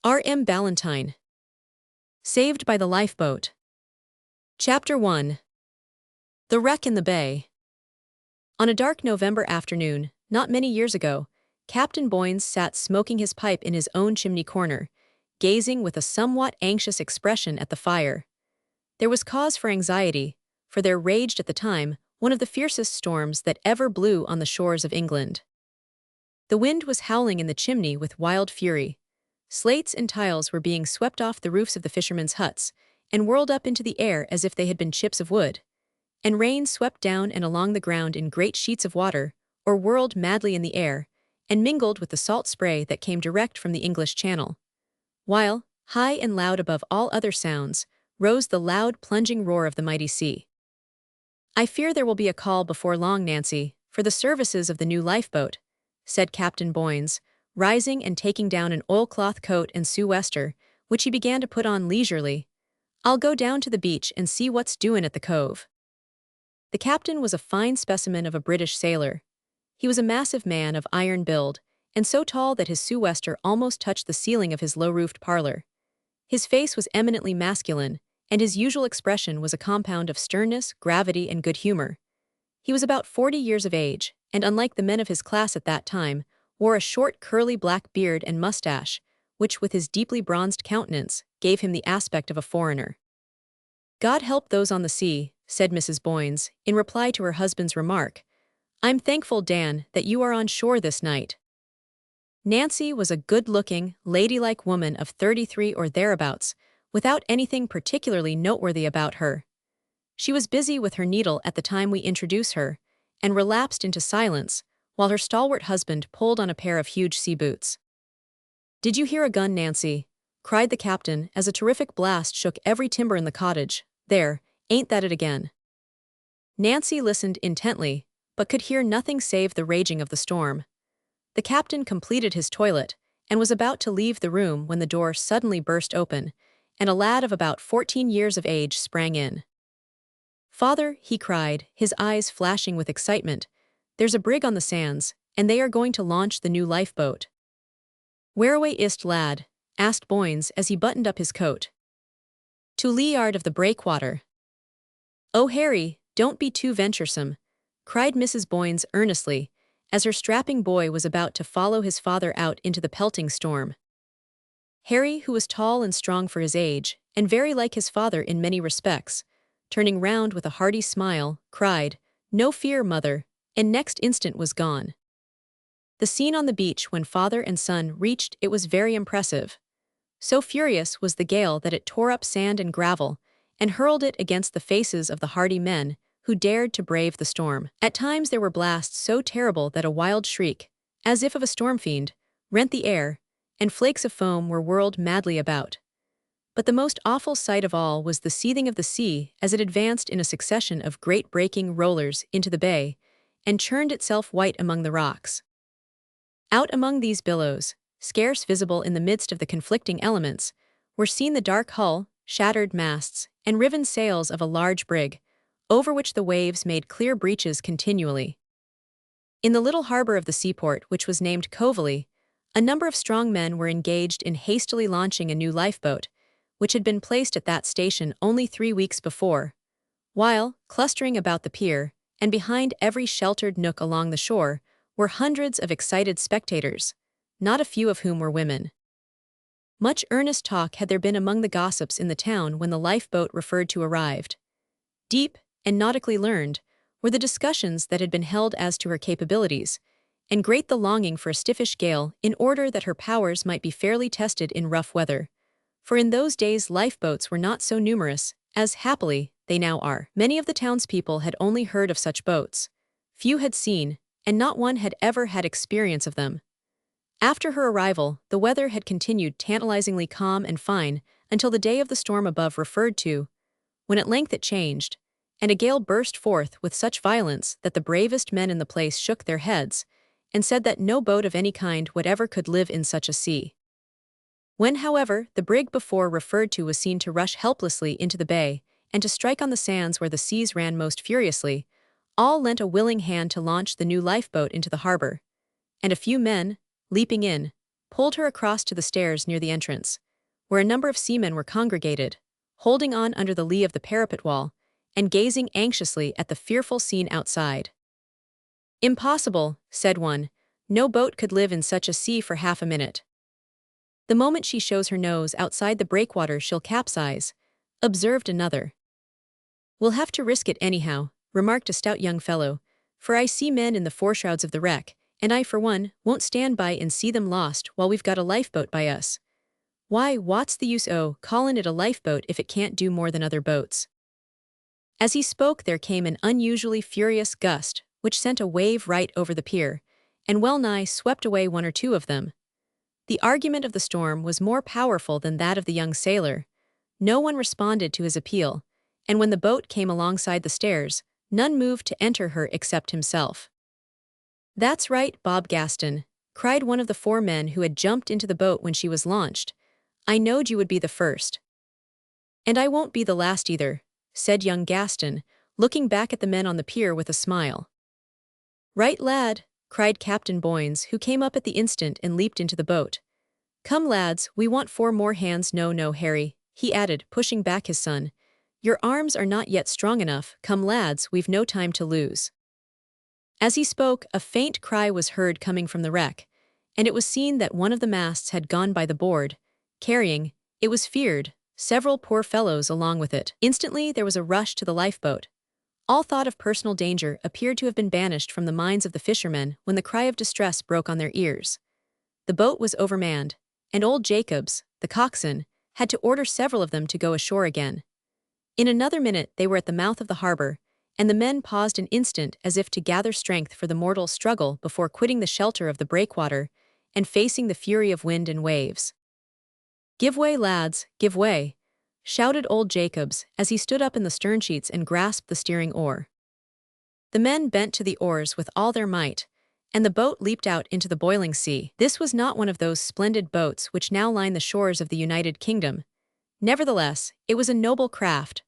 R.M. Ballantyne. Saved by the Lifeboat. Chapter 1. The Wreck in the Bay. On a dark November afternoon, not many years ago, Captain Boynes sat smoking his pipe in his own chimney corner, gazing with a somewhat anxious expression at the fire. There was cause for anxiety, for there raged at the time one of the fiercest storms that ever blew on the shores of England. The wind was howling in the chimney with wild fury. Slates and tiles were being swept off the roofs of the fishermen's huts and whirled up into the air as if they had been chips of wood. And rain swept down and along the ground in great sheets of water, or whirled madly in the air, and mingled with the salt spray that came direct from the English Channel. While, high and loud above all other sounds, rose the loud plunging roar of the mighty sea. "I fear there will be a call before long, Nancy, for the services of the new lifeboat," said Captain Boynes, rising and taking down an oilcloth coat and sou'wester, which he began to put on leisurely. "I'll go down to the beach and see what's doin' at the cove." The captain was a fine specimen of a British sailor. He was a massive man of iron build, and so tall that his sou'wester almost touched the ceiling of his low-roofed parlor. His face was eminently masculine, and his usual expression was a compound of sternness, gravity, and good humor. He was about 40 years of age, and unlike the men of his class at that time, wore a short curly black beard and mustache, which with his deeply bronzed countenance, gave him the aspect of a foreigner. "God help those on the sea," said Mrs. Boynes, in reply to her husband's remark. "I'm thankful, Dan, that you are on shore this night." Nancy was a good-looking, ladylike woman of 33 or thereabouts, without anything particularly noteworthy about her. She was busy with her needle at the time we introduce her, and relapsed into silence, while her stalwart husband pulled on a pair of huge sea boots. "Did you hear a gun, Nancy?" cried the captain as a terrific blast shook every timber in the cottage. "There, ain't that it again?" Nancy listened intently, but could hear nothing save the raging of the storm. The captain completed his toilet, and was about to leave the room when the door suddenly burst open, and a lad of about 14 years of age sprang in. "Father," he cried, his eyes flashing with excitement, "there's a brig on the sands, and they are going to launch the new lifeboat." "Whereaway ist, lad?" asked Boynes as he buttoned up his coat. "To leeward of the breakwater." "Oh, Harry, don't be too venturesome," cried Mrs. Boynes earnestly, as her strapping boy was about to follow his father out into the pelting storm. Harry, who was tall and strong for his age, and very like his father in many respects, turning round with a hearty smile, cried, "No fear, mother," and next instant was gone. The scene on the beach when father and son reached it was very impressive. So furious was the gale that it tore up sand and gravel, and hurled it against the faces of the hardy men who dared to brave the storm. At times there were blasts so terrible that a wild shriek, as if of a storm fiend, rent the air, and flakes of foam were whirled madly about. But the most awful sight of all was the seething of the sea as it advanced in a succession of great breaking rollers into the bay, and churned itself white among the rocks. Out among these billows, scarce visible in the midst of the conflicting elements, were seen the dark hull, shattered masts, and riven sails of a large brig, over which the waves made clear breaches continually. In the little harbor of the seaport, which was named Coverley, a number of strong men were engaged in hastily launching a new lifeboat, which had been placed at that station only 3 weeks before, while, clustering about the pier, and behind every sheltered nook along the shore, were hundreds of excited spectators, not a few of whom were women. Much earnest talk had there been among the gossips in the town when the lifeboat referred to arrived. Deep, and nautically learned, were the discussions that had been held as to her capabilities, and great the longing for a stiffish gale in order that her powers might be fairly tested in rough weather. For in those days lifeboats were not so numerous, as, happily, they now are. Many of the townspeople had only heard of such boats. Few had seen, and not one had ever had experience of them. After her arrival, the weather had continued tantalizingly calm and fine until the day of the storm above referred to, when at length it changed, and a gale burst forth with such violence that the bravest men in the place shook their heads, and said that no boat of any kind whatever could live in such a sea. When, however, the brig before referred to was seen to rush helplessly into the bay, and to strike on the sands where the seas ran most furiously, all lent a willing hand to launch the new lifeboat into the harbor, and a few men, leaping in, pulled her across to the stairs near the entrance, where a number of seamen were congregated, holding on under the lee of the parapet wall and gazing anxiously at the fearful scene outside. "Impossible," said one. "No boat could live in such a sea for half a minute. The moment she shows her nose outside the breakwater she'll capsize," observed another. "We'll have to risk it anyhow," remarked a stout young fellow, "for I see men in the foreshrouds of the wreck, and I for one won't stand by and see them lost while we've got a lifeboat by us. Why, what's the use callin' it a lifeboat if it can't do more than other boats?" As he spoke there came an unusually furious gust, which sent a wave right over the pier, and well nigh swept away one or two of them. The argument of the storm was more powerful than that of the young sailor. No one responded to his appeal, and when the boat came alongside the stairs, none moved to enter her except himself. "That's right, Bob Gaston," cried one of the 4 men who had jumped into the boat when she was launched. "I knowed you would be the first." "And I won't be the last either," said young Gaston, looking back at the men on the pier with a smile. "Right, lad," cried Captain Boynes, who came up at the instant and leaped into the boat. "Come, lads, we want 4 more hands. No, Harry," he added, pushing back his son. "Your arms are not yet strong enough. Come, lads, we've no time to lose." As he spoke, a faint cry was heard coming from the wreck, and it was seen that one of the masts had gone by the board, carrying, it was feared, several poor fellows along with it. Instantly there was a rush to the lifeboat. All thought of personal danger appeared to have been banished from the minds of the fishermen when the cry of distress broke on their ears. The boat was overmanned, and old Jacobs, the coxswain, had to order several of them to go ashore again. In another minute they were at the mouth of the harbor, and the men paused an instant as if to gather strength for the mortal struggle before quitting the shelter of the breakwater and facing the fury of wind and waves. "Give way, lads, give way," shouted old Jacobs as he stood up in the stern sheets and grasped the steering oar. The men bent to the oars with all their might, and the boat leaped out into the boiling sea. This was not one of those splendid boats which now line the shores of the United Kingdom. Nevertheless, it was a noble craft,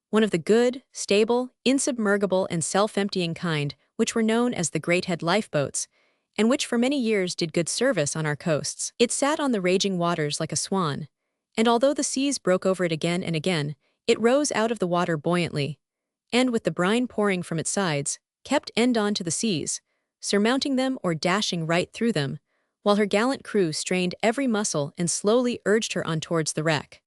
one of the good, stable, insubmergible and self-emptying kind which were known as the Great Head lifeboats, and which for many years did good service on our coasts. It sat on the raging waters like a swan, and although the seas broke over it again and again, it rose out of the water buoyantly, and with the brine pouring from its sides, kept end on to the seas, surmounting them or dashing right through them, while her gallant crew strained every muscle and slowly urged her on towards the wreck.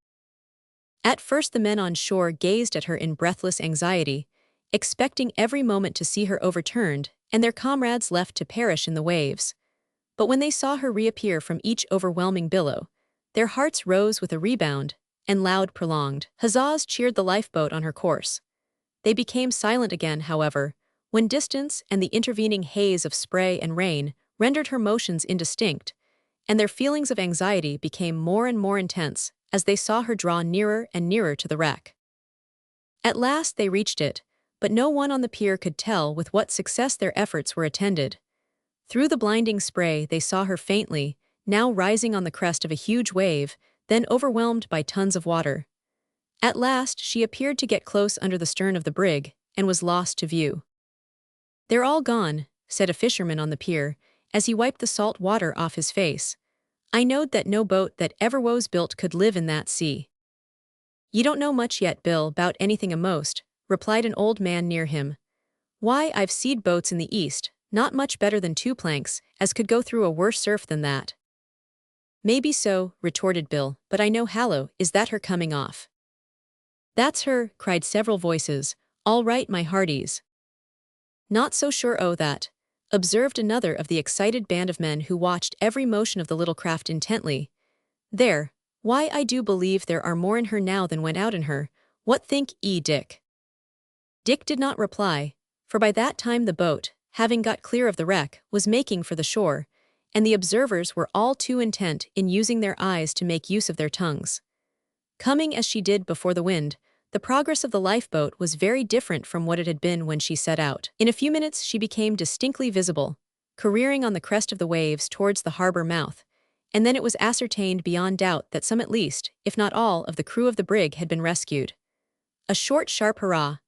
At first the men on shore gazed at her in breathless anxiety, expecting every moment to see her overturned and their comrades left to perish in the waves. But when they saw her reappear from each overwhelming billow, their hearts rose with a rebound, and loud prolonged huzzas cheered the lifeboat on her course. They became silent again, however, when distance and the intervening haze of spray and rain rendered her motions indistinct, and their feelings of anxiety became more and more intense as they saw her draw nearer and nearer to the wreck. At last they reached it, but no one on the pier could tell with what success their efforts were attended. Through the blinding spray they saw her faintly, now rising on the crest of a huge wave, then overwhelmed by tons of water. At last she appeared to get close under the stern of the brig, and was lost to view. "They're all gone," said a fisherman on the pier, as he wiped the salt water off his face. "I knowed that no boat that ever was built could live in that sea." "You don't know much yet, Bill, 'bout anything a'most," replied an old man near him. "Why, I've seed boats in the East, not much better than 2 planks, as could go through a worse surf than that." "Maybe so," retorted Bill, "but I know Hallo, is that her coming off?" "That's her," cried several voices. "All right, my hearties." "Not so sure o' that," observed another of the excited band of men who watched every motion of the little craft intently. "There, why I do believe there are more in her now than went out in her. What think ye, Dick?" Dick did not reply, for by that time the boat, having got clear of the wreck, was making for the shore, and the observers were all too intent in using their eyes to make use of their tongues. Coming as she did before the wind, the progress of the lifeboat was very different from what it had been when she set out. In a few minutes she became distinctly visible, careering on the crest of the waves towards the harbor mouth, and then it was ascertained beyond doubt that some at least, if not all, of the crew of the brig had been rescued. A short sharp hurrah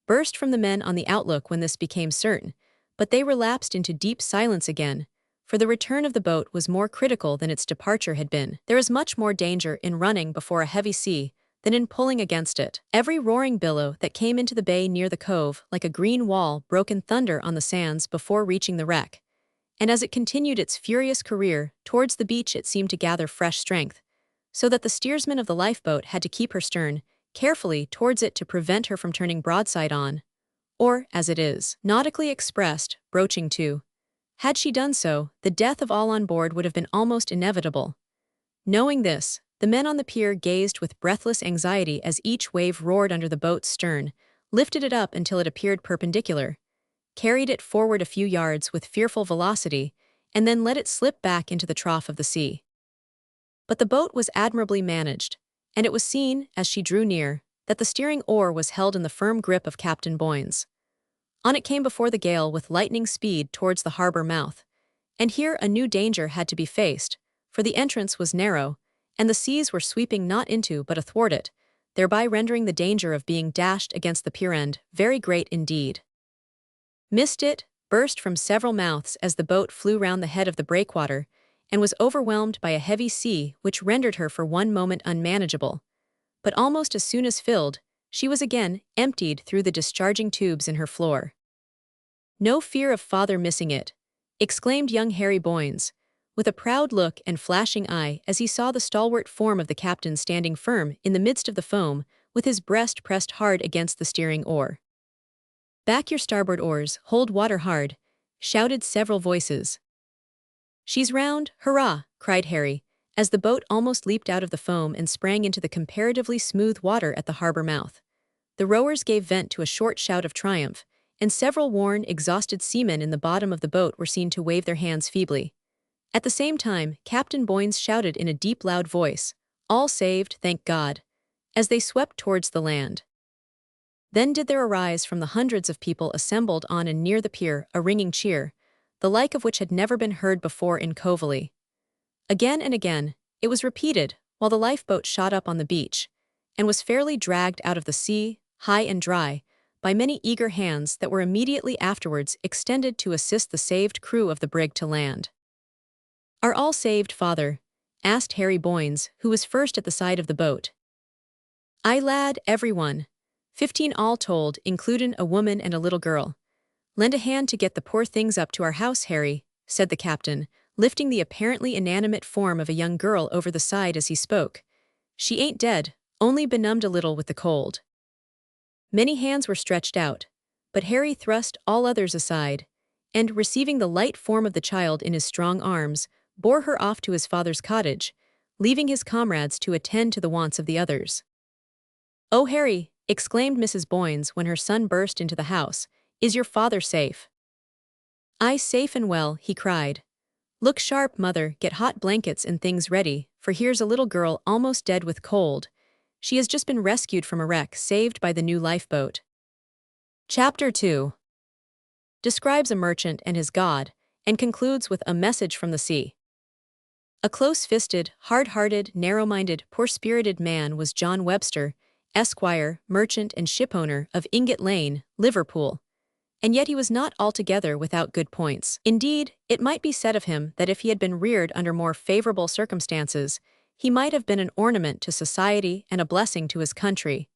burst from the men on the outlook when this became certain, but they relapsed into deep silence again, for the return of the boat was more critical than its departure had been. There is much more danger in running before a heavy sea than in pulling against it. Every roaring billow that came into the bay near the cove like a green wall broke in thunder on the sands before reaching the wreck, and as it continued its furious career towards the beach it seemed to gather fresh strength, so that the steersman of the lifeboat had to keep her stern carefully towards it to prevent her from turning broadside on, or, as it is nautically expressed, broaching to. Had she done so, the death of all on board would have been almost inevitable. Knowing this, the men on the pier gazed with breathless anxiety as each wave roared under the boat's stern, lifted it up until it appeared perpendicular, carried it forward a few yards with fearful velocity, and then let it slip back into the trough of the sea. But the boat was admirably managed, and it was seen, as she drew near, that the steering oar was held in the firm grip of Captain Boynes. On it came before the gale with lightning speed towards the harbor mouth, and here a new danger had to be faced, for the entrance was narrow, and the seas were sweeping not into but athwart it, thereby rendering the danger of being dashed against the pier end very great indeed. Missed it burst from several mouths as the boat flew round the head of the breakwater, and was overwhelmed by a heavy sea which rendered her for one moment unmanageable. But almost as soon as filled, she was again emptied through the discharging tubes in her floor. "No fear of father missing it," exclaimed young Harry Boynes, with a proud look and flashing eye as he saw the stalwart form of the captain standing firm in the midst of the foam, with his breast pressed hard against the steering oar. "Back your starboard oars, hold water hard," shouted several voices. "She's round, hurrah!" cried Harry, as the boat almost leaped out of the foam and sprang into the comparatively smooth water at the harbor mouth. The rowers gave vent to a short shout of triumph, and several worn, exhausted seamen in the bottom of the boat were seen to wave their hands feebly. At the same time, Captain Boynes shouted in a deep, loud voice, "All saved, thank God," as they swept towards the land. Then did there arise from the hundreds of people assembled on and near the pier a ringing cheer, the like of which had never been heard before in Coverley. Again and again, it was repeated, while the lifeboat shot up on the beach, and was fairly dragged out of the sea, high and dry, by many eager hands that were immediately afterwards extended to assist the saved crew of the brig to land. "Are all saved, father?" asked Harry Boynes, who was first at the side of the boat. "Aye, lad, everyone. 15 all told, includin' a woman and a little girl. Lend a hand to get the poor things up to our house, Harry," said the captain, lifting the apparently inanimate form of a young girl over the side as he spoke. "She ain't dead, only benumbed a little with the cold." Many hands were stretched out, but Harry thrust all others aside, and, receiving the light form of the child in his strong arms, bore her off to his father's cottage, leaving his comrades to attend to the wants of the others. "Oh, Harry," exclaimed Mrs. Boynes when her son burst into the house, "is your father safe?" "Aye, safe and well," he cried. "Look sharp, mother, get hot blankets and things ready, for here's a little girl almost dead with cold. She has just been rescued from a wreck saved by the new lifeboat." Chapter 2 describes a merchant and his God, and concludes with a message from the sea. A close-fisted, hard-hearted, narrow-minded, poor-spirited man was John Webster, Esquire, merchant and shipowner of Ingot Lane, Liverpool. And yet he was not altogether without good points. Indeed, it might be said of him that if he had been reared under more favorable circumstances, he might have been an ornament to society and a blessing to his country.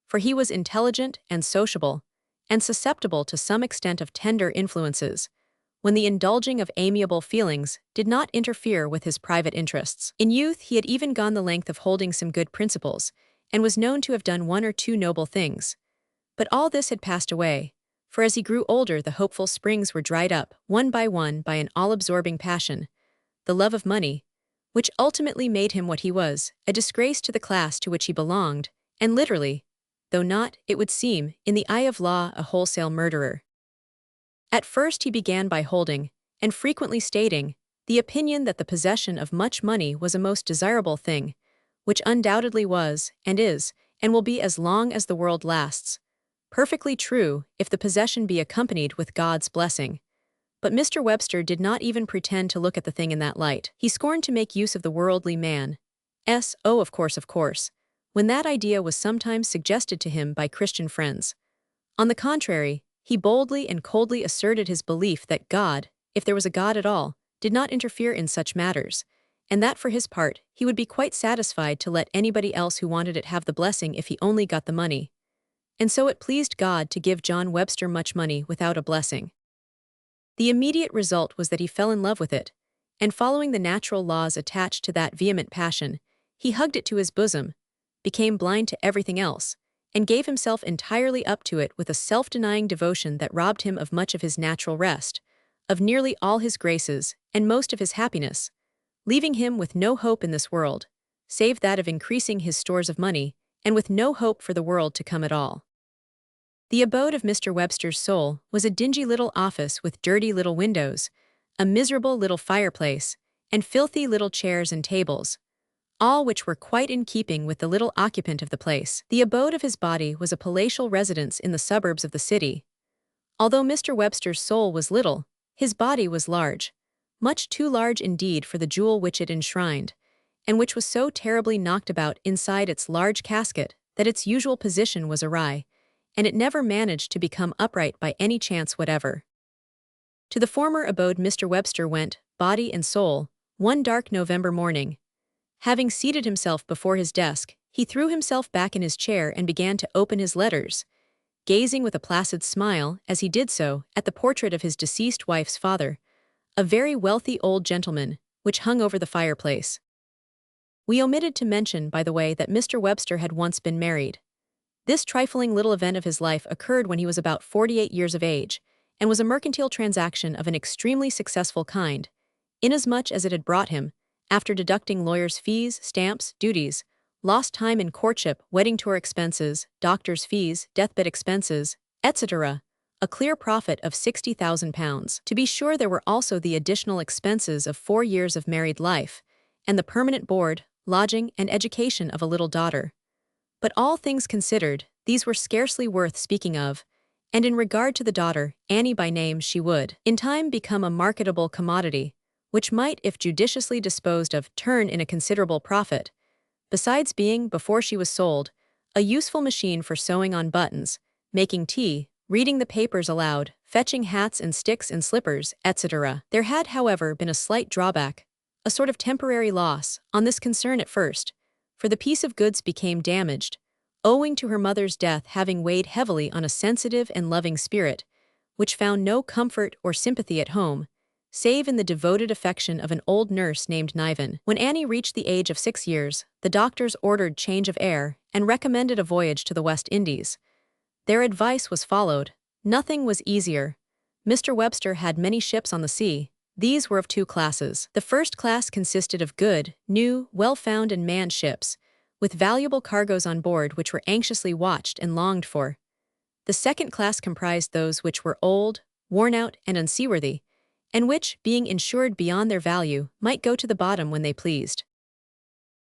For he was intelligent and sociable, and susceptible to some extent of tender influences, when the indulging of amiable feelings did not interfere with his private interests. In youth he had even gone the length of holding some good principles, and was known to have done one or two noble things. But all this had passed away, for as he grew older the hopeful springs were dried up, one, by an all-absorbing passion, the love of money, which ultimately made him what he was, a disgrace to the class to which he belonged, and literally, though not, it would seem, in the eye of law, a wholesale murderer. At first he began by holding, and frequently stating, the opinion that the possession of much money was a most desirable thing, which undoubtedly was, and is, and will be as long as the world lasts. Perfectly true, if the possession be accompanied with God's blessing. But Mr. Webster did not even pretend to look at the thing in that light. He scorned to make use of the worldly man. Of course, when that idea was sometimes suggested to him by Christian friends. On the contrary, he boldly and coldly asserted his belief that God, if there was a God at all, did not interfere in such matters, and that for his part, he would be quite satisfied to let anybody else who wanted it have the blessing if he only got the money. And so it pleased God to give John Webster much money without a blessing. The immediate result was that he fell in love with it, and following the natural laws attached to that vehement passion, he hugged it to his bosom, became blind to everything else, and gave himself entirely up to it with a self-denying devotion that robbed him of much of his natural rest, of nearly all his graces, and most of his happiness, leaving him with no hope in this world, save that of increasing his stores of money, and with no hope for the world to come at all. The abode of Mr. Webster's soul was a dingy little office with dirty little windows, a miserable little fireplace, and filthy little chairs and tables, all which were quite in keeping with the little occupant of the place. The abode of his body was a palatial residence in the suburbs of the city. Although Mr. Webster's soul was little, his body was large, much too large indeed for the jewel which it enshrined, and which was so terribly knocked about inside its large casket that its usual position was awry, and it never managed to become upright by any chance whatever. To the former abode Mr. Webster went, body and soul, one dark November morning. Having seated himself before his desk, he threw himself back in his chair and began to open his letters, gazing with a placid smile, as he did so, at the portrait of his deceased wife's father, a very wealthy old gentleman, which hung over the fireplace. We omitted to mention, by the way, that Mr. Webster had once been married. This trifling little event of his life occurred when he was about 48 years of age, and was a mercantile transaction of an extremely successful kind, inasmuch as it had brought him, after deducting lawyers' fees, stamps, duties, lost time in courtship, wedding tour expenses, doctors' fees, deathbed expenses, etc., a clear profit of £60,000. To be sure, there were also the additional expenses of 4 years of married life, and the permanent board, lodging, and education of a little daughter. But all things considered, these were scarcely worth speaking of, and in regard to the daughter, Annie by name, she would, in time, become a marketable commodity, which might, if judiciously disposed of, turn in a considerable profit, besides being, before she was sold, a useful machine for sewing on buttons, making tea, reading the papers aloud, fetching hats and sticks and slippers, etc. There had, however, been a slight drawback, a sort of temporary loss, on this concern at first, for the piece of goods became damaged, owing to her mother's death having weighed heavily on a sensitive and loving spirit, which found no comfort or sympathy at home, save in the devoted affection of an old nurse named Niven. When Annie reached the age of 6 years, the doctors ordered change of air and recommended a voyage to the West Indies. Their advice was followed. Nothing was easier. Mr. Webster had many ships on the sea. These were of 2 classes. The first class consisted of good, new, well-found and manned ships, with valuable cargoes on board which were anxiously watched and longed for. The second class comprised those which were old, worn out, and unseaworthy, and which, being insured beyond their value, might go to the bottom when they pleased.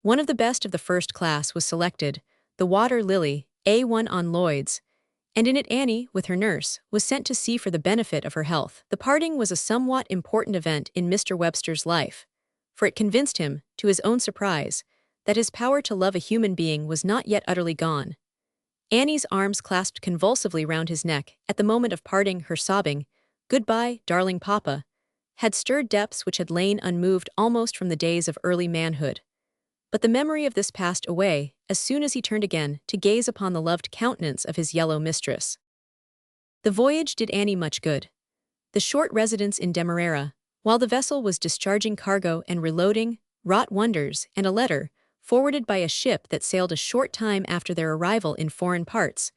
One of the best of the first class was selected, the Water Lily, A1 on Lloyd's, and in it Annie, with her nurse, was sent to sea for the benefit of her health. The parting was a somewhat important event in Mr. Webster's life, for it convinced him, to his own surprise, that his power to love a human being was not yet utterly gone. Annie's arms clasped convulsively round his neck at the moment of parting, her sobbing, "Goodbye, darling papa," had stirred depths which had lain unmoved almost from the days of early manhood. But the memory of this passed away as soon as he turned again to gaze upon the loved countenance of his yellow mistress. The voyage did Annie much good. The short residence in Demerara, while the vessel was discharging cargo and reloading, wrought wonders, and a letter, forwarded by a ship that sailed a short time after their arrival in foreign parts,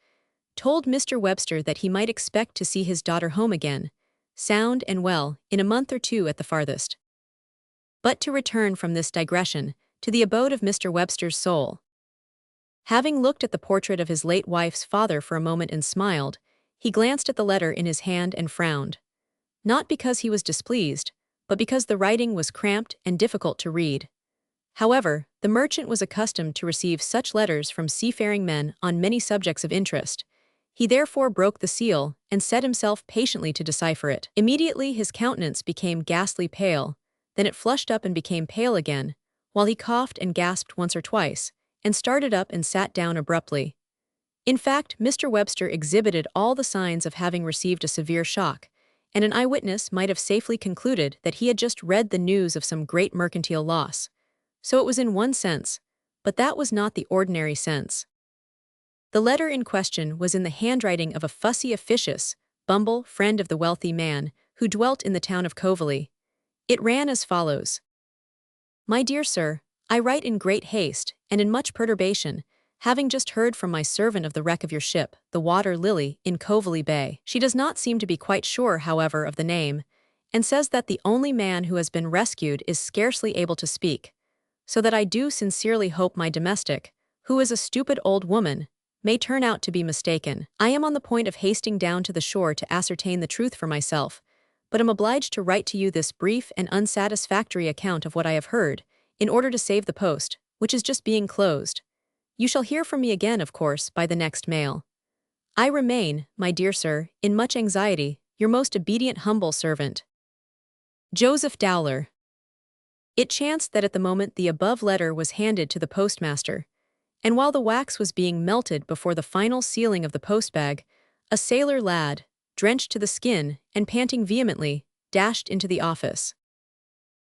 told Mr. Webster that he might expect to see his daughter home again, sound and well, in a month or 2 at the farthest. But to return from this digression to the abode of Mr. Webster's soul. Having looked at the portrait of his late wife's father for a moment and smiled, he glanced at the letter in his hand and frowned. Not because he was displeased, but because the writing was cramped and difficult to read. However, the merchant was accustomed to receive such letters from seafaring men on many subjects of interest. He therefore broke the seal and set himself patiently to decipher it. Immediately his countenance became ghastly pale, then it flushed up and became pale again, while he coughed and gasped once or twice, and started up and sat down abruptly. In fact, Mr. Webster exhibited all the signs of having received a severe shock, and an eyewitness might have safely concluded that he had just read the news of some great mercantile loss. So it was in one sense, but that was not the ordinary sense. The letter in question was in the handwriting of a fussy officious, bumble friend of the wealthy man who dwelt in the town of Coverley. It ran as follows. My dear sir, I write in great haste and in much perturbation, having just heard from my servant of the wreck of your ship, the Water Lily, in Coverley Bay. She does not seem to be quite sure, however, of the name, and says that the only man who has been rescued is scarcely able to speak, so that I do sincerely hope my domestic, who is a stupid old woman, may turn out to be mistaken. I am on the point of hasting down to the shore to ascertain the truth for myself, but am obliged to write to you this brief and unsatisfactory account of what I have heard, in order to save the post, which is just being closed. You shall hear from me again, of course, by the next mail. I remain, my dear sir, in much anxiety, your most obedient humble servant, Joseph Dowler. It chanced that at the moment the above letter was handed to the postmaster, and while the wax was being melted before the final sealing of the postbag, a sailor lad, drenched to the skin and panting vehemently, dashed into the office.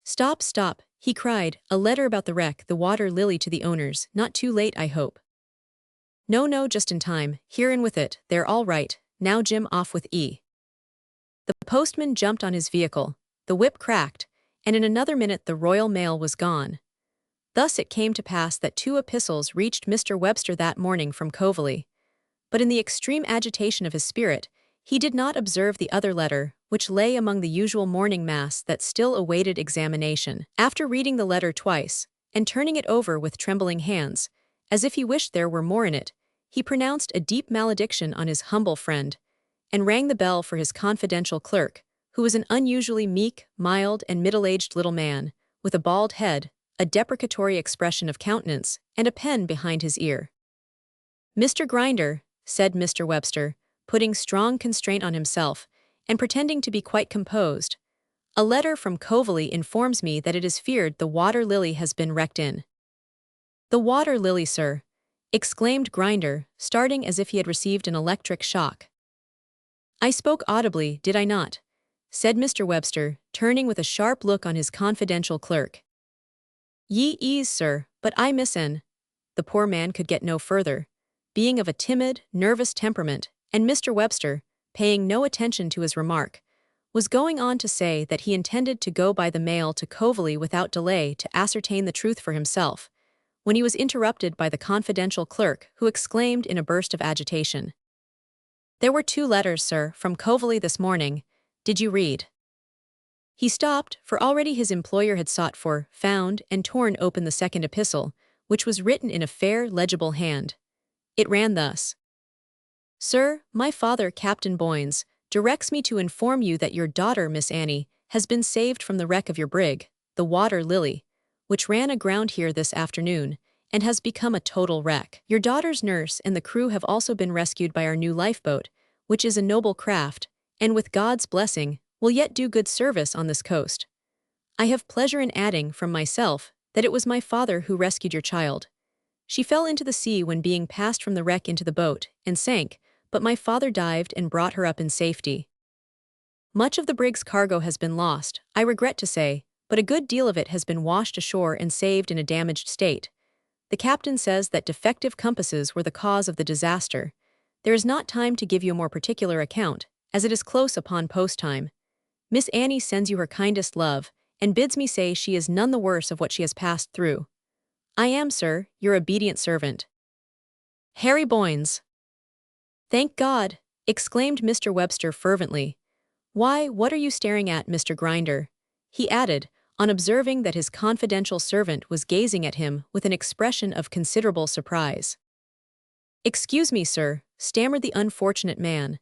Stop, stop, he cried, a letter about the wreck, the Water Lily, to the owners, not too late, I hope. No, no, just in time, here in with it, they're all right, now Jim, off with E. The postman jumped on his vehicle, the whip cracked, and in another minute the Royal Mail was gone. Thus it came to pass that 2 epistles reached Mr. Webster that morning from Coverley, but in the extreme agitation of his spirit, he did not observe the other letter, which lay among the usual morning mass that still awaited examination. After reading the letter twice, and turning it over with trembling hands, as if he wished there were more in it, he pronounced a deep malediction on his humble friend, and rang the bell for his confidential clerk, who was an unusually meek, mild, and middle-aged little man, with a bald head, a deprecatory expression of countenance, and a pen behind his ear. Mr. Grinder, said Mr. Webster, putting strong constraint on himself, and pretending to be quite composed, a letter from Coverley informs me that it is feared the Water Lily has been wrecked in. The Water Lily, sir, exclaimed Grinder, starting as if he had received an electric shock. I spoke audibly, did I not? Said Mr. Webster, turning with a sharp look on his confidential clerk. Ye is, sir, but I missen. The poor man could get no further, being of a timid, nervous temperament, and Mr. Webster, paying no attention to his remark, was going on to say that he intended to go by the mail to Coverley without delay to ascertain the truth for himself, when he was interrupted by the confidential clerk, who exclaimed in a burst of agitation. There were 2 letters, sir, from Coverley this morning. Did you read? He stopped, for already his employer had sought for, found, and torn open the second epistle, which was written in a fair, legible hand. It ran thus. Sir, my father, Captain Boynes, directs me to inform you that your daughter, Miss Annie, has been saved from the wreck of your brig, the Water Lily, which ran aground here this afternoon, and has become a total wreck. Your daughter's nurse and the crew have also been rescued by our new lifeboat, which is a noble craft, and with God's blessing, will yet do good service on this coast. I have pleasure in adding, from myself, that it was my father who rescued your child. She fell into the sea when being passed from the wreck into the boat, and sank, but my father dived and brought her up in safety. Much of the brig's cargo has been lost, I regret to say, but a good deal of it has been washed ashore and saved in a damaged state. The captain says that defective compasses were the cause of the disaster. There is not time to give you a more particular account, as it is close upon post time. Miss Annie sends you her kindest love, and bids me say she is none the worse of what she has passed through. I am, sir, your obedient servant, Harry Boynes. Thank God, exclaimed Mr. Webster fervently. Why, what are you staring at, Mr. Grinder? He added, on observing that his confidential servant was gazing at him with an expression of considerable surprise. Excuse me, sir, stammered the unfortunate man.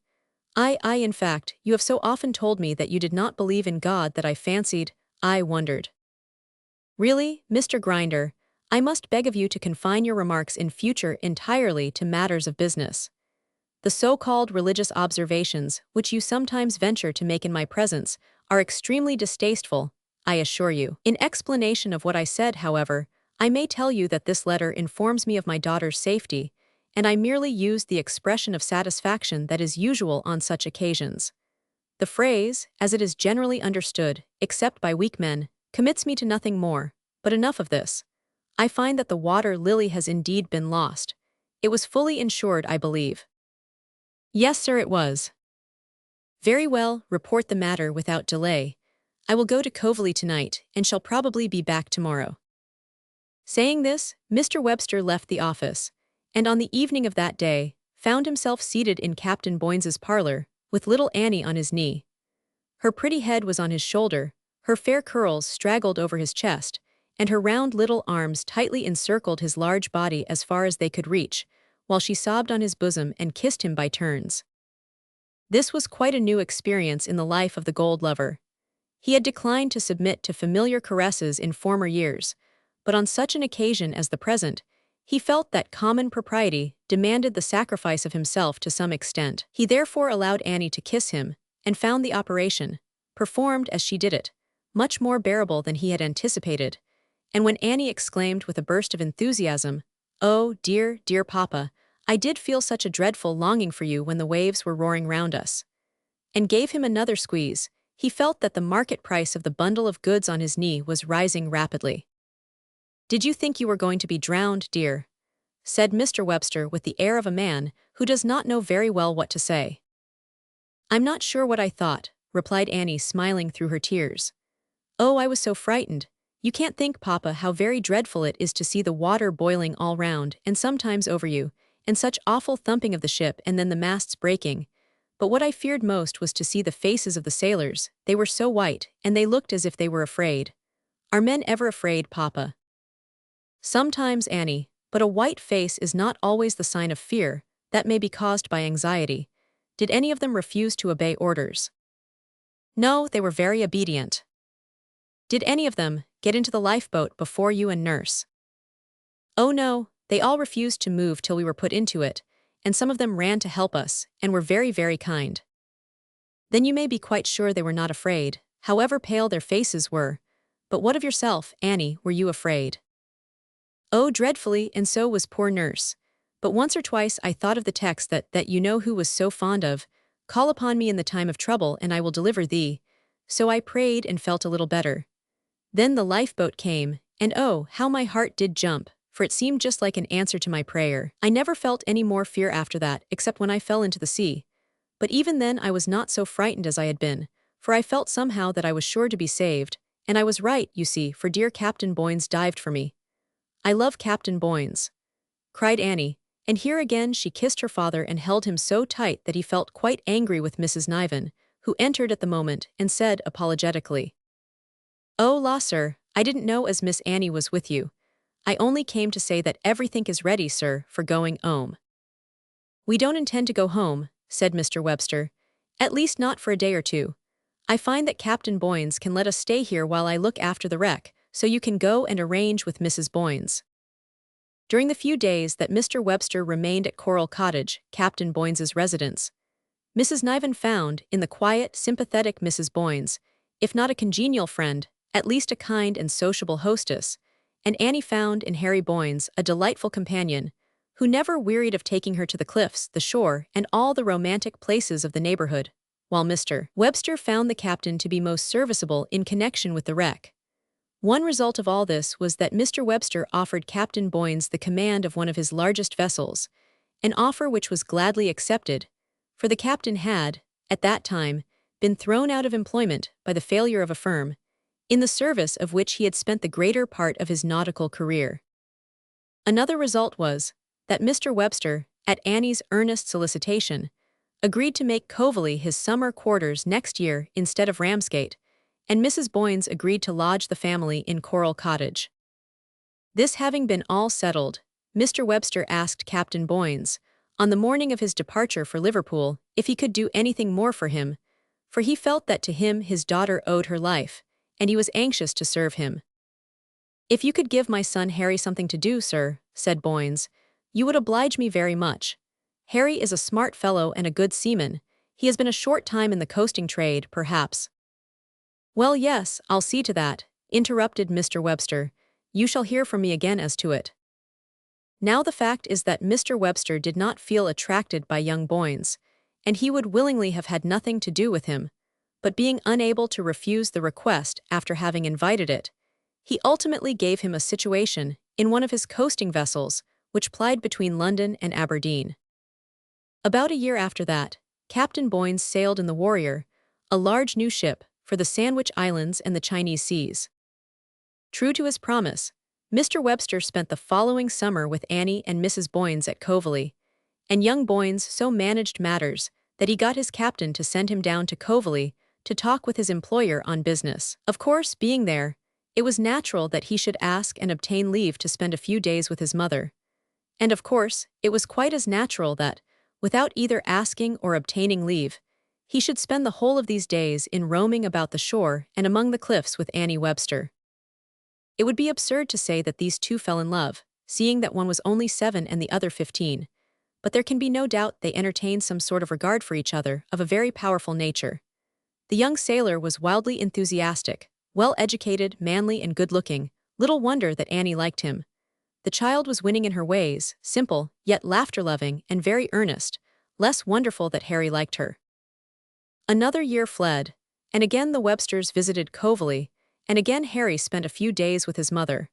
In fact, you have so often told me that you did not believe in God that I fancied, I wondered. Really, Mr. Grinder, I must beg of you to confine your remarks in future entirely to matters of business. The so-called religious observations, which you sometimes venture to make in my presence, are extremely distasteful, I assure you. In explanation of what I said, however, I may tell you that this letter informs me of my daughter's safety, and I merely used the expression of satisfaction that is usual on such occasions. The phrase, as it is generally understood, except by weak men, commits me to nothing more, but enough of this. I find that the water lily has indeed been lost. It was fully insured, I believe. Yes, sir, it was. Very well, report the matter without delay. I will go to Coverley tonight, and shall probably be back tomorrow. Saying this, Mr. Webster left the office, and on the evening of that day, found himself seated in Captain Boynes's parlor, with little Annie on his knee. Her pretty head was on his shoulder, her fair curls straggled over his chest, and her round little arms tightly encircled his large body as far as they could reach, while she sobbed on his bosom and kissed him by turns. This was quite a new experience in the life of the gold lover. He had declined to submit to familiar caresses in former years, but on such an occasion as the present, he felt that common propriety demanded the sacrifice of himself to some extent. He therefore allowed Annie to kiss him, and found the operation, performed as she did it, much more bearable than he had anticipated, and when Annie exclaimed with a burst of enthusiasm, "Oh, dear, dear papa, I did feel such a dreadful longing for you when the waves were roaring round us," and gave him another squeeze, he felt that the market price of the bundle of goods on his knee was rising rapidly. "Did you think you were going to be drowned, dear?" said Mr. Webster with the air of a man who does not know very well what to say. "I'm not sure what I thought," replied Annie, smiling through her tears. "Oh, I was so frightened. You can't think, papa, how very dreadful it is to see the water boiling all round and sometimes over you, and such awful thumping of the ship and then the masts breaking. But what I feared most was to see the faces of the sailors. They were so white, and they looked as if they were afraid. Are men ever afraid, papa?" "Sometimes, Annie, but a white face is not always the sign of fear. That may be caused by anxiety. Did any of them refuse to obey orders?" "No, they were very obedient." "Did any of them get into the lifeboat before you and nurse?" "Oh no, they all refused to move till we were put into it, and some of them ran to help us, and were very, very kind." "Then you may be quite sure they were not afraid, however pale their faces were. But what of yourself, Annie, were you afraid?" "Oh, dreadfully, and so was poor nurse. But once or twice I thought of the text that you know who was so fond of, 'Call upon me in the time of trouble, and I will deliver thee.' So I prayed and felt a little better. Then the lifeboat came, and oh, how my heart did jump, for it seemed just like an answer to my prayer. I never felt any more fear after that, except when I fell into the sea. But even then I was not so frightened as I had been, for I felt somehow that I was sure to be saved, and I was right, you see, for dear Captain Boynes dived for me. I love Captain Boynes," cried Annie, and here again she kissed her father and held him so tight that he felt quite angry with Mrs. Niven, who entered at the moment and said apologetically, "Oh, la, sir, I didn't know as Miss Annie was with you. I only came to say that everything is ready, sir, for going home." "We don't intend to go home," said Mr. Webster, "at least not for a day or two. I find that Captain Boynes can let us stay here while I look after the wreck, so you can go and arrange with Mrs. Boynes." During the few days that Mr. Webster remained at Coral Cottage, Captain Boynes's residence, Mrs. Niven found, in the quiet, sympathetic Mrs. Boynes, if not a congenial friend, at least a kind and sociable hostess, and Annie found in Harry Boynes a delightful companion, who never wearied of taking her to the cliffs, the shore, and all the romantic places of the neighborhood, while Mr. Webster found the captain to be most serviceable in connection with the wreck. One result of all this was that Mr. Webster offered Captain Boynes the command of one of his largest vessels, an offer which was gladly accepted, for the captain had, at that time, been thrown out of employment by the failure of a firm, in the service of which he had spent the greater part of his nautical career. Another result was that Mr. Webster, at Annie's earnest solicitation, agreed to make Coverley his summer quarters next year instead of Ramsgate, and Mrs. Boynes agreed to lodge the family in Coral Cottage. This having been all settled, Mr. Webster asked Captain Boynes, on the morning of his departure for Liverpool, if he could do anything more for him, for he felt that to him his daughter owed her life, and he was anxious to serve him. "If you could give my son Harry something to do, sir," said Boynes, "you would oblige me very much. Harry is a smart fellow and a good seaman. He has been a short time in the coasting trade, perhaps." "Well, yes, I'll see to that," interrupted Mr. Webster. "You shall hear from me again as to it." Now the fact is that Mr. Webster did not feel attracted by young Boynes, and he would willingly have had nothing to do with him, but being unable to refuse the request after having invited it, he ultimately gave him a situation in one of his coasting vessels, which plied between London and Aberdeen. About a year after that, Captain Boynes sailed in the Warrior, a large new ship, for the Sandwich Islands and the Chinese seas. True to his promise, Mr. Webster spent the following summer with Annie and Mrs. Boynes at Coveley, and young Boynes so managed matters that he got his captain to send him down to Coveley to talk with his employer on business. Of course, being there, it was natural that he should ask and obtain leave to spend a few days with his mother. And of course, it was quite as natural that, without either asking or obtaining leave, he should spend the whole of these days in roaming about the shore and among the cliffs with Annie Webster. It would be absurd to say that these two fell in love, seeing that one was only 7 and the other 15, but there can be no doubt they entertained some sort of regard for each other of a very powerful nature. The young sailor was wildly enthusiastic, well-educated, manly, and good-looking. Little wonder that Annie liked him. The child was winning in her ways, simple, yet laughter-loving, and very earnest. Less wonderful that Harry liked her. Another year fled, and again the Websters visited Coveley, and again Harry spent a few days with his mother.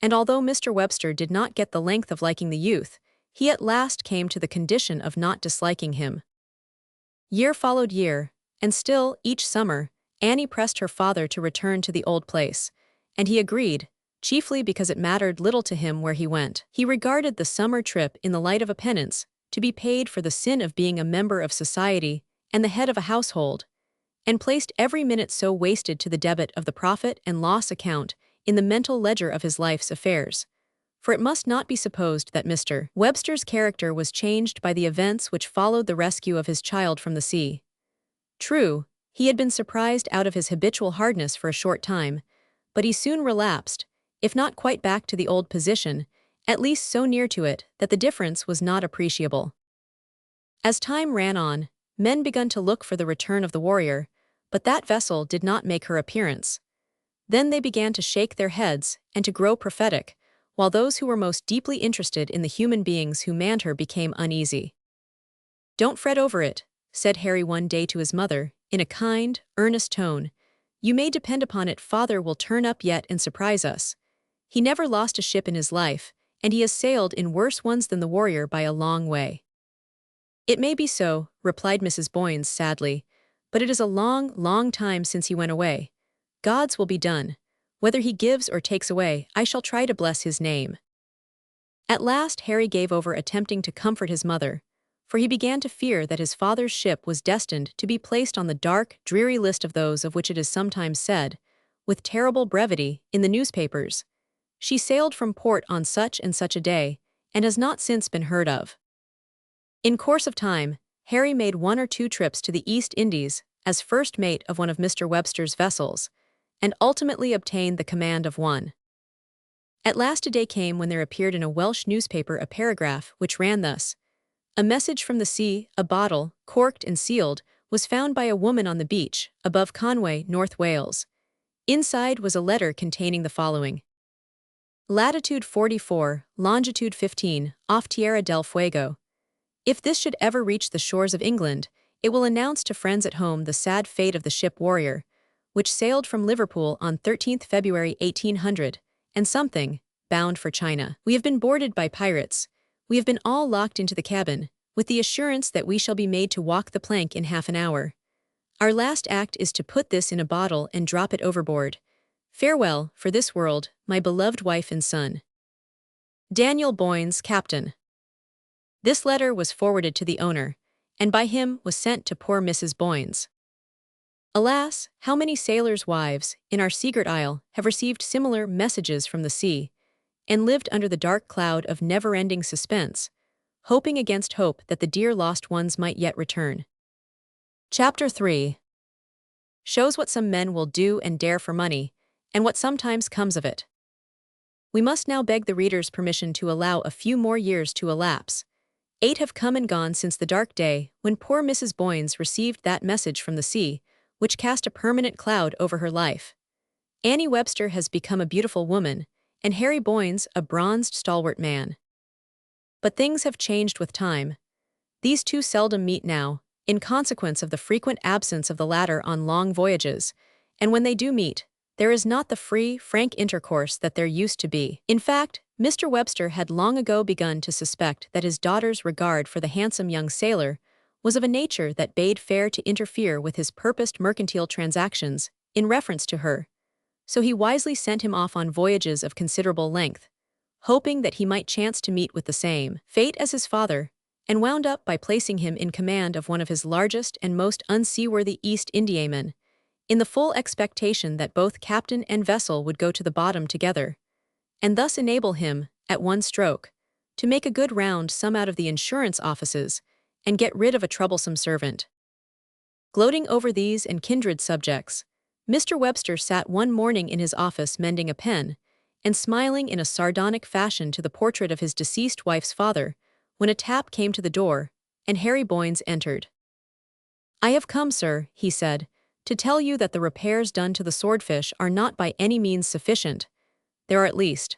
And although Mr. Webster did not get the length of liking the youth, he at last came to the condition of not disliking him. Year followed year, and still, each summer, Annie pressed her father to return to the old place, and he agreed, chiefly because it mattered little to him where he went. He regarded the summer trip in the light of a penance, to be paid for the sin of being a member of society and the head of a household, and placed every minute so wasted to the debit of the profit and loss account in the mental ledger of his life's affairs. For it must not be supposed that Mr. Webster's character was changed by the events which followed the rescue of his child from the sea. True, he had been surprised out of his habitual hardness for a short time, but he soon relapsed, if not quite back to the old position, at least so near to it that the difference was not appreciable. As time ran on, men begun to look for the return of the Warrior, but that vessel did not make her appearance. Then they began to shake their heads and to grow prophetic, while those who were most deeply interested in the human beings who manned her became uneasy. "Don't fret over it," said Harry one day to his mother, in a kind, earnest tone. "You may depend upon it, father will turn up yet and surprise us. He never lost a ship in his life, and he has sailed in worse ones than the Warrior by a long way." "It may be so," replied Mrs. Boynes sadly, "but it is a long, long time since he went away. God's will be done. Whether he gives or takes away, I shall try to bless his name." At last Harry gave over attempting to comfort his mother, for he began to fear that his father's ship was destined to be placed on the dark, dreary list of those of which it is sometimes said, with terrible brevity, in the newspapers, "She sailed from port on such and such a day, and has not since been heard of." In course of time, Harry made 1 or 2 trips to the East Indies as first mate of one of Mr. Webster's vessels, and ultimately obtained the command of one. At last a day came when there appeared in a Welsh newspaper a paragraph which ran thus: "A message from the sea, a bottle, corked and sealed, was found by a woman on the beach, above Conway, North Wales. Inside was a letter containing the following: Latitude 44, longitude 15, off Tierra del Fuego. If this should ever reach the shores of England, it will announce to friends at home the sad fate of the ship Warrior, which sailed from Liverpool on 13th February 1800, and something, bound for China. We have been boarded by pirates. We have been all locked into the cabin, with the assurance that we shall be made to walk the plank in half an hour. Our last act is to put this in a bottle and drop it overboard. Farewell, for this world, my beloved wife and son. Daniel Boynes, Captain." This letter was forwarded to the owner, and by him was sent to poor Mrs. Boynes. Alas, how many sailors' wives, in our Seagirt Isle, have received similar messages from the sea, and lived under the dark cloud of never-ending suspense, hoping against hope that the dear lost ones might yet return. Chapter 3 shows what some men will do and dare for money, and what sometimes comes of it. We must now beg the reader's permission to allow a few more years to elapse. 8 have come and gone since the dark day when poor Mrs. Boynes received that message from the sea, which cast a permanent cloud over her life. Annie Webster has become a beautiful woman, and Harry Boynes a bronzed, stalwart man. But things have changed with time. These two seldom meet now, in consequence of the frequent absence of the latter on long voyages, and when they do meet, there is not the free, frank intercourse that there used to be. In fact, Mr. Webster had long ago begun to suspect that his daughter's regard for the handsome young sailor was of a nature that bade fair to interfere with his purposed mercantile transactions in reference to her, so he wisely sent him off on voyages of considerable length, hoping that he might chance to meet with the same fate as his father, and wound up by placing him in command of one of his largest and most unseaworthy East Indiamen, in the full expectation that both captain and vessel would go to the bottom together, and thus enable him, at one stroke, to make a good round sum out of the insurance offices and get rid of a troublesome servant. Gloating over these and kindred subjects, Mr. Webster sat one morning in his office mending a pen, and smiling in a sardonic fashion to the portrait of his deceased wife's father, when a tap came to the door, and Harry Boynes entered. "I have come, sir," he said, "to tell you that the repairs done to the Swordfish are not by any means sufficient. There are at least.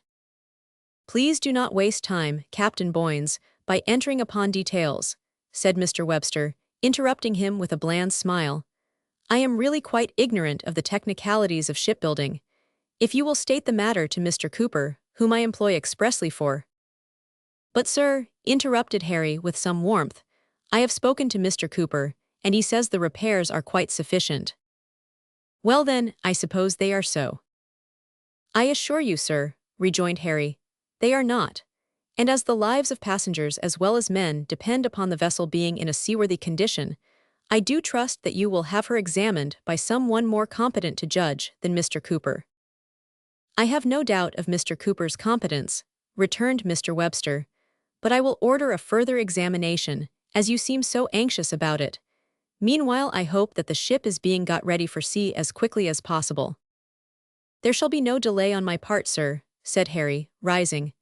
Please do not waste time, Captain Boynes, by entering upon details," said Mr. Webster, interrupting him with a bland smile. "I am really quite ignorant of the technicalities of shipbuilding. If you will state the matter to Mr. Cooper, whom I employ expressly for—" "But, sir," interrupted Harry with some warmth, "I have spoken to Mr. Cooper, and he says the repairs are quite sufficient." "Well then, I suppose they are so." "I assure you, sir," rejoined Harry, "they are not. And as the lives of passengers as well as men depend upon the vessel being in a seaworthy condition, I do trust that you will have her examined by some one more competent to judge than Mr. Cooper." "I have no doubt of Mr. Cooper's competence," returned Mr. Webster, "but I will order a further examination, as you seem so anxious about it. Meanwhile, I hope that the ship is being got ready for sea as quickly as possible." "There shall be no delay on my part, sir," said Harry, rising.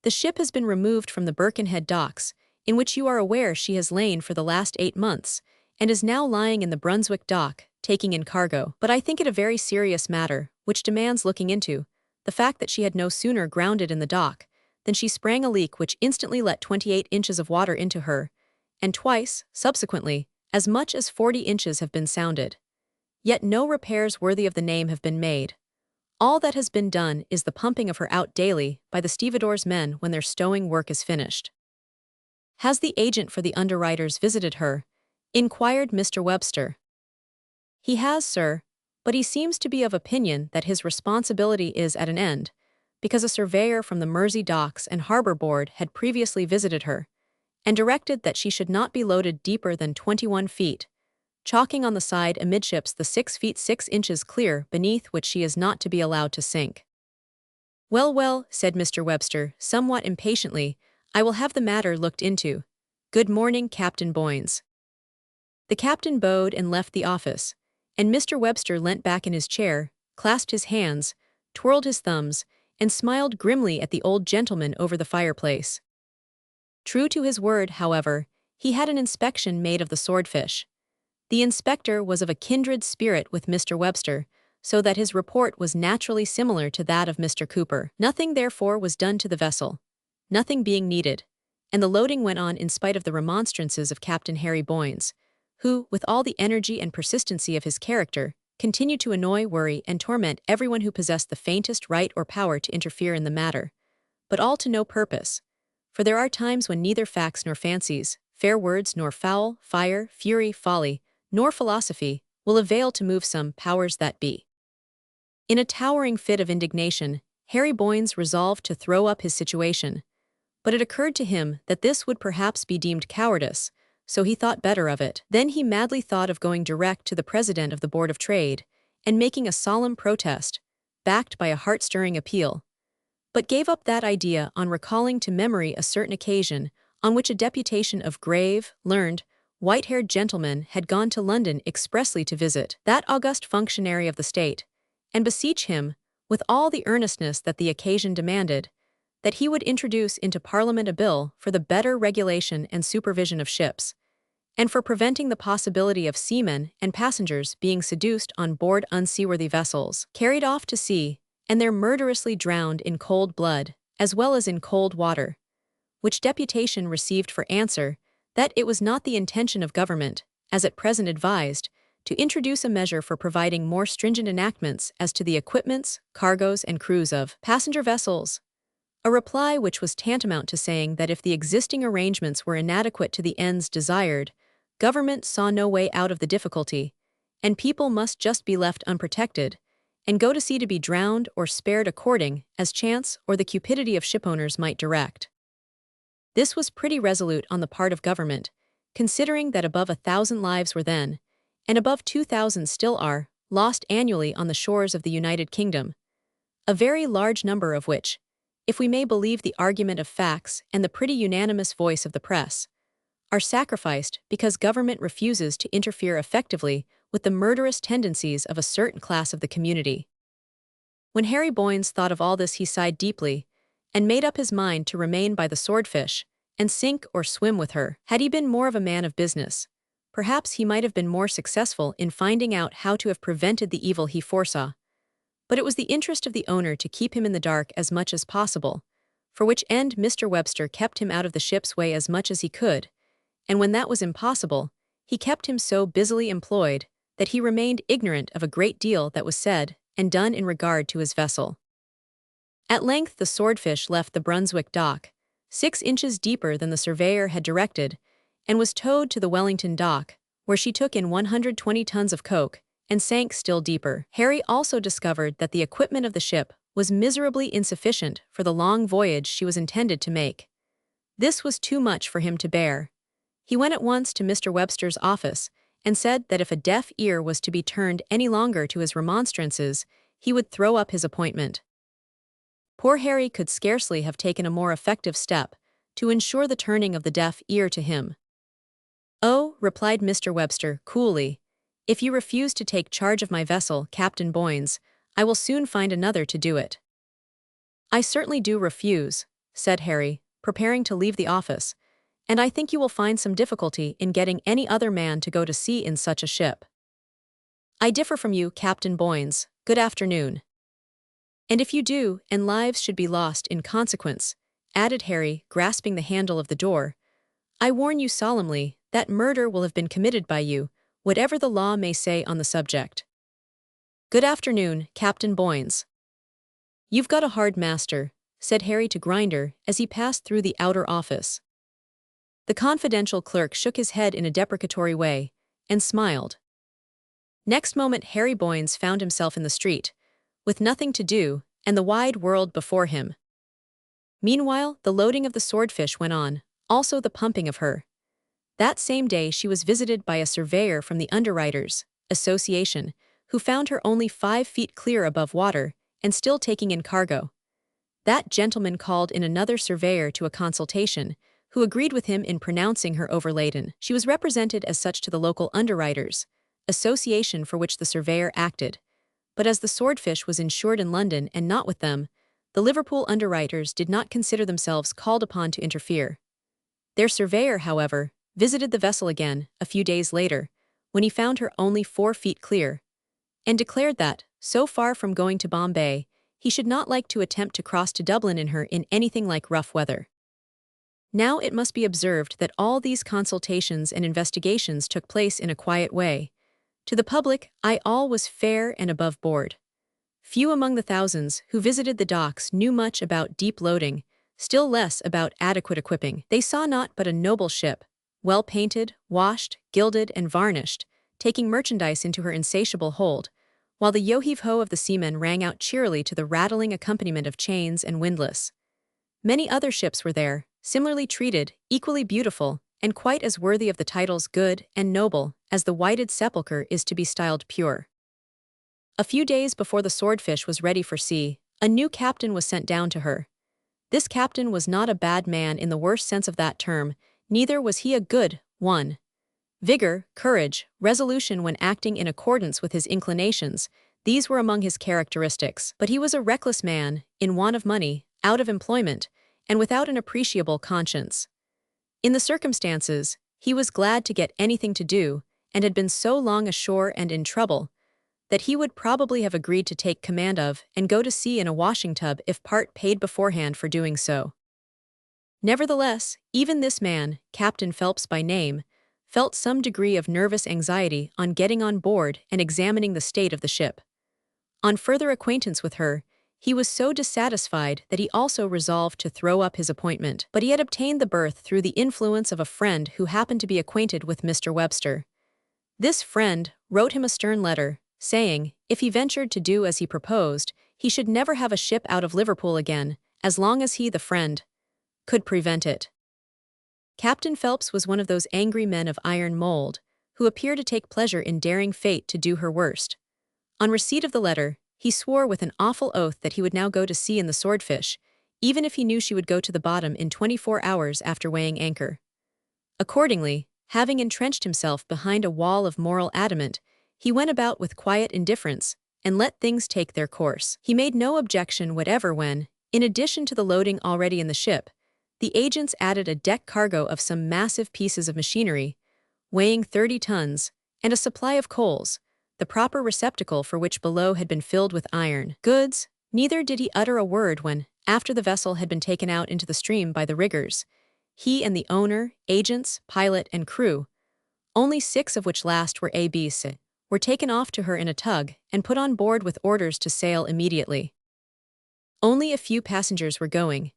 "The ship has been removed from the Birkenhead docks, in which you are aware she has lain for the last 8 months, and is now lying in the Brunswick dock, taking in cargo. But I think it a very serious matter, which demands looking into, the fact that she had no sooner grounded in the dock than she sprang a leak which instantly let 28 inches of water into her, and twice, subsequently, as much as 40 inches have been sounded. Yet no repairs worthy of the name have been made. All that has been done is the pumping of her out daily by the stevedore's men when their stowing work is finished." "Has the agent for the underwriters visited her?" inquired Mr. Webster. "He has, sir, but he seems to be of opinion that his responsibility is at an end, because a surveyor from the Mersey Docks and Harbour Board had previously visited her, and directed that she should not be loaded deeper than 21 feet, chalking on the side amidships the 6 feet 6 inches clear beneath which she is not to be allowed to sink." "Well, well," said Mr. Webster, somewhat impatiently, "I will have the matter looked into. Good morning, Captain Boynes." The captain bowed and left the office, and Mr. Webster leant back in his chair, clasped his hands, twirled his thumbs, and smiled grimly at the old gentleman over the fireplace. True to his word, however, he had an inspection made of the Swordfish. The inspector was of a kindred spirit with Mr. Webster, so that his report was naturally similar to that of Mr. Cooper. Nothing therefore was done to the vessel, nothing being needed, and the loading went on in spite of the remonstrances of Captain Harry Boynes, who, with all the energy and persistency of his character, continued to annoy, worry, and torment everyone who possessed the faintest right or power to interfere in the matter, but all to no purpose, for there are times when neither facts nor fancies, fair words nor foul, fire, fury, folly, nor philosophy, will avail to move some powers that be. In a towering fit of indignation, Harry Boynes resolved to throw up his situation, but it occurred to him that this would perhaps be deemed cowardice, so he thought better of it. Then he madly thought of going direct to the president of the Board of Trade, and making a solemn protest, backed by a heart-stirring appeal, but gave up that idea on recalling to memory a certain occasion on which a deputation of grave, learned, white-haired gentlemen had gone to London expressly to visit that august functionary of the state, and beseech him, with all the earnestness that the occasion demanded, that he would introduce into Parliament a bill for the better regulation and supervision of ships, and for preventing the possibility of seamen and passengers being seduced on board unseaworthy vessels, carried off to sea, and there murderously drowned in cold blood, as well as in cold water, which deputation received for answer that it was not the intention of government, as at present advised, to introduce a measure for providing more stringent enactments as to the equipments, cargoes, and crews of passenger vessels. A reply which was tantamount to saying that if the existing arrangements were inadequate to the ends desired, government saw no way out of the difficulty, and people must just be left unprotected, and go to sea to be drowned or spared according as chance or the cupidity of shipowners might direct. This was pretty resolute on the part of government, considering that above 1,000 lives were then, and above 2,000 still are, lost annually on the shores of the United Kingdom, a very large number of which, if we may believe the argument of facts and the pretty unanimous voice of the press, are sacrificed because government refuses to interfere effectively with the murderous tendencies of a certain class of the community. When Harry Boynes thought of all this, he sighed deeply and made up his mind to remain by the Swordfish and sink or swim with her. Had he been more of a man of business, perhaps he might have been more successful in finding out how to have prevented the evil he foresaw. But it was the interest of the owner to keep him in the dark as much as possible, for which end Mr. Webster kept him out of the ship's way as much as he could, and when that was impossible, he kept him so busily employed that he remained ignorant of a great deal that was said and done in regard to his vessel. At length the Swordfish left the Brunswick dock, 6 inches deeper than the surveyor had directed, and was towed to the Wellington dock, where she took in 120 tons of coke, and sank still deeper. Harry also discovered that the equipment of the ship was miserably insufficient for the long voyage she was intended to make. This was too much for him to bear. He went at once to Mr. Webster's office and said that if a deaf ear was to be turned any longer to his remonstrances, he would throw up his appointment. Poor Harry could scarcely have taken a more effective step to ensure the turning of the deaf ear to him. "Oh," replied Mr. Webster coolly, "if you refuse to take charge of my vessel, Captain Boynes, I will soon find another to do it." "I certainly do refuse," said Harry, preparing to leave the office, "and I think you will find some difficulty in getting any other man to go to sea in such a ship." "I differ from you, Captain Boynes. Good afternoon." "And if you do, and lives should be lost in consequence," added Harry, grasping the handle of the door, "I warn you solemnly that murder will have been committed by you, whatever the law may say on the subject." "Good afternoon, Captain Boynes." "You've got a hard master," said Harry to Grinder as he passed through the outer office. The confidential clerk shook his head in a deprecatory way and smiled. Next moment Harry Boynes found himself in the street, with nothing to do and the wide world before him. Meanwhile, the loading of the Swordfish went on, also the pumping of her. That same day she was visited by a surveyor from the Underwriters' Association, who found her only 5 feet clear above water and still taking in cargo. That gentleman called in another surveyor to a consultation, who agreed with him in pronouncing her overladen. She was represented as such to the local Underwriters' Association for which the surveyor acted, but as the Swordfish was insured in London and not with them, the Liverpool Underwriters did not consider themselves called upon to interfere. Their surveyor, however, visited the vessel again a few days later, when he found her only 4 feet clear, and declared that, so far from going to Bombay, he should not like to attempt to cross to Dublin in her in anything like rough weather. Now it must be observed that all these consultations and investigations took place in a quiet way. To the public eye all was fair and above board. Few among the thousands who visited the docks knew much about deep loading, still less about adequate equipping. They saw naught but a noble ship, well painted, washed, gilded, and varnished, taking merchandise into her insatiable hold, while the yo-heave-ho of the seamen rang out cheerily to the rattling accompaniment of chains and windlass. Many other ships were there, similarly treated, equally beautiful, and quite as worthy of the titles good and noble as the whited sepulchre is to be styled pure. A few days before the Swordfish was ready for sea, a new captain was sent down to her. This captain was not a bad man in the worst sense of that term, neither was he a good one. Vigor, courage, resolution when acting in accordance with his inclinations, these were among his characteristics. But he was a reckless man, in want of money, out of employment, and without an appreciable conscience. In the circumstances, he was glad to get anything to do, and had been so long ashore and in trouble, that he would probably have agreed to take command of and go to sea in a washing tub if part paid beforehand for doing so. Nevertheless, even this man, Captain Phelps by name, felt some degree of nervous anxiety on getting on board and examining the state of the ship. On further acquaintance with her, he was so dissatisfied that he also resolved to throw up his appointment. But he had obtained the berth through the influence of a friend who happened to be acquainted with Mr. Webster. This friend wrote him a stern letter, saying, if he ventured to do as he proposed, he should never have a ship out of Liverpool again, as long as he, the friend, could prevent it. Captain Phelps was one of those angry men of iron mold, who appear to take pleasure in daring fate to do her worst. On receipt of the letter, he swore with an awful oath that he would now go to sea in the Swordfish, even if he knew she would go to the bottom in 24 hours after weighing anchor. Accordingly, having entrenched himself behind a wall of moral adamant, he went about with quiet indifference and let things take their course. He made no objection whatever when, in addition to the loading already in the ship, the agents added a deck cargo of some massive pieces of machinery, weighing 30 tons, and a supply of coals, the proper receptacle for which below had been filled with iron goods. Neither did he utter a word when, after the vessel had been taken out into the stream by the riggers, he and the owner, agents, pilot, and crew, only 6 of which last were A.B.s, were taken off to her in a tug and put on board with orders to sail immediately. Only a few passengers were going.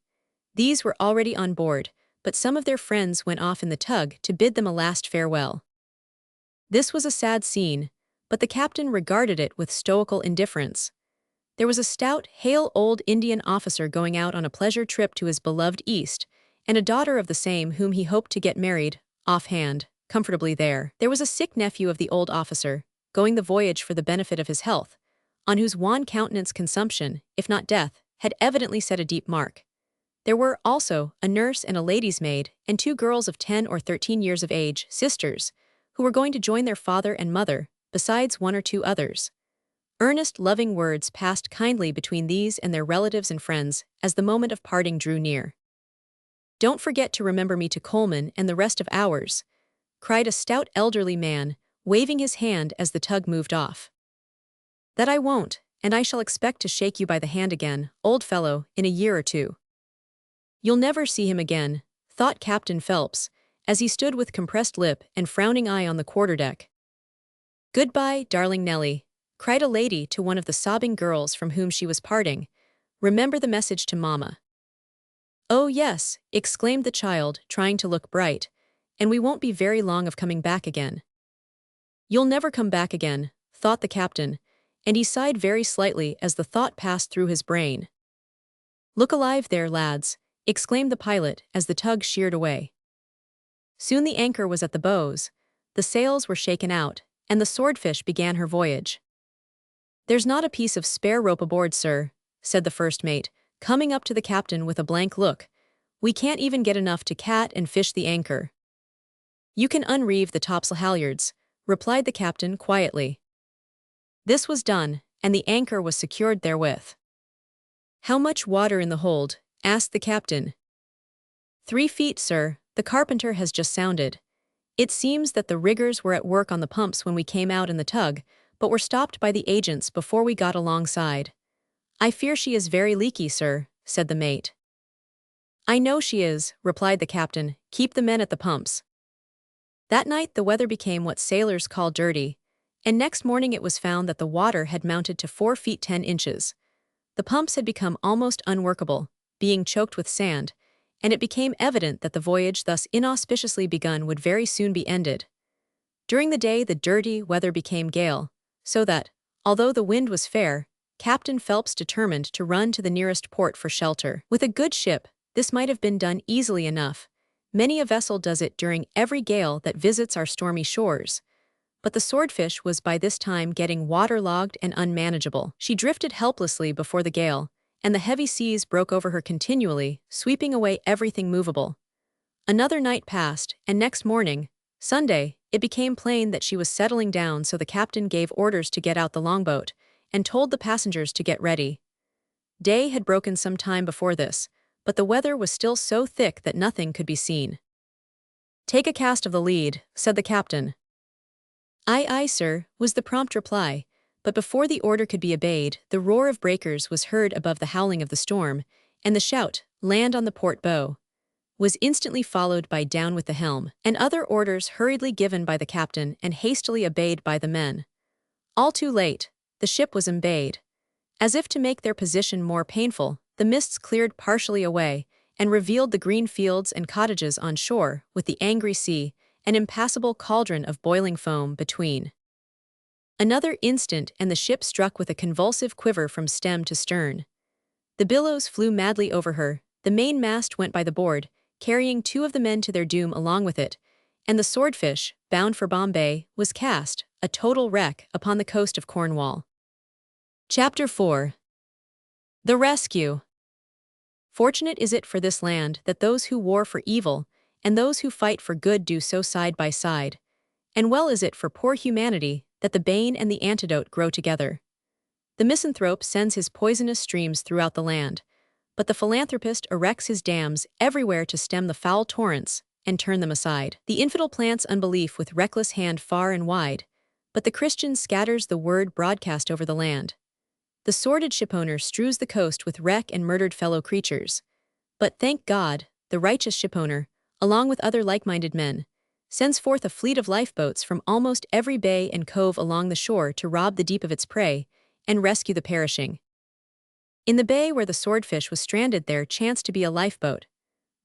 These were already on board, but some of their friends went off in the tug to bid them a last farewell. This was a sad scene, but the captain regarded it with stoical indifference. There was a stout, hale old Indian officer going out on a pleasure trip to his beloved East, and a daughter of the same whom he hoped to get married, offhand, comfortably there. There was a sick nephew of the old officer, going the voyage for the benefit of his health, on whose wan countenance consumption, if not death, had evidently set a deep mark. There were, also, a nurse and a lady's maid, and 2 girls of 10 or 13 years of age, sisters, who were going to join their father and mother, besides 1 or 2 others. Earnest, loving words passed kindly between these and their relatives and friends as the moment of parting drew near. "Don't forget to remember me to Coleman and the rest of ours," cried a stout elderly man, waving his hand as the tug moved off. "That I won't, and I shall expect to shake you by the hand again, old fellow, in a year or 2. You'll never see him again," thought Captain Phelps, as he stood with compressed lip and frowning eye on the quarterdeck. "Goodbye, darling Nellie," cried a lady to one of the sobbing girls from whom she was parting. "Remember the message to Mama." "Oh yes," exclaimed the child, trying to look bright, "and we won't be very long of coming back again." "You'll never come back again," thought the captain, and he sighed very slightly as the thought passed through his brain. "Look alive there, lads," exclaimed the pilot as the tug sheered away. Soon the anchor was at the bows, the sails were shaken out, and the Swordfish began her voyage. "There's not a piece of spare rope aboard, sir," said the first mate, coming up to the captain with a blank look. "We can't even get enough to cat and fish the anchor." "You can unreeve the topsail halyards," replied the captain quietly. This was done, and the anchor was secured therewith. "How much water in the hold?" asked the captain. 3 feet, sir, the carpenter has just sounded. It seems that the riggers were at work on the pumps when we came out in the tug, but were stopped by the agents before we got alongside. "I fear she is very leaky, sir," said the mate. "I know she is," replied the captain. "Keep the men at the pumps." That night the weather became what sailors call dirty, and next morning it was found that the water had mounted to 4 feet 10 inches. The pumps had become almost unworkable, being choked with sand, and it became evident that the voyage thus inauspiciously begun would very soon be ended. During the day the dirty weather became gale, so that, although the wind was fair, Captain Phelps determined to run to the nearest port for shelter. With a good ship, this might have been done easily enough. Many a vessel does it during every gale that visits our stormy shores. But the Swordfish was by this time getting waterlogged and unmanageable. She drifted helplessly before the gale, and the heavy seas broke over her continually, sweeping away everything movable. Another night passed, and next morning, Sunday, it became plain that she was settling down, so the captain gave orders to get out the longboat, and told the passengers to get ready. Day had broken some time before this, but the weather was still so thick that nothing could be seen. "Take a cast of the lead," said the captain. "Aye, aye, sir," was the prompt reply, but before the order could be obeyed, the roar of breakers was heard above the howling of the storm, and the shout, "Land on the port bow." was instantly followed by "down with the helm," and other orders hurriedly given by the captain and hastily obeyed by the men. All too late, the ship was embayed. As if to make their position more painful, the mists cleared partially away and revealed the green fields and cottages on shore, with the angry sea, an impassable cauldron of boiling foam between. Another instant and the ship struck with a convulsive quiver from stem to stern. The billows flew madly over her, the mainmast went by the board, carrying 2 of the men to their doom along with it, and the Swordfish, bound for Bombay, was cast, a total wreck, upon the coast of Cornwall. Chapter 4. The Rescue. Fortunate is it for this land that those who war for evil and those who fight for good do so side by side, and well is it for poor humanity that the bane and the antidote grow together. The misanthrope sends his poisonous streams throughout the land, but the philanthropist erects his dams everywhere to stem the foul torrents and turn them aside. The infidel plants unbelief with reckless hand far and wide, but the Christian scatters the word broadcast over the land. The sordid shipowner strews the coast with wreck and murdered fellow creatures. But thank God, the righteous shipowner, along with other like-minded men, sends forth a fleet of lifeboats from almost every bay and cove along the shore to rob the deep of its prey and rescue the perishing. In the bay where the Swordfish was stranded there chanced to be a lifeboat.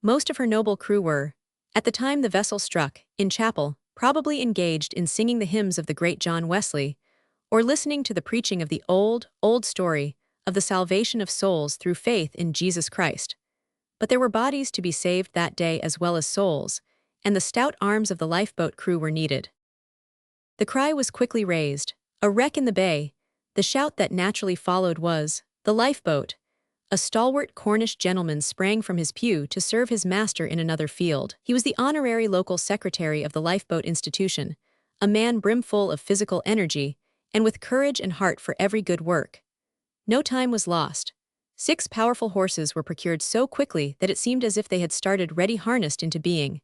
Most of her noble crew were, at the time the vessel struck, in chapel, probably engaged in singing the hymns of the great John Wesley, or listening to the preaching of the old story of the salvation of souls through faith in Jesus Christ. But there were bodies to be saved that day as well as souls, and the stout arms of the lifeboat crew were needed. The cry was quickly raised, "A wreck in the bay!" The shout that naturally followed was, "The lifeboat!" A stalwart Cornish gentleman sprang from his pew to serve his master in another field. He was the honorary local secretary of the Lifeboat Institution, a man brimful of physical energy, and with courage and heart for every good work. No time was lost. 6 powerful horses were procured so quickly that it seemed as if they had started ready harnessed into being.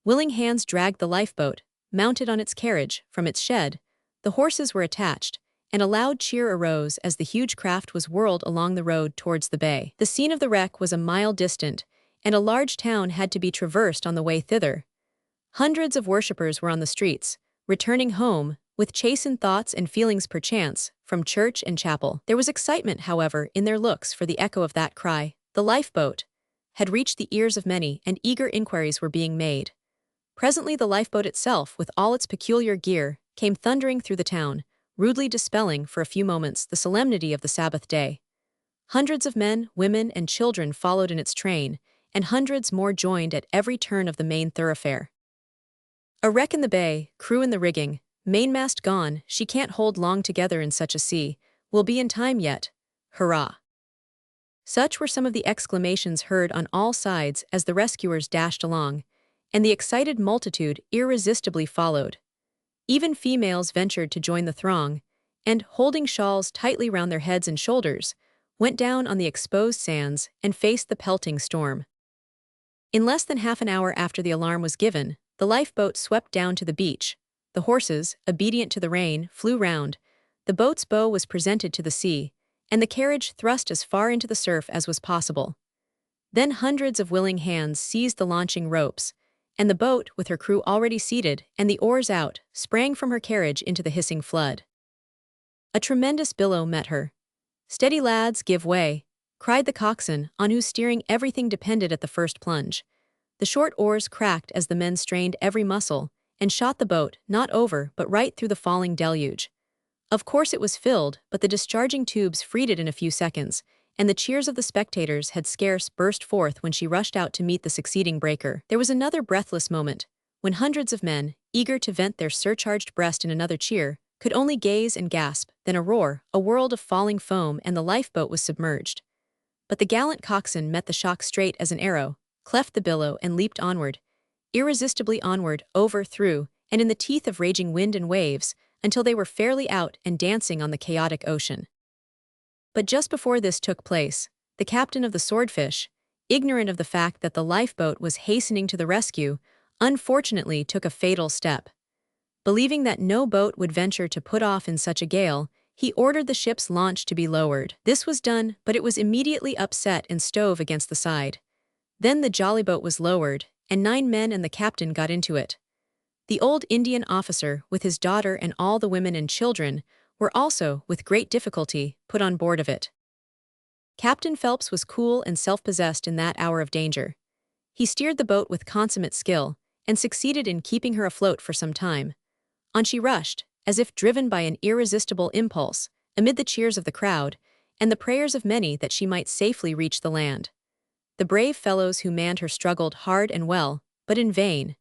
Willing hands dragged the lifeboat, mounted on its carriage, from its shed. The horses were attached, and a loud cheer arose as the huge craft was whirled along the road towards the bay. The scene of the wreck was a mile distant, and a large town had to be traversed on the way thither. Hundreds of worshippers were on the streets, returning home, with chastened thoughts and feelings perchance, from church and chapel. There was excitement, however, in their looks, for the echo of that cry, "The lifeboat," had reached the ears of many, and eager inquiries were being made. Presently the lifeboat itself, with all its peculiar gear, came thundering through the town, rudely dispelling, for a few moments, the solemnity of the Sabbath day. Hundreds of men, women, and children followed in its train, and hundreds more joined at every turn of the main thoroughfare. A wreck in the bay, crew in the rigging, mainmast gone, she can't hold long together in such a sea, we'll be in time yet, hurrah! Such were some of the exclamations heard on all sides as the rescuers dashed along, and the excited multitude irresistibly followed. Even females ventured to join the throng, and, holding shawls tightly round their heads and shoulders, went down on the exposed sands and faced the pelting storm. In less than half an hour after the alarm was given, the lifeboat swept down to the beach. The horses, obedient to the rein, flew round, the boat's bow was presented to the sea, and the carriage thrust as far into the surf as was possible. Then hundreds of willing hands seized the launching ropes, and the boat, with her crew already seated and the oars out, sprang from her carriage into the hissing flood. A tremendous billow met her. "Steady, lads, give way," cried the coxswain, on whose steering everything depended at the first plunge. The short oars cracked as the men strained every muscle, and shot the boat, not over, but right through the falling deluge. Of course it was filled, but the discharging tubes freed it in a few seconds, and the cheers of the spectators had scarce burst forth when she rushed out to meet the succeeding breaker. There was another breathless moment, when hundreds of men, eager to vent their surcharged breast in another cheer, could only gaze and gasp, then a roar, a world of falling foam, and the lifeboat was submerged. But the gallant coxswain met the shock straight as an arrow, cleft the billow, and leaped onward, irresistibly onward, over, through, and in the teeth of raging wind and waves, until they were fairly out and dancing on the chaotic ocean. But just before this took place, the captain of the Swordfish, ignorant of the fact that the lifeboat was hastening to the rescue, unfortunately took a fatal step. Believing that no boat would venture to put off in such a gale, he ordered the ship's launch to be lowered. This was done, but it was immediately upset and stove against the side. Then the jollyboat was lowered, and 9 men and the captain got into it. The old Indian officer, with his daughter and all the women and children, were also, with great difficulty, put on board of it. Captain Phelps was cool and self-possessed in that hour of danger. He steered the boat with consummate skill, and succeeded in keeping her afloat for some time. On she rushed, as if driven by an irresistible impulse, amid the cheers of the crowd, and the prayers of many that she might safely reach the land. The brave fellows who manned her struggled hard and well, but in vain.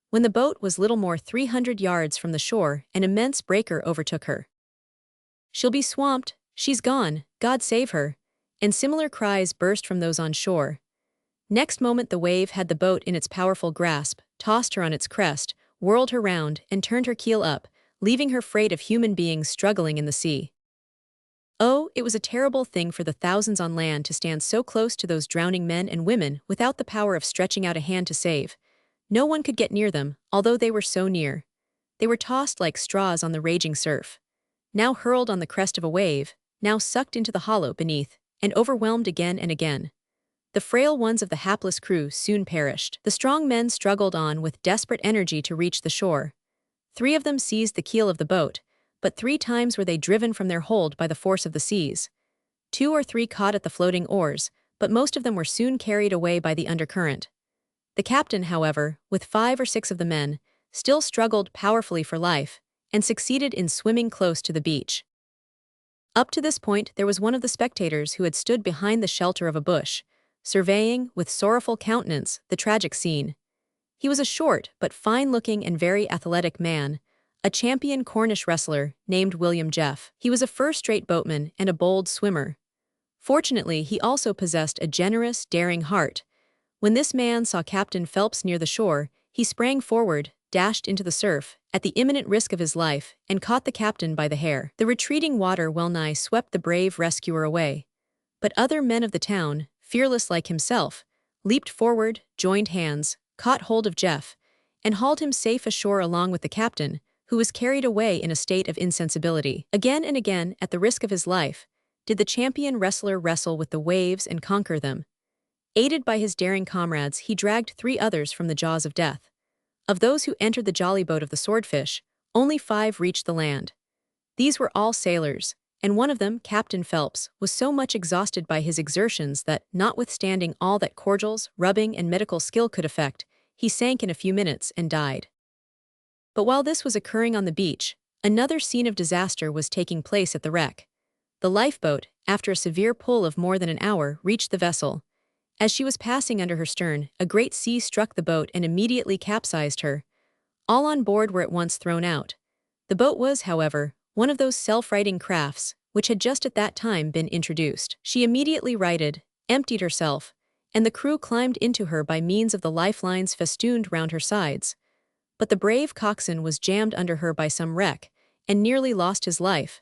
When the boat was little more 300 yards from the shore, an immense breaker overtook her. "She'll be swamped, she's gone, God save her," and similar cries burst from those on shore. Next moment the wave had the boat in its powerful grasp, tossed her on its crest, whirled her round, and turned her keel up, leaving her freight of human beings struggling in the sea. Oh, it was a terrible thing for the thousands on land to stand so close to those drowning men and women without the power of stretching out a hand to save. No one could get near them, although they were so near. They were tossed like straws on the raging surf, now hurled on the crest of a wave, now sucked into the hollow beneath, and overwhelmed again and again. The frail ones of the hapless crew soon perished. The strong men struggled on with desperate energy to reach the shore. 3 of them seized the keel of the boat, but 3 times were they driven from their hold by the force of the seas. 2 or 3 caught at the floating oars, but most of them were soon carried away by the undercurrent. The captain, however, with 5 or 6 of the men, still struggled powerfully for life, and succeeded in swimming close to the beach. Up to this point there was one of the spectators who had stood behind the shelter of a bush, surveying, with sorrowful countenance, the tragic scene. He was a short but fine-looking and very athletic man, a champion Cornish wrestler named William Jeff. He was a first-rate boatman and a bold swimmer. Fortunately, he also possessed a generous, daring heart. When this man saw Captain Phelps near the shore, he sprang forward, dashed into the surf, at the imminent risk of his life, and caught the captain by the hair. The retreating water well-nigh swept the brave rescuer away. But other men of the town, fearless like himself, leaped forward, joined hands, caught hold of Jeff, and hauled him safe ashore along with the captain, who was carried away in a state of insensibility. Again and again, at the risk of his life, did the champion wrestler wrestle with the waves and conquer them. Aided by his daring comrades, he dragged 3 others from the jaws of death. Of those who entered the jollyboat of the Swordfish, only 5 reached the land. These were all sailors, and one of them, Captain Phelps, was so much exhausted by his exertions that, notwithstanding all that cordials, rubbing, and medical skill could effect, he sank in a few minutes and died. But while this was occurring on the beach, another scene of disaster was taking place at the wreck. The lifeboat, after a severe pull of more than an hour, reached the vessel. As she was passing under her stern, a great sea struck the boat and immediately capsized her. All on board were at once thrown out. The boat was, however, one of those self-righting crafts which had just at that time been introduced. She immediately righted, emptied herself, and the crew climbed into her by means of the lifelines festooned round her sides. But the brave coxswain was jammed under her by some wreck, and nearly lost his life,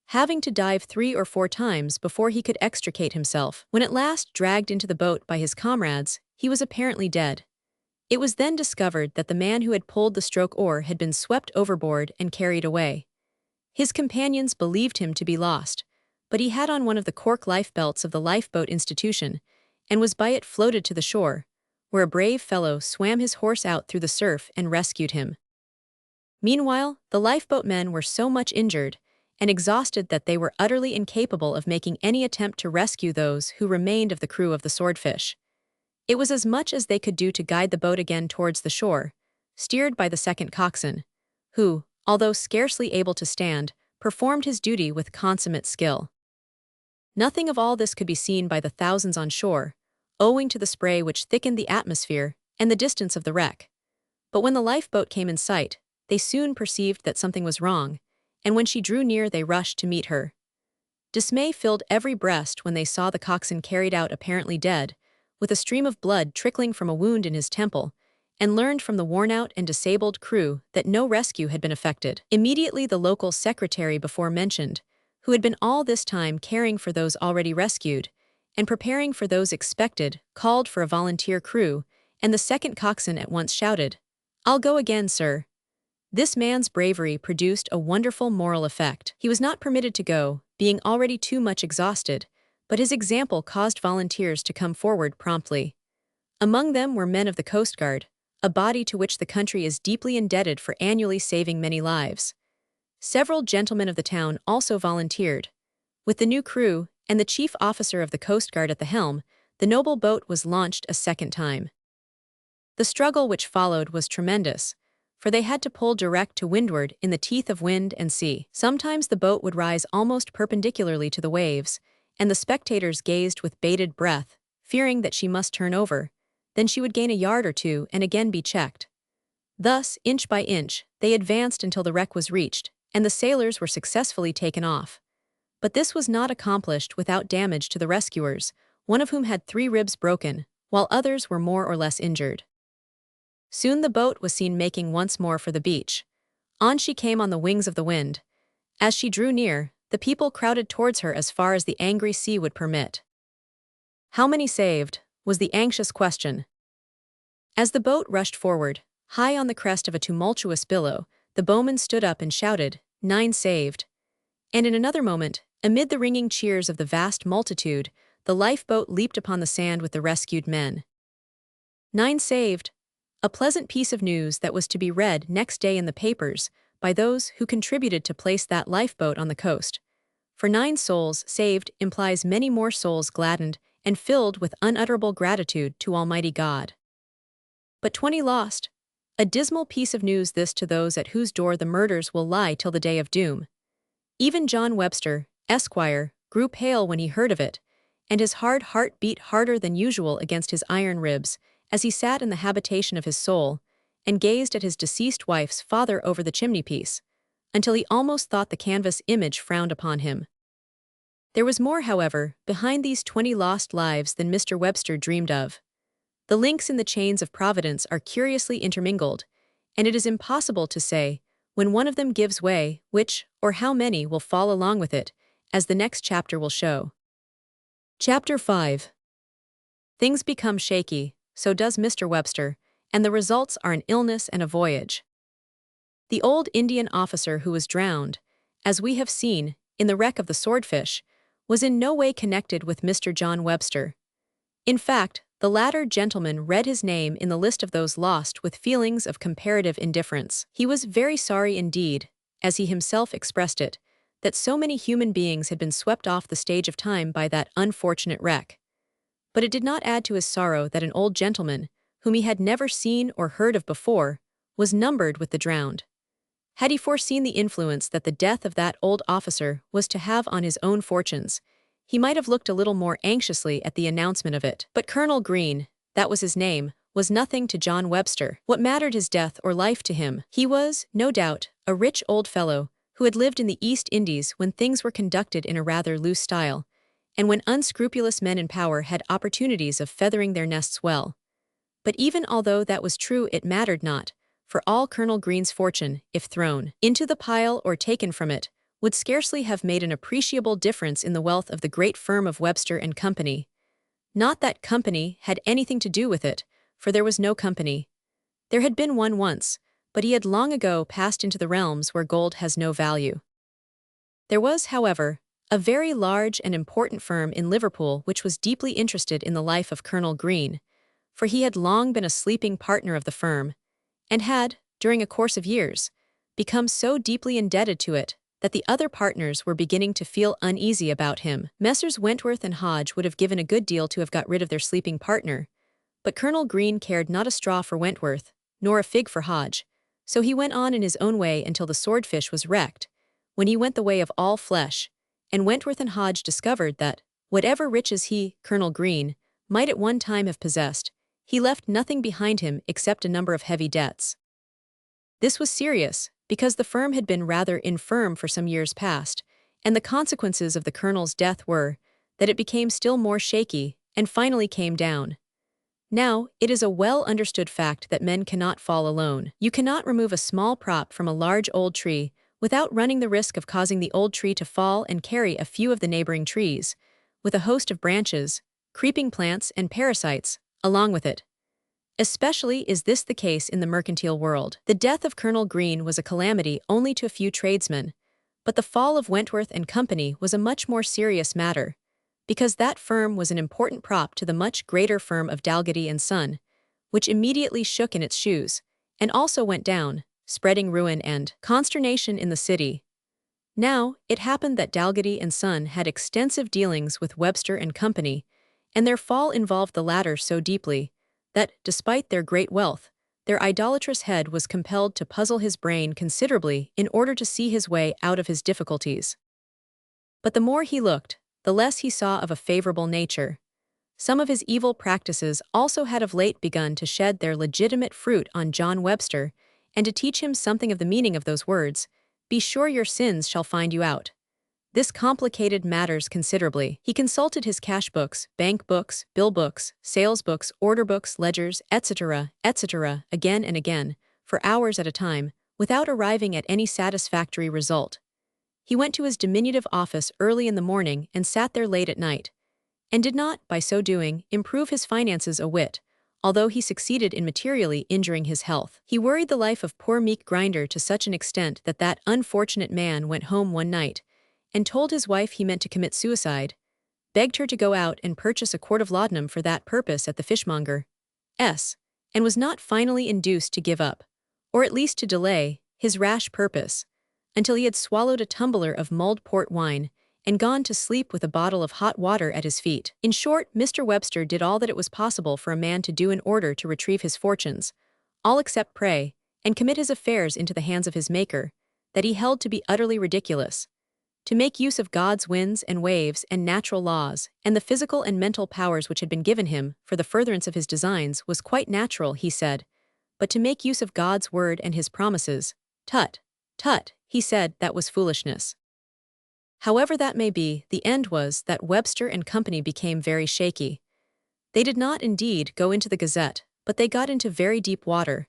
having to dive 3 or 4 times before he could extricate himself. When at last dragged into the boat by his comrades, he was apparently dead. It was then discovered that the man who had pulled the stroke oar had been swept overboard and carried away. His companions believed him to be lost, but he had on one of the cork lifebelts of the lifeboat institution, and was by it floated to the shore, where a brave fellow swam his horse out through the surf and rescued him. Meanwhile, the lifeboat men were so much injured and exhausted that they were utterly incapable of making any attempt to rescue those who remained of the crew of the Swordfish. It was as much as they could do to guide the boat again towards the shore, steered by the second coxswain, who, although scarcely able to stand, performed his duty with consummate skill. Nothing of all this could be seen by the thousands on shore, owing to the spray which thickened the atmosphere and the distance of the wreck. But when the lifeboat came in sight, they soon perceived that something was wrong, and when she drew near they rushed to meet her. Dismay filled every breast when they saw the coxswain carried out apparently dead, with a stream of blood trickling from a wound in his temple, and learned from the worn-out and disabled crew that no rescue had been effected. Immediately the local secretary before mentioned, who had been all this time caring for those already rescued, and preparing for those expected, called for a volunteer crew, and the second coxswain at once shouted, "I'll go again, sir." This man's bravery produced a wonderful moral effect. He was not permitted to go, being already too much exhausted, but his example caused volunteers to come forward promptly. Among them were men of the Coast Guard, a body to which the country is deeply indebted for annually saving many lives. Several gentlemen of the town also volunteered. With the new crew and the chief officer of the Coast Guard at the helm, the noble boat was launched a second time. The struggle which followed was tremendous, for they had to pull direct to windward in the teeth of wind and sea. Sometimes the boat would rise almost perpendicularly to the waves, and the spectators gazed with bated breath, fearing that she must turn over. Then she would gain a yard or two and again be checked. Thus, inch by inch, they advanced until the wreck was reached, and the sailors were successfully taken off. But this was not accomplished without damage to the rescuers, one of whom had 3 ribs broken, while others were more or less injured. Soon the boat was seen making once more for the beach. On she came on the wings of the wind. As she drew near, the people crowded towards her as far as the angry sea would permit. How many saved, was the anxious question. As the boat rushed forward, high on the crest of a tumultuous billow, the bowman stood up and shouted, 9 saved. And in another moment, amid the ringing cheers of the vast multitude, the lifeboat leaped upon the sand with the rescued men. 9 saved. A pleasant piece of news that was to be read next day in the papers by those who contributed to place that lifeboat on the coast. For 9 souls saved implies many more souls gladdened and filled with unutterable gratitude to Almighty God. But 20 lost. A dismal piece of news this to those at whose door the murders will lie till the day of doom. Even John Webster, Esquire, grew pale when he heard of it, and his hard heart beat harder than usual against his iron ribs, as he sat in the habitation of his soul, and gazed at his deceased wife's father over the chimney-piece, until he almost thought the canvas image frowned upon him. There was more, however, behind these 20 lost lives than Mr. Webster dreamed of. The links in the chains of Providence are curiously intermingled, and it is impossible to say, when one of them gives way, which, or how many will fall along with it, as the next chapter will show. Chapter 5. Things become shaky, so does Mr. Webster, and the results are an illness and a voyage. The old Indian officer who was drowned, as we have seen, in the wreck of the Swordfish, was in no way connected with Mr. John Webster. In fact, the latter gentleman read his name in the list of those lost with feelings of comparative indifference. He was very sorry indeed, as he himself expressed it, that so many human beings had been swept off the stage of time by that unfortunate wreck. But it did not add to his sorrow that an old gentleman, whom he had never seen or heard of before, was numbered with the drowned. Had he foreseen the influence that the death of that old officer was to have on his own fortunes, he might have looked a little more anxiously at the announcement of it. But Colonel Green, that was his name, was nothing to John Webster. What mattered his death or life to him? He was, no doubt, a rich old fellow who had lived in the East Indies when things were conducted in a rather loose style, and when unscrupulous men in power had opportunities of feathering their nests well. But even although that was true, it mattered not, for all Colonel Green's fortune, if thrown into the pile or taken from it, would scarcely have made an appreciable difference in the wealth of the great firm of Webster and Company. Not that Company had anything to do with it, for there was no company. There had been one once, but he had long ago passed into the realms where gold has no value. There was, however, a very large and important firm in Liverpool which was deeply interested in the life of Colonel Green, for he had long been a sleeping partner of the firm, and had, during a course of years, become so deeply indebted to it that the other partners were beginning to feel uneasy about him. Messrs. Wentworth and Hodge would have given a good deal to have got rid of their sleeping partner, but Colonel Green cared not a straw for Wentworth, nor a fig for Hodge, so he went on in his own way until the Swordfish was wrecked, when he went the way of all flesh, and Wentworth and Hodge discovered that, whatever riches he, Colonel Green, might at one time have possessed, he left nothing behind him except a number of heavy debts. This was serious, because the firm had been rather infirm for some years past, and the consequences of the Colonel's death were that it became still more shaky and finally came down. Now, it is a well-understood fact that men cannot fall alone. You cannot remove a small prop from a large old tree without running the risk of causing the old tree to fall and carry a few of the neighboring trees, with a host of branches, creeping plants, and parasites, along with it. Especially is this the case in the mercantile world. The death of Colonel Green was a calamity only to a few tradesmen, but the fall of Wentworth and Company was a much more serious matter. because that firm was an important prop to the much greater firm of Dalgetty and Son, which immediately shook in its shoes, and also went down, spreading ruin and consternation in the city. Now, it happened that Dalgetty and Son had extensive dealings with Webster and Company, and their fall involved the latter so deeply that, despite their great wealth, their idolatrous head was compelled to puzzle his brain considerably in order to see his way out of his difficulties. But the more he looked, the less he saw of a favorable nature. Some of his evil practices also had of late begun to shed their legitimate fruit on John Webster, and to teach him something of the meaning of those words, "Be sure your sins shall find you out." This complicated matters considerably. He consulted his cash books, bank books, bill books, sales books, order books, ledgers, etc., again and again, for hours at a time, without arriving at any satisfactory result. He went to his diminutive office early in the morning and sat there late at night, and did not, by so doing, improve his finances a whit, although he succeeded in materially injuring his health. He worried the life of poor meek Grinder to such an extent that that unfortunate man went home one night and told his wife he meant to commit suicide, begged her to go out and purchase a quart of laudanum for that purpose at the fishmonger's, and was not finally induced to give up, or at least to delay, his rash purpose, until he had swallowed a tumbler of mulled port wine and gone to sleep with a bottle of hot water at his feet. In short, Mr. Webster did all that it was possible for a man to do in order to retrieve his fortunes, all except pray, and commit his affairs into the hands of his Maker, that he held to be utterly ridiculous. To make use of God's winds and waves and natural laws, and the physical and mental powers which had been given him for the furtherance of his designs was quite natural, he said, but to make use of God's word and his promises, tut, he said, that was foolishness. However that may be, the end was that Webster and Company became very shaky. They did not indeed go into the Gazette, but they got into very deep water,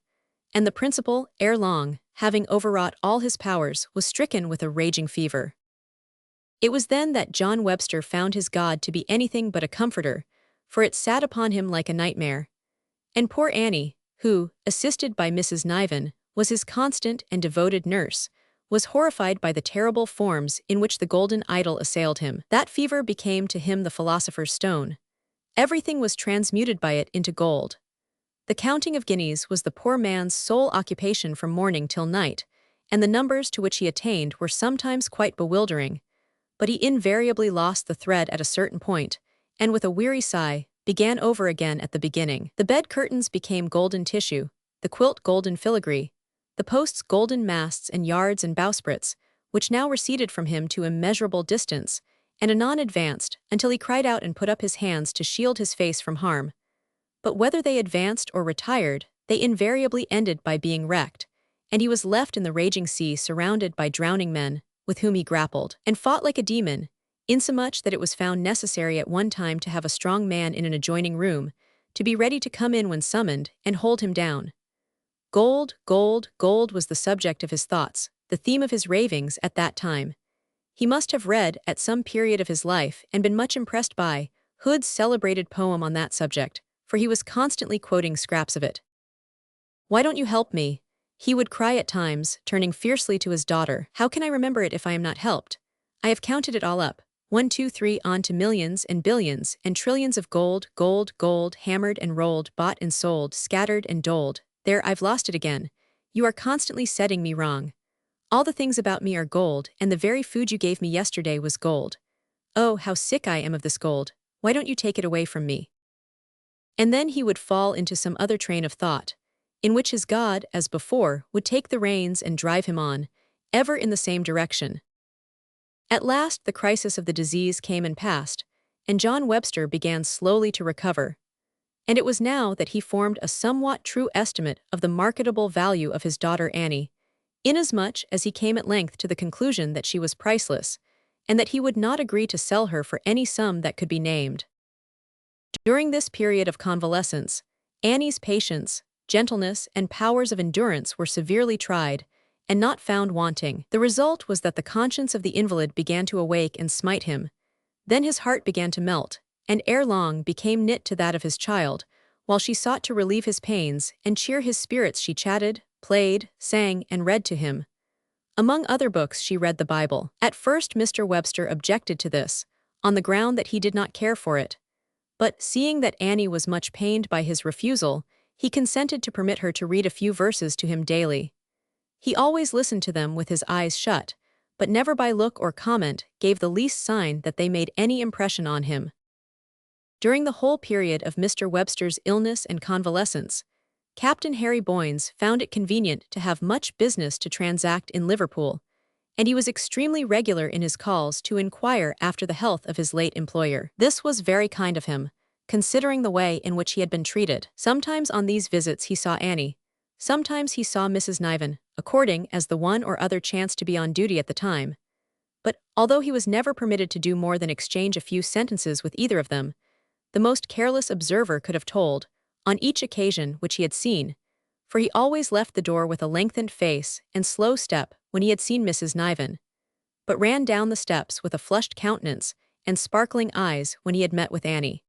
and the principal, ere long, having overwrought all his powers, was stricken with a raging fever. It was then that John Webster found his God to be anything but a comforter, for it sat upon him like a nightmare. And poor Annie, who, assisted by Mrs. Niven, was his constant and devoted nurse, was horrified by the terrible forms in which the golden idol assailed him. That fever became to him the philosopher's stone. Everything was transmuted by it into gold. The counting of guineas was the poor man's sole occupation from morning till night, and the numbers to which he attained were sometimes quite bewildering, but he invariably lost the thread at a certain point, and with a weary sigh, began over again at the beginning. The bed curtains became golden tissue, the quilt golden filigree, the posts golden masts and yards and bowsprits, which now receded from him to immeasurable distance, and anon advanced, until he cried out and put up his hands to shield his face from harm. But whether they advanced or retired, they invariably ended by being wrecked, and he was left in the raging sea surrounded by drowning men, with whom he grappled, and fought like a demon, insomuch that it was found necessary at one time to have a strong man in an adjoining room, to be ready to come in when summoned, and hold him down. Gold, gold, gold was the subject of his thoughts, the theme of his ravings at that time. He must have read, at some period of his life, and been much impressed by, Hood's celebrated poem on that subject, for he was constantly quoting scraps of it. "Why don't you help me?" he would cry at times, turning fiercely to his daughter. "How can I remember it if I am not helped? I have counted it all up, 1, 2, 3, on to millions and billions and trillions of gold, gold, gold, hammered and rolled, bought and sold, scattered and doled. There, I've lost it again. You are constantly setting me wrong. All the things about me are gold, and the very food you gave me yesterday was gold. Oh, how sick I am of this gold. Why don't you take it away from me?" And then he would fall into some other train of thought, in which his God, as before, would take the reins and drive him on, ever in the same direction. At last the crisis of the disease came and passed, and John Webster began slowly to recover. And it was now that he formed a somewhat true estimate of the marketable value of his daughter Annie, inasmuch as he came at length to the conclusion that she was priceless, and that he would not agree to sell her for any sum that could be named. During this period of convalescence, Annie's patience, gentleness, and powers of endurance were severely tried, and not found wanting. The result was that the conscience of the invalid began to awake and smite him. Then his heart began to melt, and ere long became knit to that of his child, while she sought to relieve his pains and cheer his spirits. She chatted, played, sang, and read to him. Among other books she read the Bible. At first Mr. Webster objected to this, on the ground that he did not care for it. But, seeing that Annie was much pained by his refusal, he consented to permit her to read a few verses to him daily. He always listened to them with his eyes shut, but never by look or comment gave the least sign that they made any impression on him. During the whole period of Mr. Webster's illness and convalescence, Captain Harry Boynes found it convenient to have much business to transact in Liverpool, and he was extremely regular in his calls to inquire after the health of his late employer. This was very kind of him, considering the way in which he had been treated. Sometimes on these visits he saw Annie, sometimes he saw Mrs. Niven, according as the one or other chanced to be on duty at the time. But, although he was never permitted to do more than exchange a few sentences with either of them, the most careless observer could have told, on each occasion which he had seen, for he always left the door with a lengthened face and slow step when he had seen Mrs. Niven, but ran down the steps with a flushed countenance and sparkling eyes when he had met with Annie.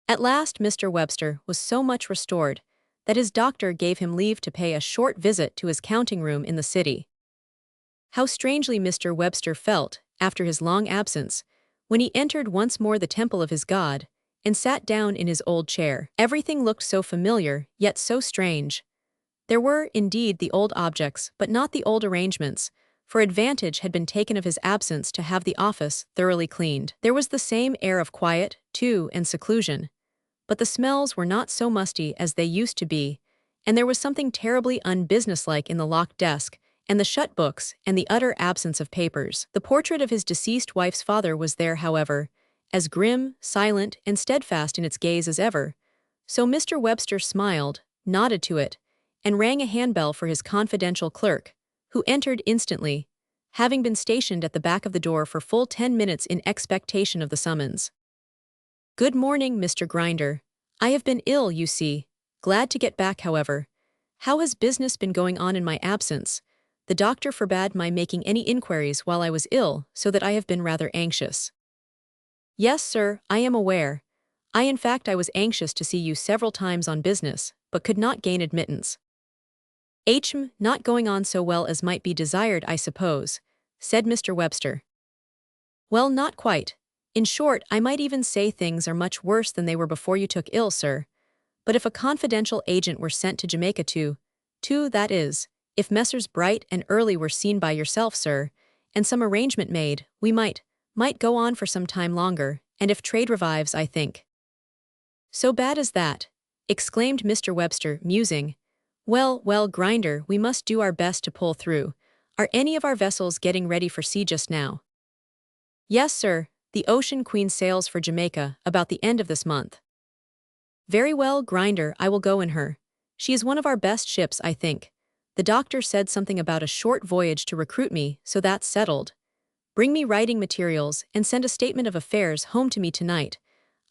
At last Mr. Webster was so much restored that his doctor gave him leave to pay a short visit to his counting-room in the city. How strangely Mr. Webster felt, after his long absence, when he entered once more the temple of his God, and sat down in his old chair. Everything looked so familiar, yet so strange. There were, indeed, the old objects, but not the old arrangements, for advantage had been taken of his absence to have the office thoroughly cleaned. There was the same air of quiet, too, and seclusion, but the smells were not so musty as they used to be, and there was something terribly unbusinesslike in the locked desk, and the shut books, and the utter absence of papers. The portrait of his deceased wife's father was there, however, as grim, silent, and steadfast in its gaze as ever, so Mr. Webster smiled, nodded to it, and rang a handbell for his confidential clerk, who entered instantly, having been stationed at the back of the door for full 10 minutes in expectation of the summons. "Good morning, Mr. Grinder. I have been ill, you see. Glad to get back, however. How has business been going on in my absence? The doctor forbade my making any inquiries while I was ill, so that I have been rather anxious." "Yes, sir, I am aware. In fact I was anxious to see you several times on business, but could not gain admittance." Not going on so well as might be desired, I suppose," said Mr. Webster. "Well, not quite. In short, I might even say things are much worse than they were before you took ill, sir. But if a confidential agent were sent to Jamaica that is, if Messrs. Bright and Early were seen by yourself, sir, and some arrangement made, we might go on for some time longer, and if trade revives, I think." "So bad as that?" exclaimed Mr. Webster, musing. Well, Grinder, we must do our best to pull through. Are any of our vessels getting ready for sea just now?" "Yes, sir. The Ocean Queen sails for Jamaica about the end of this month." "Very well, Grinder, I will go in her. She is one of our best ships, I think. The doctor said something about a short voyage to recruit me, so that's settled. Bring me writing materials and send a statement of affairs home to me tonight.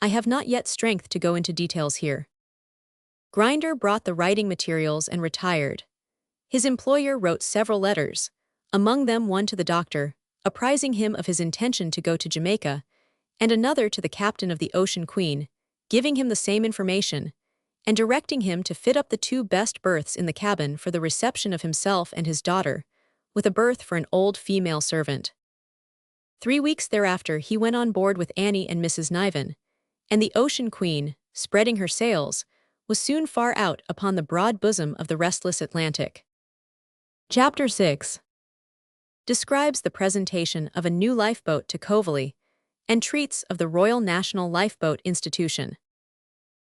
I have not yet strength to go into details here." Grinder brought the writing materials and retired. His employer wrote several letters, among them one to the doctor, apprising him of his intention to go to Jamaica, and another to the captain of the Ocean Queen, giving him the same information, and directing him to fit up the 2 best berths in the cabin for the reception of himself and his daughter, with a berth for an old female servant. 3 weeks thereafter he went on board with Annie and Mrs. Niven, and the Ocean Queen, spreading her sails, was soon far out upon the broad bosom of the restless Atlantic. Chapter 6 describes the presentation of a new lifeboat to Coverley, and treats of the Royal National Lifeboat Institution.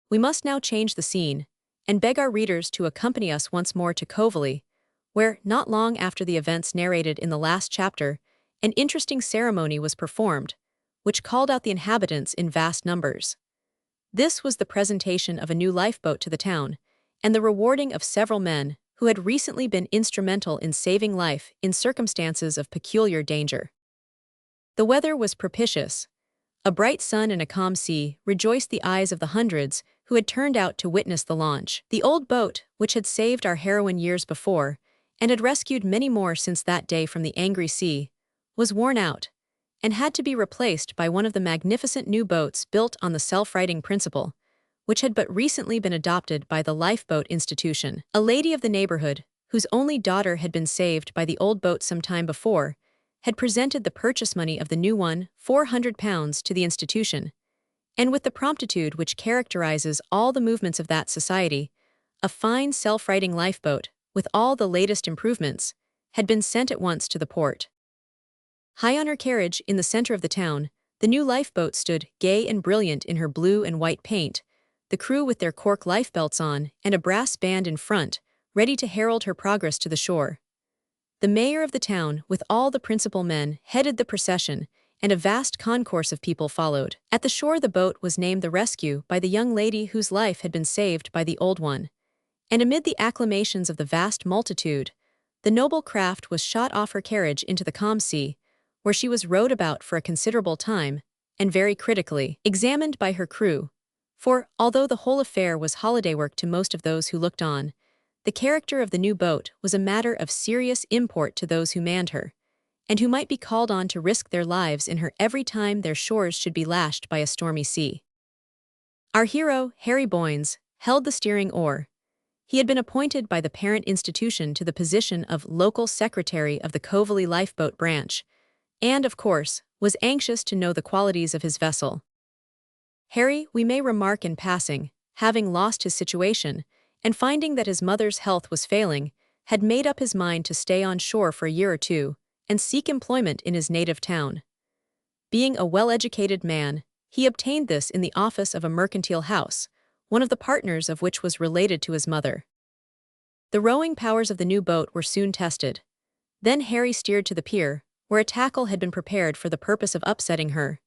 We must now change the scene, and beg our readers to accompany us once more to Coverley, where, not long after the events narrated in the last chapter, an interesting ceremony was performed, which called out the inhabitants in vast numbers. This was the presentation of a new lifeboat to the town, and the rewarding of several men who had recently been instrumental in saving life in circumstances of peculiar danger. The weather was propitious. A bright sun and a calm sea rejoiced the eyes of the hundreds who had turned out to witness the launch. The old boat, which had saved our heroine years before, and had rescued many more since that day from the angry sea, was worn out, and had to be replaced by one of the magnificent new boats built on the self-righting principle, which had but recently been adopted by the Lifeboat Institution. A lady of the neighborhood, whose only daughter had been saved by the old boat some time before, had presented the purchase money of the new one, £400, to the institution, and with the promptitude which characterizes all the movements of that society, a fine self-righting lifeboat, with all the latest improvements, had been sent at once to the port. High on her carriage in the center of the town, the new lifeboat stood, gay and brilliant in her blue and white paint, the crew with their cork lifebelts on and a brass band in front, ready to herald her progress to the shore. The mayor of the town, with all the principal men, headed the procession, and a vast concourse of people followed. At the shore the boat was named the Rescue by the young lady whose life had been saved by the old one. And amid the acclamations of the vast multitude, the noble craft was shot off her carriage into the calm sea, where she was rowed about for a considerable time, and very critically examined by her crew. For, although the whole affair was holiday work to most of those who looked on, the character of the new boat was a matter of serious import to those who manned her, and who might be called on to risk their lives in her every time their shores should be lashed by a stormy sea. Our hero, Harry Boynes, held the steering oar. He had been appointed by the parent institution to the position of local secretary of the Coverley Lifeboat branch, and, of course, was anxious to know the qualities of his vessel. Harry, we may remark in passing, having lost his situation, and finding that his mother's health was failing, had made up his mind to stay on shore for a year or two, and seek employment in his native town. Being a well-educated man, he obtained this in the office of a mercantile house, one of the partners of which was related to his mother. The rowing powers of the new boat were soon tested. Then Harry steered to the pier, where a tackle had been prepared for the purpose of upsetting her.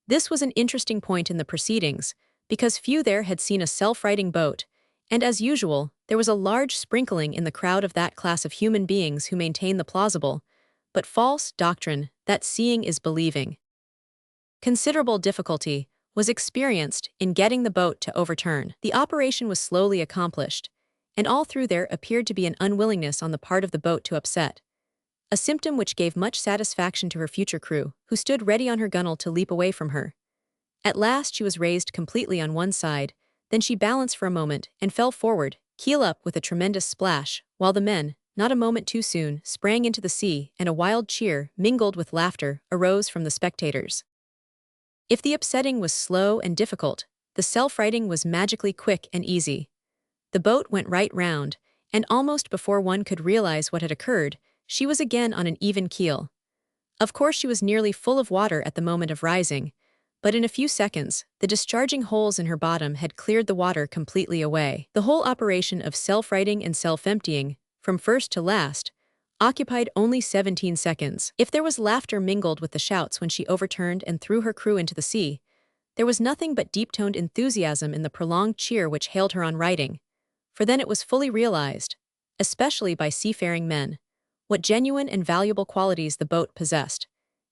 This was an interesting point in the proceedings, because few there had seen a self-righting boat, and as usual, there was a large sprinkling in the crowd of that class of human beings who maintain the plausible, but false, doctrine that seeing is believing. Considerable difficulty was experienced in getting the boat to overturn. The operation was slowly accomplished, and all through there appeared to be an unwillingness on the part of the boat to upset, a symptom which gave much satisfaction to her future crew, who stood ready on her gunwale to leap away from her. At last she was raised completely on one side, then she balanced for a moment and fell forward, keel up with a tremendous splash, while the men, not a moment too soon, sprang into the sea, and a wild cheer, mingled with laughter, arose from the spectators. If the upsetting was slow and difficult, the self-righting was magically quick and easy. The boat went right round, and almost before one could realize what had occurred, she was again on an even keel. Of course she was nearly full of water at the moment of rising, but in a few seconds, the discharging holes in her bottom had cleared the water completely away. The whole operation of self-righting and self-emptying, from first to last, occupied only 17 seconds. If there was laughter mingled with the shouts when she overturned and threw her crew into the sea, there was nothing but deep-toned enthusiasm in the prolonged cheer which hailed her on righting, for then it was fully realized, especially by seafaring men, what genuine and valuable qualities the boat possessed,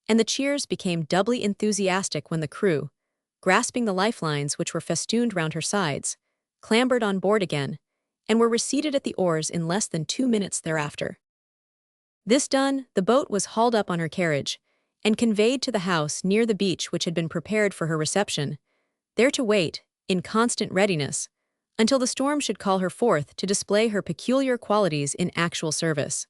and the cheers became doubly enthusiastic when the crew, grasping the lifelines which were festooned round her sides, clambered on board again, and were reseated at the oars in less than 2 minutes thereafter. This done, the boat was hauled up on her carriage, and conveyed to the house near the beach which had been prepared for her reception, there to wait, in constant readiness, until the storm should call her forth to display her peculiar qualities in actual service.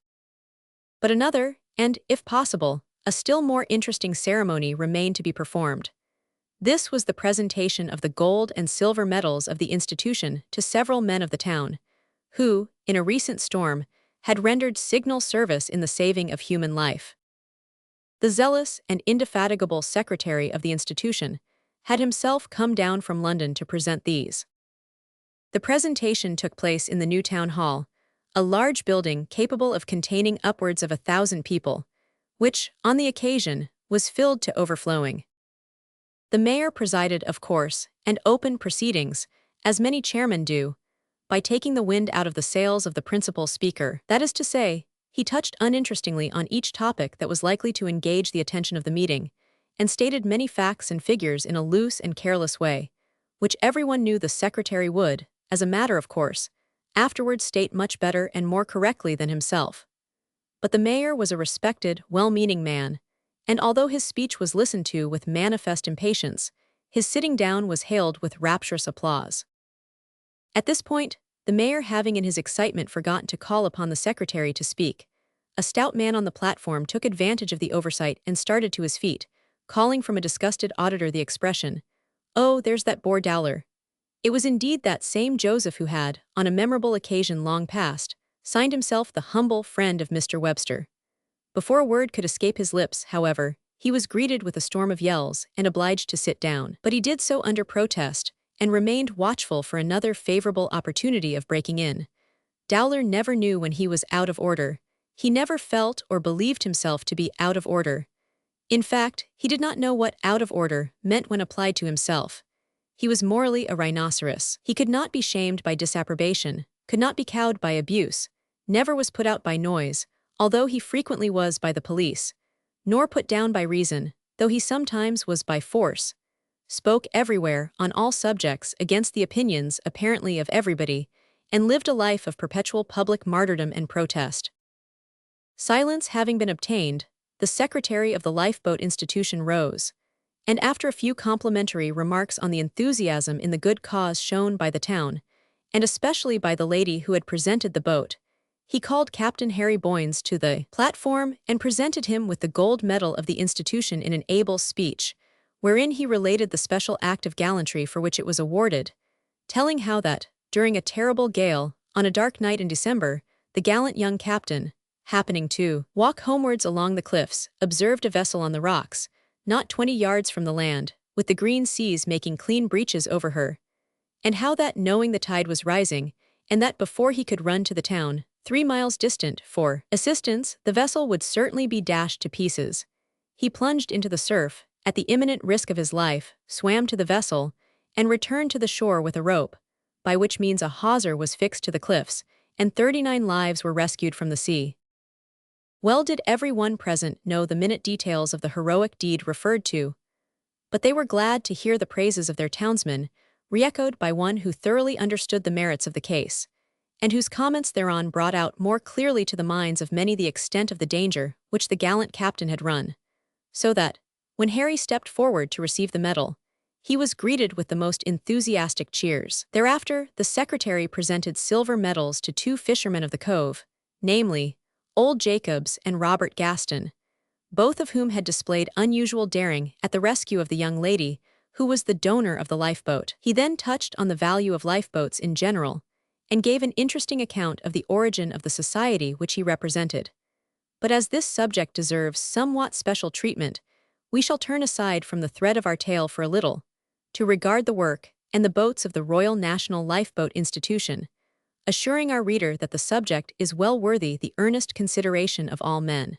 But another, and, if possible, a still more interesting ceremony remained to be performed. This was the presentation of the gold and silver medals of the institution to several men of the town, who, in a recent storm, had rendered signal service in the saving of human life. The zealous and indefatigable secretary of the institution had himself come down from London to present these. The presentation took place in the new town hall, a large building capable of containing upwards of 1,000 people, which, on the occasion, was filled to overflowing. The mayor presided, of course, and opened proceedings, as many chairmen do, by taking the wind out of the sails of the principal speaker. That is to say, he touched uninterestingly on each topic that was likely to engage the attention of the meeting, and stated many facts and figures in a loose and careless way, which everyone knew the secretary would, as a matter of course, afterwards state much better and more correctly than himself. But the mayor was a respected, well-meaning man, and although his speech was listened to with manifest impatience, his sitting down was hailed with rapturous applause. At this point, the mayor, having in his excitement forgotten to call upon the secretary to speak, a stout man on the platform took advantage of the oversight and started to his feet, calling from a disgusted auditor the expression, "Oh, there's that boor Dowler." It was indeed that same Joseph who had, on a memorable occasion long past, signed himself the humble friend of Mr. Webster. Before a word could escape his lips, however, he was greeted with a storm of yells and obliged to sit down. But he did so under protest, and remained watchful for another favorable opportunity of breaking in. Dowler never knew when he was out of order. He never felt or believed himself to be out of order. In fact, he did not know what out of order meant when applied to himself. He was morally a rhinoceros. He could not be shamed by disapprobation, could not be cowed by abuse, never was put out by noise, although he frequently was by the police, nor put down by reason, though he sometimes was by force, spoke everywhere, on all subjects, against the opinions, apparently, of everybody, and lived a life of perpetual public martyrdom and protest. Silence having been obtained, the secretary of the Lifeboat institution rose, and after a few complimentary remarks on the enthusiasm in the good cause shown by the town, and especially by the lady who had presented the boat, he called Captain Harry Boynes to the platform and presented him with the gold medal of the institution in an able speech, wherein he related the special act of gallantry for which it was awarded, telling how that, during a terrible gale, on a dark night in December, the gallant young captain, happening to walk homewards along the cliffs, observed a vessel on the rocks, not 20 yards from the land, with the green seas making clean breaches over her, and how that, knowing the tide was rising, and that before he could run to the town, 3 miles distant, for assistance, the vessel would certainly be dashed to pieces, he plunged into the surf, at the imminent risk of his life, swam to the vessel, and returned to the shore with a rope, by which means a hawser was fixed to the cliffs, and 39 lives were rescued from the sea. Well did every one present know the minute details of the heroic deed referred to, but they were glad to hear the praises of their townsmen, re-echoed by one who thoroughly understood the merits of the case, and whose comments thereon brought out more clearly to the minds of many the extent of the danger which the gallant captain had run, so that, when Harry stepped forward to receive the medal, he was greeted with the most enthusiastic cheers. Thereafter, the secretary presented silver medals to 2 fishermen of the cove, namely, Old Jacobs and Robert Gaston, both of whom had displayed unusual daring at the rescue of the young lady, who was the donor of the lifeboat. He then touched on the value of lifeboats in general, and gave an interesting account of the origin of the society which he represented. But as this subject deserves somewhat special treatment, we shall turn aside from the thread of our tale for a little, to regard the work and the boats of the Royal National Lifeboat Institution, assuring our reader that the subject is well worthy the earnest consideration of all men.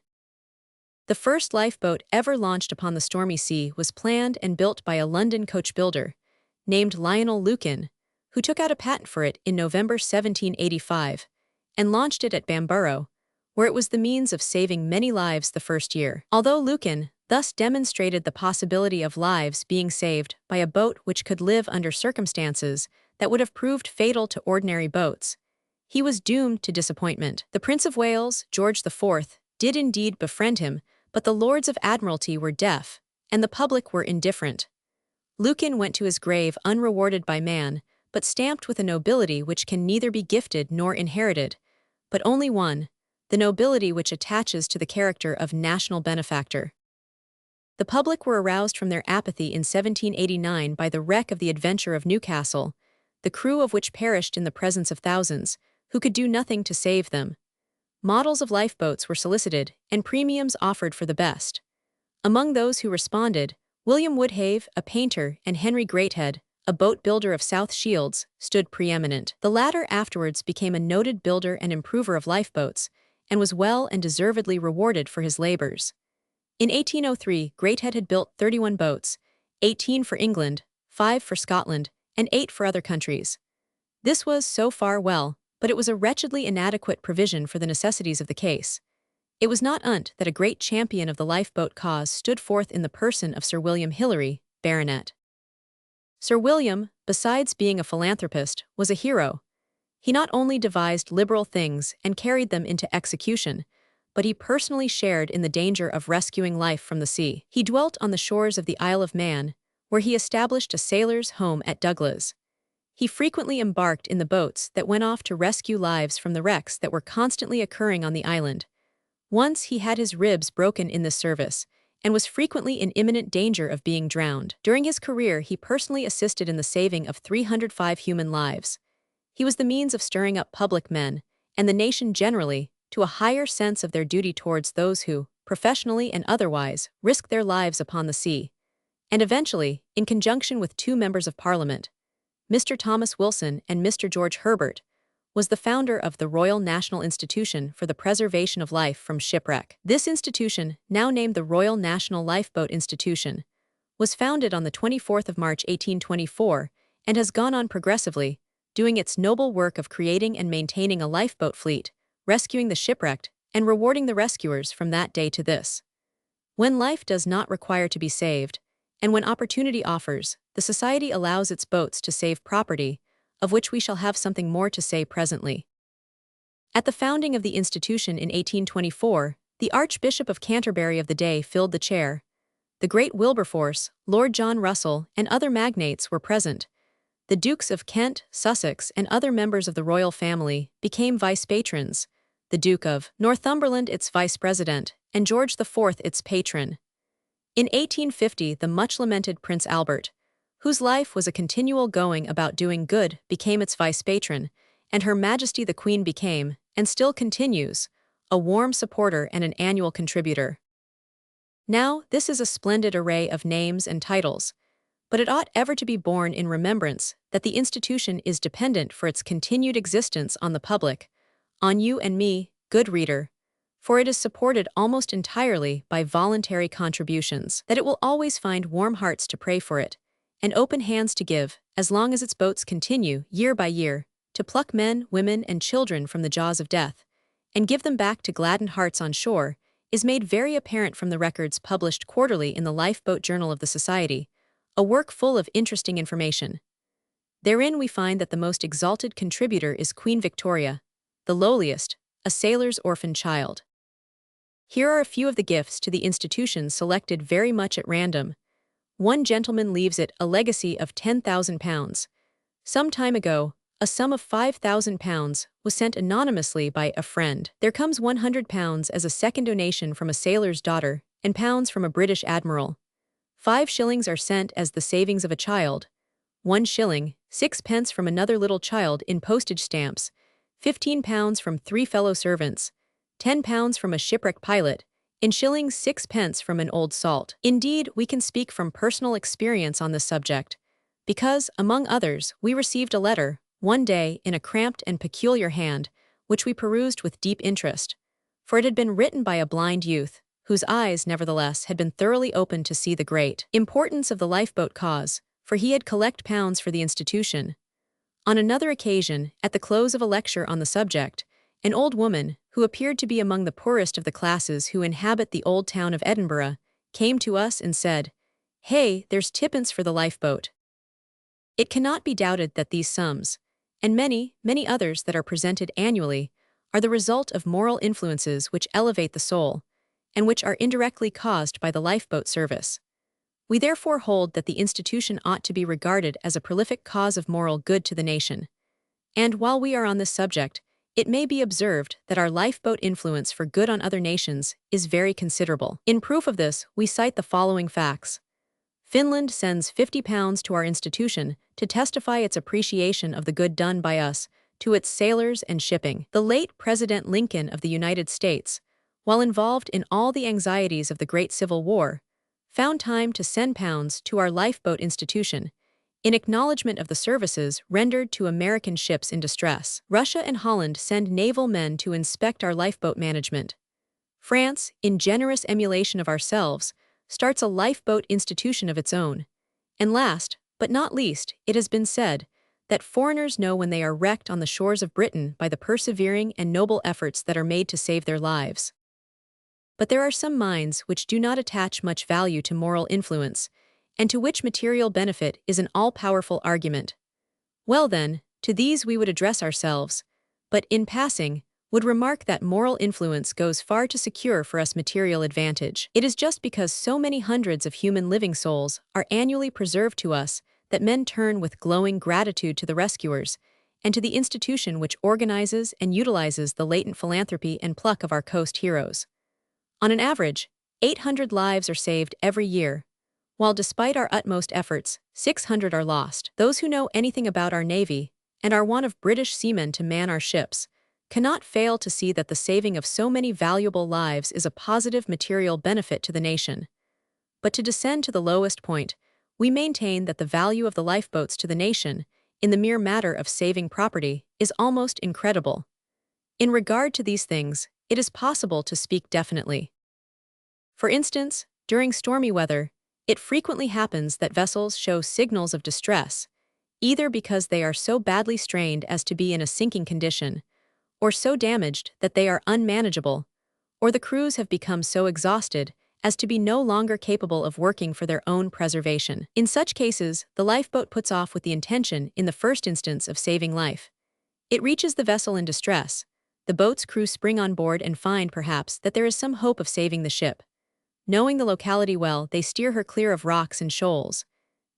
The first lifeboat ever launched upon the stormy sea was planned and built by a London coach builder, named Lionel Lucan, who took out a patent for it in November 1785, and launched it at Bamborough, where it was the means of saving many lives the first year. Although Lucan thus demonstrated the possibility of lives being saved by a boat which could live under circumstances that would have proved fatal to ordinary boats, he was doomed to disappointment. The Prince of Wales, George IV, did indeed befriend him, but the Lords of Admiralty were deaf, and the public were indifferent. Lucan went to his grave unrewarded by man, but stamped with a nobility which can neither be gifted nor inherited, but only one, the nobility which attaches to the character of national benefactor. The public were aroused from their apathy in 1789 by the wreck of the Adventure of Newcastle, the crew of which perished in the presence of thousands, who could do nothing to save them. Models of lifeboats were solicited, and premiums offered for the best. Among those who responded, William Woodhave, a painter, and Henry Greathead, a boat builder of South Shields, stood preeminent. The latter afterwards became a noted builder and improver of lifeboats, and was well and deservedly rewarded for his labors. In 1803, Greathead had built 31 boats, 18 for England, 5 for Scotland, and 8 for other countries. This was, so far, well, but it was a wretchedly inadequate provision for the necessities of the case. It was not that a great champion of the lifeboat cause stood forth in the person of Sir William Hillary, Baronet. Sir William, besides being a philanthropist, was a hero. He not only devised liberal things and carried them into execution, but he personally shared in the danger of rescuing life from the sea. He dwelt on the shores of the Isle of Man, where he established a sailor's home at Douglas. He frequently embarked in the boats that went off to rescue lives from the wrecks that were constantly occurring on the island. Once he had his ribs broken in this service, and was frequently in imminent danger of being drowned. During his career, he personally assisted in the saving of 305 human lives. He was the means of stirring up public men, and the nation generally, to a higher sense of their duty towards those who, professionally and otherwise, risk their lives upon the sea. And eventually, in conjunction with two members of Parliament, Mr. Thomas Wilson and Mr. George Herbert, was the founder of the Royal National Institution for the Preservation of Life from Shipwreck. This institution, now named the Royal National Lifeboat Institution, was founded on the 24th of March 1824 and has gone on progressively, doing its noble work of creating and maintaining a lifeboat fleet, rescuing the shipwrecked, and rewarding the rescuers from that day to this. When life does not require to be saved, and when opportunity offers, the Society allows its boats to save property, of which we shall have something more to say presently. At the founding of the institution in 1824, the Archbishop of Canterbury of the day filled the chair. The great Wilberforce, Lord John Russell, and other magnates were present. The Dukes of Kent, Sussex, and other members of the royal family became vice-patrons, the Duke of Northumberland its vice-president, and George IV its patron. In 1850, the much-lamented Prince Albert, whose life was a continual going about doing good, became its vice-patron, and Her Majesty the Queen became, and still continues, a warm supporter and an annual contributor. Now, this is a splendid array of names and titles, but it ought ever to be borne in remembrance that the institution is dependent for its continued existence on the public, on you and me, good reader, for it is supported almost entirely by voluntary contributions, that it will always find warm hearts to pray for it, and open hands to give, as long as its boats continue, year by year, to pluck men, women, and children from the jaws of death, and give them back to gladdened hearts on shore, is made very apparent from the records published quarterly in the Lifeboat Journal of the Society, a work full of interesting information. Therein we find that the most exalted contributor is Queen Victoria, the lowliest, a sailor's orphan child. Here are a few of the gifts to the institution selected very much at random. One gentleman leaves it a legacy of £10,000. Some time ago, a sum of £5,000 was sent anonymously by a friend. There comes £100 as a second donation from a sailor's daughter, and pounds from a British admiral. 5 shillings are sent as the savings of a child. 1 shilling, 6 pence from another little child in postage stamps. £15 from 3 fellow servants. £10 from a shipwreck pilot. In shillings 6 pence from an old salt. Indeed, we can speak from personal experience on this subject, because, among others, we received a letter, one day, in a cramped and peculiar hand, which we perused with deep interest, for it had been written by a blind youth, whose eyes, nevertheless, had been thoroughly opened to see the great importance of the lifeboat cause, for he had collected pounds for the institution. On another occasion, at the close of a lecture on the subject, an old woman, who appeared to be among the poorest of the classes who inhabit the old town of Edinburgh, came to us and said, "Hey, there's twopence for the lifeboat." It cannot be doubted that these sums, and many, many others that are presented annually, are the result of moral influences which elevate the soul, and which are indirectly caused by the lifeboat service. We therefore hold that the institution ought to be regarded as a prolific cause of moral good to the nation. And while we are on this subject, it may be observed that our lifeboat influence for good on other nations is very considerable. In proof of this, we cite the following facts. Finland sends £50 to our institution to testify its appreciation of the good done by us to its sailors and shipping. The late President Lincoln of the United States, while involved in all the anxieties of the Great Civil War, found time to send pounds to our lifeboat institution in acknowledgement of the services rendered to American ships in distress. Russia and Holland send naval men to inspect our lifeboat management. France, in generous emulation of ourselves, starts a lifeboat institution of its own. And last, but not least, it has been said that foreigners know when they are wrecked on the shores of Britain by the persevering and noble efforts that are made to save their lives. But there are some minds which do not attach much value to moral influence, and to which material benefit is an all-powerful argument. Well then, to these we would address ourselves, but in passing, would remark that moral influence goes far to secure for us material advantage. It is just because so many hundreds of human living souls are annually preserved to us that men turn with glowing gratitude to the rescuers, and to the institution which organizes and utilizes the latent philanthropy and pluck of our coast heroes. On an average, 800 lives are saved every year, while despite our utmost efforts, 600 are lost. Those who know anything about our Navy, and are one of British seamen to man our ships, cannot fail to see that the saving of so many valuable lives is a positive material benefit to the nation. But to descend to the lowest point, we maintain that the value of the lifeboats to the nation, in the mere matter of saving property, is almost incredible. In regard to these things, it is possible to speak definitely. For instance, during stormy weather, it frequently happens that vessels show signals of distress, either because they are so badly strained as to be in a sinking condition, or so damaged that they are unmanageable, or the crews have become so exhausted as to be no longer capable of working for their own preservation. In such cases, the lifeboat puts off with the intention, in the first instance, of saving life. It reaches the vessel in distress. The boat's crew spring on board and find, perhaps, that there is some hope of saving the ship. Knowing the locality well, they steer her clear of rocks and shoals.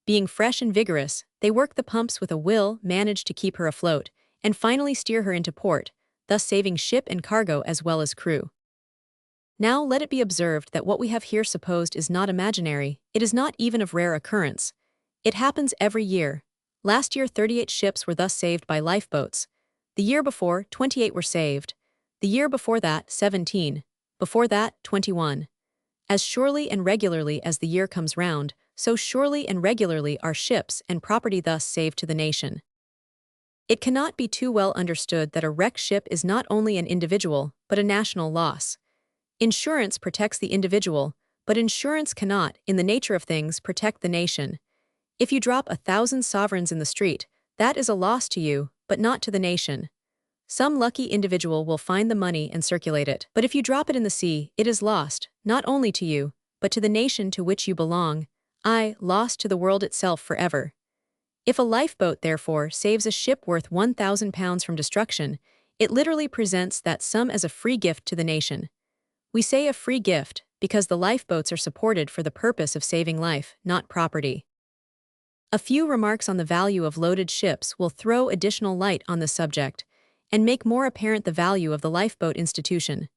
Being fresh and vigorous, they work the pumps with a will, manage to keep her afloat, and finally steer her into port, thus saving ship and cargo as well as crew. Now let it be observed that what we have here supposed is not imaginary, it is not even of rare occurrence. It happens every year. Last year 38 ships were thus saved by lifeboats. The year before, 28 were saved. The year before that, 17. Before that, 21. As surely and regularly as the year comes round, so surely and regularly are ships and property thus saved to the nation. It cannot be too well understood that a wrecked ship is not only an individual, but a national loss. Insurance protects the individual, but insurance cannot, in the nature of things, protect the nation. If you drop 1,000 sovereigns in the street, that is a loss to you, but not to the nation. Some lucky individual will find the money and circulate it. But if you drop it in the sea, it is lost, not only to you, but to the nation to which you belong, lost to the world itself forever. If a lifeboat, therefore, saves a ship worth £1,000 from destruction, it literally presents that sum as a free gift to the nation. We say a free gift because the lifeboats are supported for the purpose of saving life, not property. A few remarks on the value of loaded ships will throw additional light on this subject and make more apparent the value of the lifeboat institution.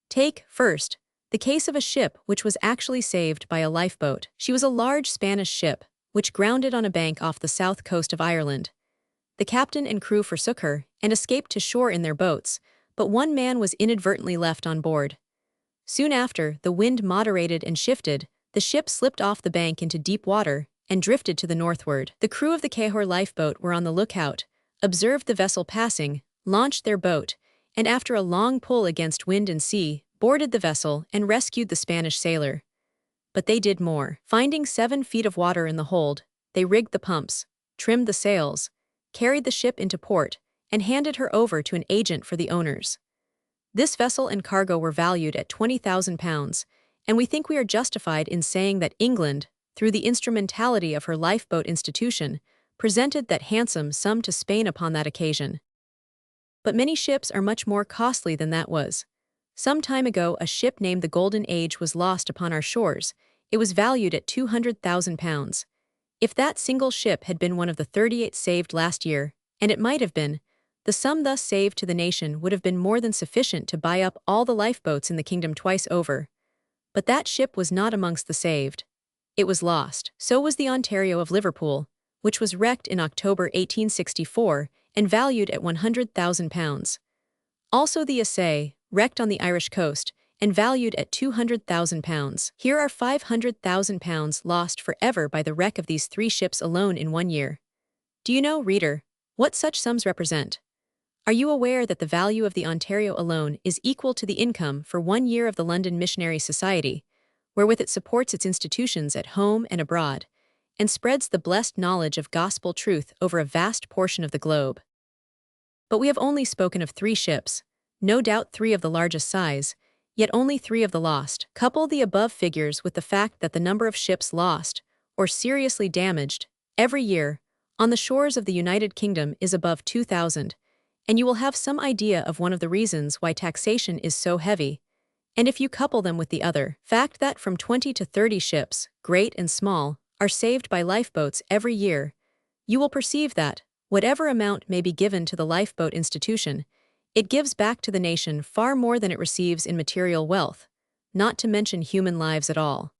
Take, first, the case of a ship which was actually saved by a lifeboat. She was a large Spanish ship, which grounded on a bank off the south coast of Ireland. The captain and crew forsook her and escaped to shore in their boats, but one man was inadvertently left on board. Soon after, the wind moderated and shifted, the ship slipped off the bank into deep water and drifted to the northward. The crew of the Cahors lifeboat were on the lookout, observed the vessel passing, launched their boat, and after a long pull against wind and sea, boarded the vessel and rescued the Spanish sailor. But they did more. Finding 7 feet of water in the hold, they rigged the pumps, trimmed the sails, carried the ship into port, and handed her over to an agent for the owners. This vessel and cargo were valued at £20,000, and we think we are justified in saying that England, through the instrumentality of her lifeboat institution, presented that handsome sum to Spain upon that occasion. But many ships are much more costly than that was. Some time ago a ship named the Golden Age was lost upon our shores. It was valued at £200,000. If that single ship had been one of the 38 saved last year, and it might have been, the sum thus saved to the nation would have been more than sufficient to buy up all the lifeboats in the kingdom twice over. But that ship was not amongst the saved. It was lost. So was the Ontario of Liverpool, which was wrecked in October 1864 and valued at £100,000. Also the Essay, wrecked on the Irish coast, and valued at £200,000. Here are £500,000 lost forever by the wreck of these 3 ships alone in 1 year. Do you know, reader, what such sums represent? Are you aware that the value of the Ontario alone is equal to the income for 1 year of the London Missionary Society, wherewith it supports its institutions at home and abroad, and spreads the blessed knowledge of gospel truth over a vast portion of the globe? But we have only spoken of 3 ships, no doubt 3 of the largest size, yet only 3 of the lost. Couple the above figures with the fact that the number of ships lost, or seriously damaged, every year, on the shores of the United Kingdom is above 2,000, and you will have some idea of one of the reasons why taxation is so heavy. And if you couple them with the other fact that from 20 to 30 ships, great and small, are saved by lifeboats every year, you will perceive that, whatever amount may be given to the lifeboat institution, it gives back to the nation far more than it receives in material wealth. not to mention human lives at all.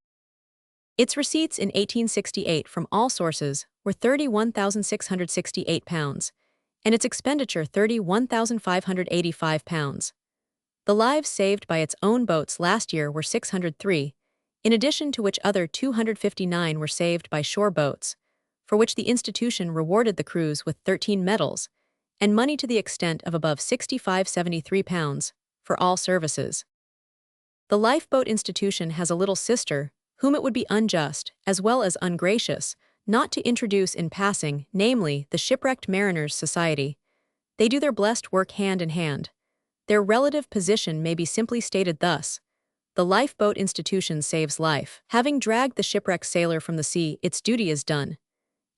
Its receipts in 1868 from all sources were £31,668, and its expenditure £31,585. The lives saved by its own boats last year were 603, in addition to which other 259 were saved by shore boats, for which the institution rewarded the crews with 13 medals, and money to the extent of above £65.73 for all services. The Lifeboat institution has a little sister, whom it would be unjust, as well as ungracious, not to introduce in passing, namely, the Shipwrecked Mariners' Society. They do their blessed work hand in hand. Their relative position may be simply stated thus: the lifeboat institution saves life. Having dragged the shipwrecked sailor from the sea, its duty is done.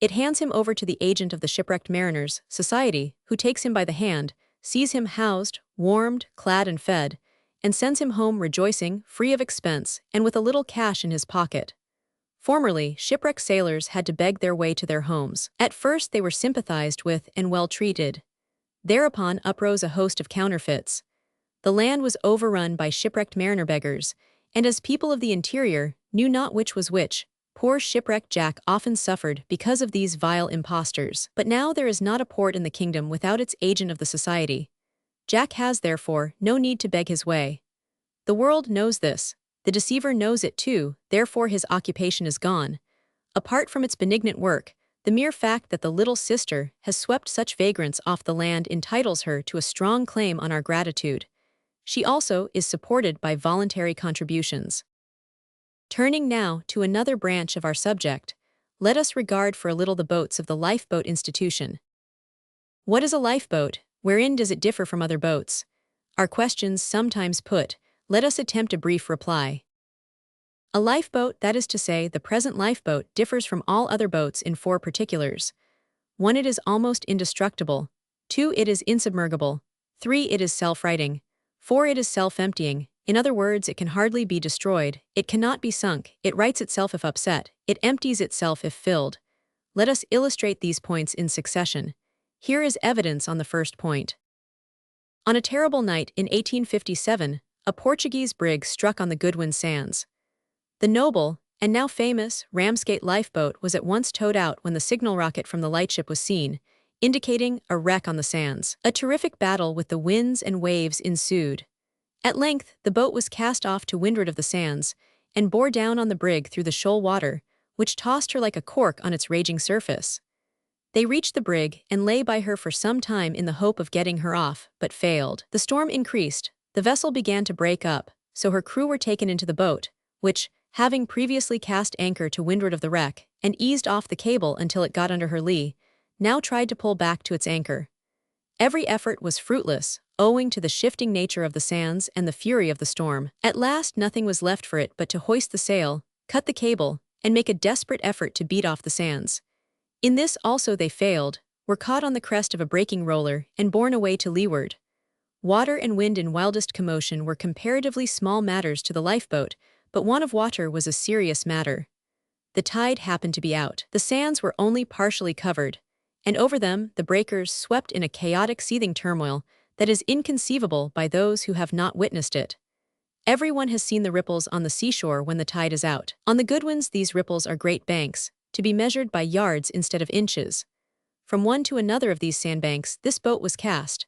It hands him over to the agent of the Shipwrecked Mariners' Society, who takes him by the hand, sees him housed, warmed, clad, and fed, and sends him home rejoicing, free of expense, and with a little cash in his pocket. Formerly, shipwrecked sailors had to beg their way to their homes. At first they were sympathized with and well treated. Thereupon uprose a host of counterfeits. The land was overrun by shipwrecked mariner beggars, and as people of the interior knew not which was which, poor shipwrecked Jack often suffered because of these vile impostors. But now there is not a port in the kingdom without its agent of the society. Jack has, therefore, no need to beg his way. The world knows this. The deceiver knows it too, therefore his occupation is gone. Apart from its benignant work, the mere fact that the little sister has swept such vagrants off the land entitles her to a strong claim on our gratitude. She also is supported by voluntary contributions. Turning now to another branch of our subject, let us regard for a little the boats of the Lifeboat institution. What is a lifeboat? Wherein does it differ from other boats? Are questions sometimes put. Let us attempt a brief reply. A lifeboat, that is to say, the present lifeboat, differs from all other boats in 4 particulars. 1. It is almost indestructible. 2. It is insubmergible. 3. It is self-righting. 4. It is self-emptying. In other words, it can hardly be destroyed. It cannot be sunk. It rights itself if upset. It empties itself if filled. Let us illustrate these points in succession. Here is evidence on the first point. On a terrible night in 1857, a Portuguese brig struck on the Goodwin Sands. The noble, and now famous, Ramsgate lifeboat was at once towed out when the signal rocket from the lightship was seen, indicating a wreck on the sands. A terrific battle with the winds and waves ensued. At length, the boat was cast off to windward of the sands, and bore down on the brig through the shoal water, which tossed her like a cork on its raging surface. They reached the brig and lay by her for some time in the hope of getting her off, but failed. The storm increased. The vessel began to break up, so her crew were taken into the boat, which, having previously cast anchor to windward of the wreck, and eased off the cable until it got under her lee, now tried to pull back to its anchor. Every effort was fruitless, owing to the shifting nature of the sands and the fury of the storm. At last nothing was left for it but to hoist the sail, cut the cable, and make a desperate effort to beat off the sands. In this also they failed, were caught on the crest of a breaking roller, and borne away to leeward. Water and wind in wildest commotion were comparatively small matters to the lifeboat, but want of water was a serious matter. The tide happened to be out. The sands were only partially covered, and over them the breakers swept in a chaotic seething turmoil that is inconceivable by those who have not witnessed it. Everyone has seen the ripples on the seashore when the tide is out. On the Goodwins these ripples are great banks, to be measured by yards instead of inches. From one to another of these sandbanks this boat was cast.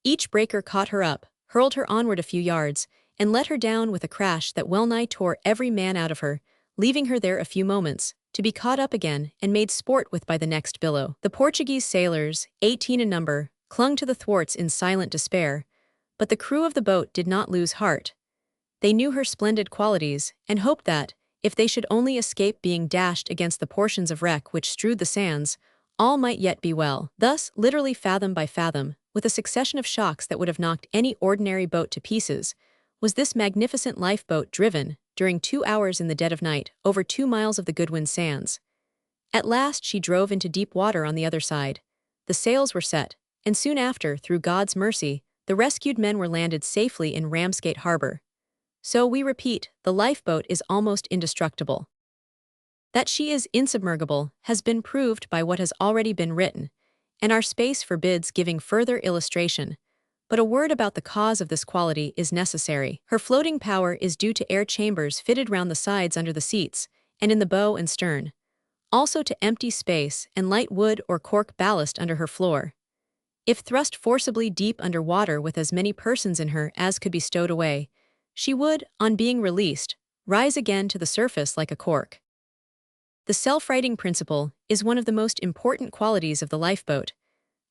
Each breaker caught her up, hurled her onward a few yards, and let her down with a crash that well-nigh tore every man out of her, leaving her there a few moments, to be caught up again and made sport with by the next billow. The Portuguese sailors, 18 in number, clung to the thwarts in silent despair, but the crew of the boat did not lose heart. They knew her splendid qualities, and hoped that, if they should only escape being dashed against the portions of wreck which strewed the sands, all might yet be well. Thus, literally fathom by fathom, with a succession of shocks that would have knocked any ordinary boat to pieces, was this magnificent lifeboat driven, during 2 hours in the dead of night, over 2 miles of the Goodwin Sands. At last she drove into deep water on the other side. The sails were set, and soon after, through God's mercy, the rescued men were landed safely in Ramsgate Harbor. So we repeat, the lifeboat is almost indestructible. That she is insubmergible has been proved by what has already been written, and our space forbids giving further illustration, but a word about the cause of this quality is necessary. Her floating power is due to air chambers fitted round the sides under the seats, and in the bow and stern. Also to empty space and light wood or cork ballast under her floor. If thrust forcibly deep under water with as many persons in her as could be stowed away, she would, on being released, rise again to the surface like a cork. The self-righting principle is one of the most important qualities of the lifeboat.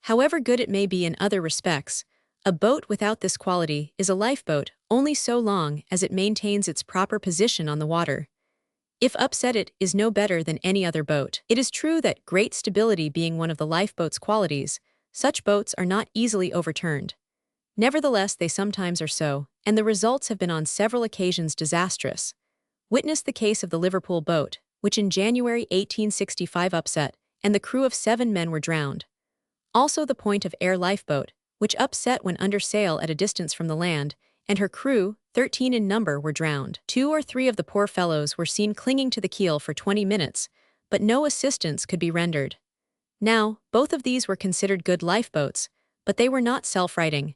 However good it may be in other respects, a boat without this quality is a lifeboat only so long as it maintains its proper position on the water. If upset, it is no better than any other boat. It is true that great stability being one of the lifeboat's qualities, such boats are not easily overturned. Nevertheless, they sometimes are so, and the results have been on several occasions disastrous. Witness the case of the Liverpool boat, which in January 1865 upset, and the crew of 7 men were drowned. Also the Point of Air lifeboat, which upset when under sail at a distance from the land, and her crew, 13 in number, were drowned. 2 or 3 of the poor fellows were seen clinging to the keel for 20 minutes, but no assistance could be rendered. Now, both of these were considered good lifeboats, but they were not self-righting.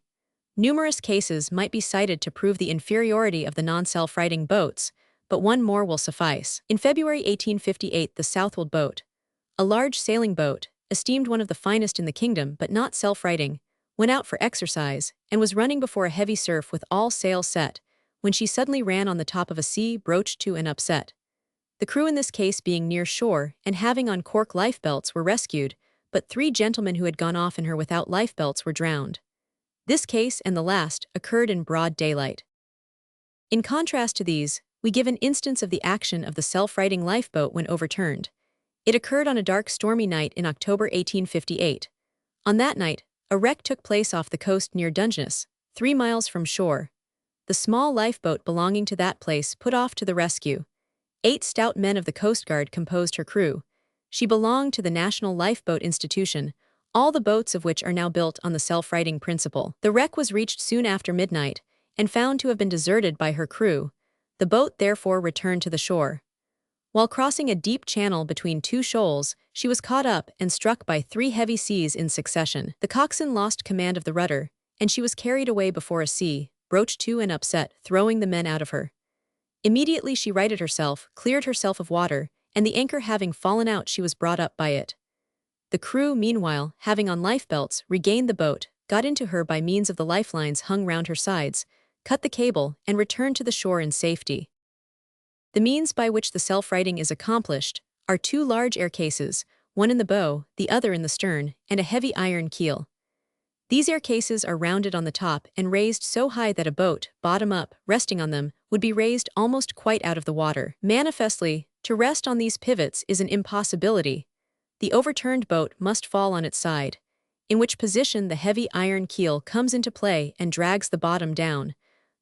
Numerous cases might be cited to prove the inferiority of the non-self-righting boats, but one more will suffice. In February 1858, the Southwold boat, a large sailing boat, esteemed one of the finest in the kingdom but not self-righting, went out for exercise, and was running before a heavy surf with all sail set, when she suddenly ran on the top of a sea, broached to and upset. The crew in this case being near shore and having on cork lifebelts were rescued, but 3 gentlemen who had gone off in her without lifebelts were drowned. This case and the last occurred in broad daylight. In contrast to these, we give an instance of the action of the self-righting lifeboat when overturned. It occurred on a dark stormy night in October 1858. On that night, a wreck took place off the coast near Dungeness, 3 miles from shore. The small lifeboat belonging to that place put off to the rescue. 8 stout men of the Coast Guard composed her crew. She belonged to the National Lifeboat Institution, all the boats of which are now built on the self-righting principle. The wreck was reached soon after midnight, and found to have been deserted by her crew. The boat therefore returned to the shore. While crossing a deep channel between 2 shoals, she was caught up and struck by 3 heavy seas in succession. The coxswain lost command of the rudder, and she was carried away before a sea, broached to and upset, throwing the men out of her. Immediately she righted herself, cleared herself of water, and the anchor having fallen out, she was brought up by it. The crew, meanwhile, having on lifebelts, regained the boat, got into her by means of the lifelines hung round her sides, cut the cable, and returned to the shore in safety. The means by which the self-righting is accomplished are 2 large air cases, one in the bow, the other in the stern, and a heavy iron keel. These air cases are rounded on the top and raised so high that a boat, bottom up, resting on them, would be raised almost quite out of the water. Manifestly, to rest on these pivots is an impossibility. The overturned boat must fall on its side, in which position the heavy iron keel comes into play and drags the bottom down,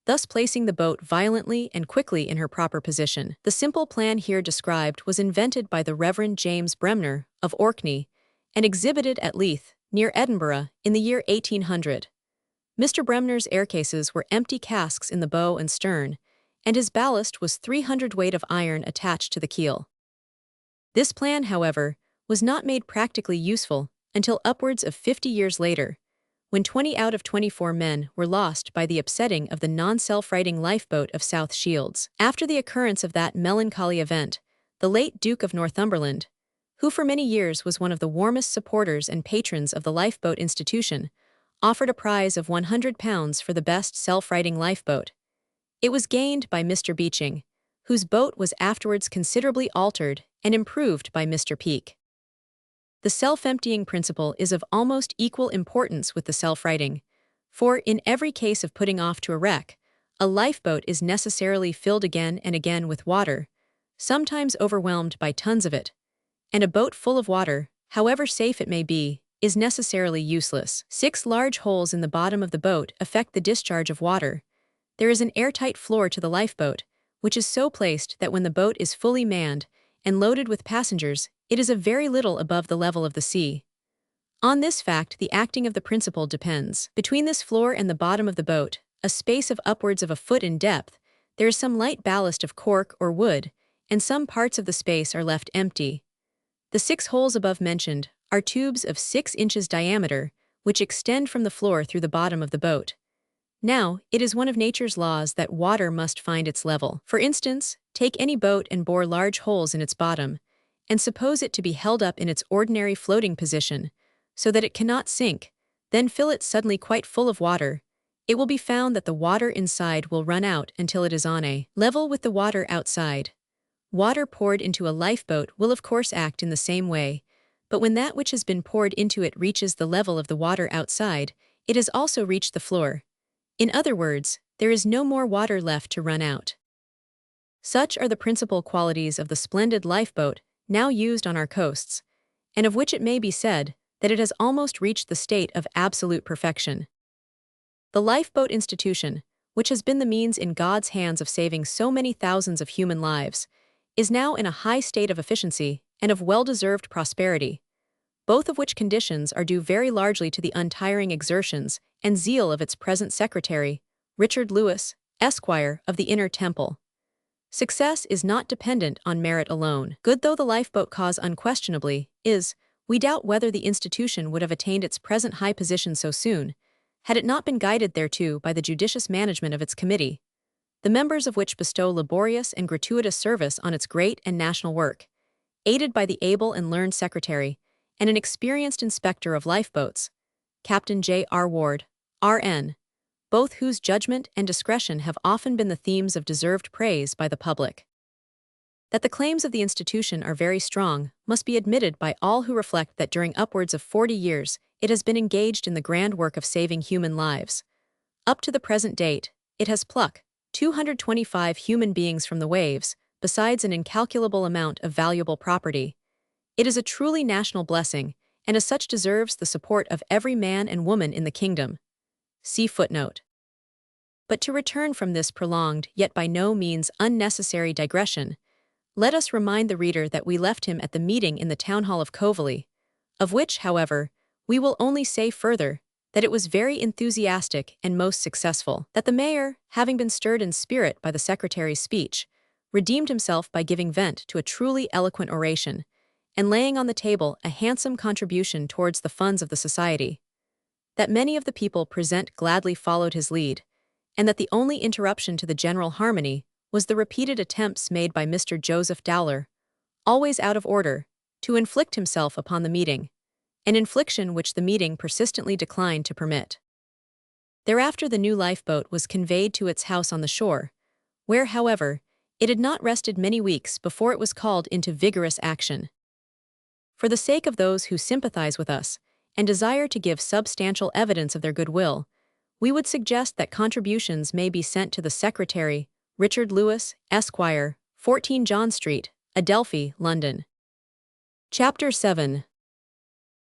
thus placing the boat violently and quickly in her proper position. The simple plan here described was invented by the Reverend James Bremner, of Orkney, and exhibited at Leith, near Edinburgh, in the year 1800. Mr. Bremner's aircases were empty casks in the bow and stern, and his ballast was 300 weight of iron attached to the keel. This plan, however, was not made practically useful until upwards of 50 years later, when 20 out of 24 men were lost by the upsetting of the non-self-righting lifeboat of South Shields. After the occurrence of that melancholy event, the late Duke of Northumberland, who for many years was one of the warmest supporters and patrons of the lifeboat institution, offered a prize of £100 for the best self-righting lifeboat. It was gained by Mr. Beeching, whose boat was afterwards considerably altered and improved by Mr. Peake. The self-emptying principle is of almost equal importance with the self-righting, for in every case of putting off to a wreck, a lifeboat is necessarily filled again and again with water, sometimes overwhelmed by tons of it, and a boat full of water, however safe it may be, is necessarily useless. 6 large holes in the bottom of the boat affect the discharge of water. There is an airtight floor to the lifeboat, which is so placed that when the boat is fully manned and loaded with passengers, it is a very little above the level of the sea. On this fact the acting of the principle depends. Between this floor and the bottom of the boat, a space of upwards of a foot in depth, there is some light ballast of cork or wood, and some parts of the space are left empty. The 6 holes above mentioned are tubes of 6 inches diameter, which extend from the floor through the bottom of the boat. Now, it is one of nature's laws that water must find its level. For instance, take any boat and bore large holes in its bottom, and suppose it to be held up in its ordinary floating position, so that it cannot sink, then fill it suddenly quite full of water. It will be found that the water inside will run out until it is on a level with the water outside. Water poured into a lifeboat will of course act in the same way, but when that which has been poured into it reaches the level of the water outside, it has also reached the floor. In other words, there is no more water left to run out. Such are the principal qualities of the splendid lifeboat now used on our coasts, and of which it may be said that it has almost reached the state of absolute perfection. The lifeboat institution, which has been the means in God's hands of saving so many thousands of human lives, is now in a high state of efficiency and of well-deserved prosperity, both of which conditions are due very largely to the untiring exertions and zeal of its present secretary, Richard Lewis, Esquire, of the Inner Temple. Success is not dependent on merit alone. Good though the lifeboat cause unquestionably is, we doubt whether the institution would have attained its present high position so soon, had it not been guided thereto by the judicious management of its committee, the members of which bestow laborious and gratuitous service on its great and national work, aided by the able and learned secretary, and an experienced inspector of lifeboats, Captain J. R. Ward, R.N., both whose judgment and discretion have often been the themes of deserved praise by the public. That the claims of the institution are very strong must be admitted by all who reflect that during upwards of 40 years it has been engaged in the grand work of saving human lives. Up to the present date, it has plucked 225 human beings from the waves, besides an incalculable amount of valuable property. It is a truly national blessing, and as such deserves the support of every man and woman in the kingdom. See footnote. But to return from this prolonged, yet by no means unnecessary digression, let us remind the reader that we left him at the meeting in the town hall of Coveley, of which, however, we will only say further that it was very enthusiastic and most successful, that the mayor, having been stirred in spirit by the secretary's speech, redeemed himself by giving vent to a truly eloquent oration, and laying on the table a handsome contribution towards the funds of the society, that many of the people present gladly followed his lead, and that the only interruption to the general harmony was the repeated attempts made by Mr. Joseph Dowler, always out of order, to inflict himself upon the meeting, an infliction which the meeting persistently declined to permit. Thereafter the new lifeboat was conveyed to its house on the shore, where, however, it had not rested many weeks before it was called into vigorous action. For the sake of those who sympathize with us, and desire to give substantial evidence of their goodwill, we would suggest that contributions may be sent to the Secretary, Richard Lewis, Esquire, 14 John Street, Adelphi, London. Chapter 7.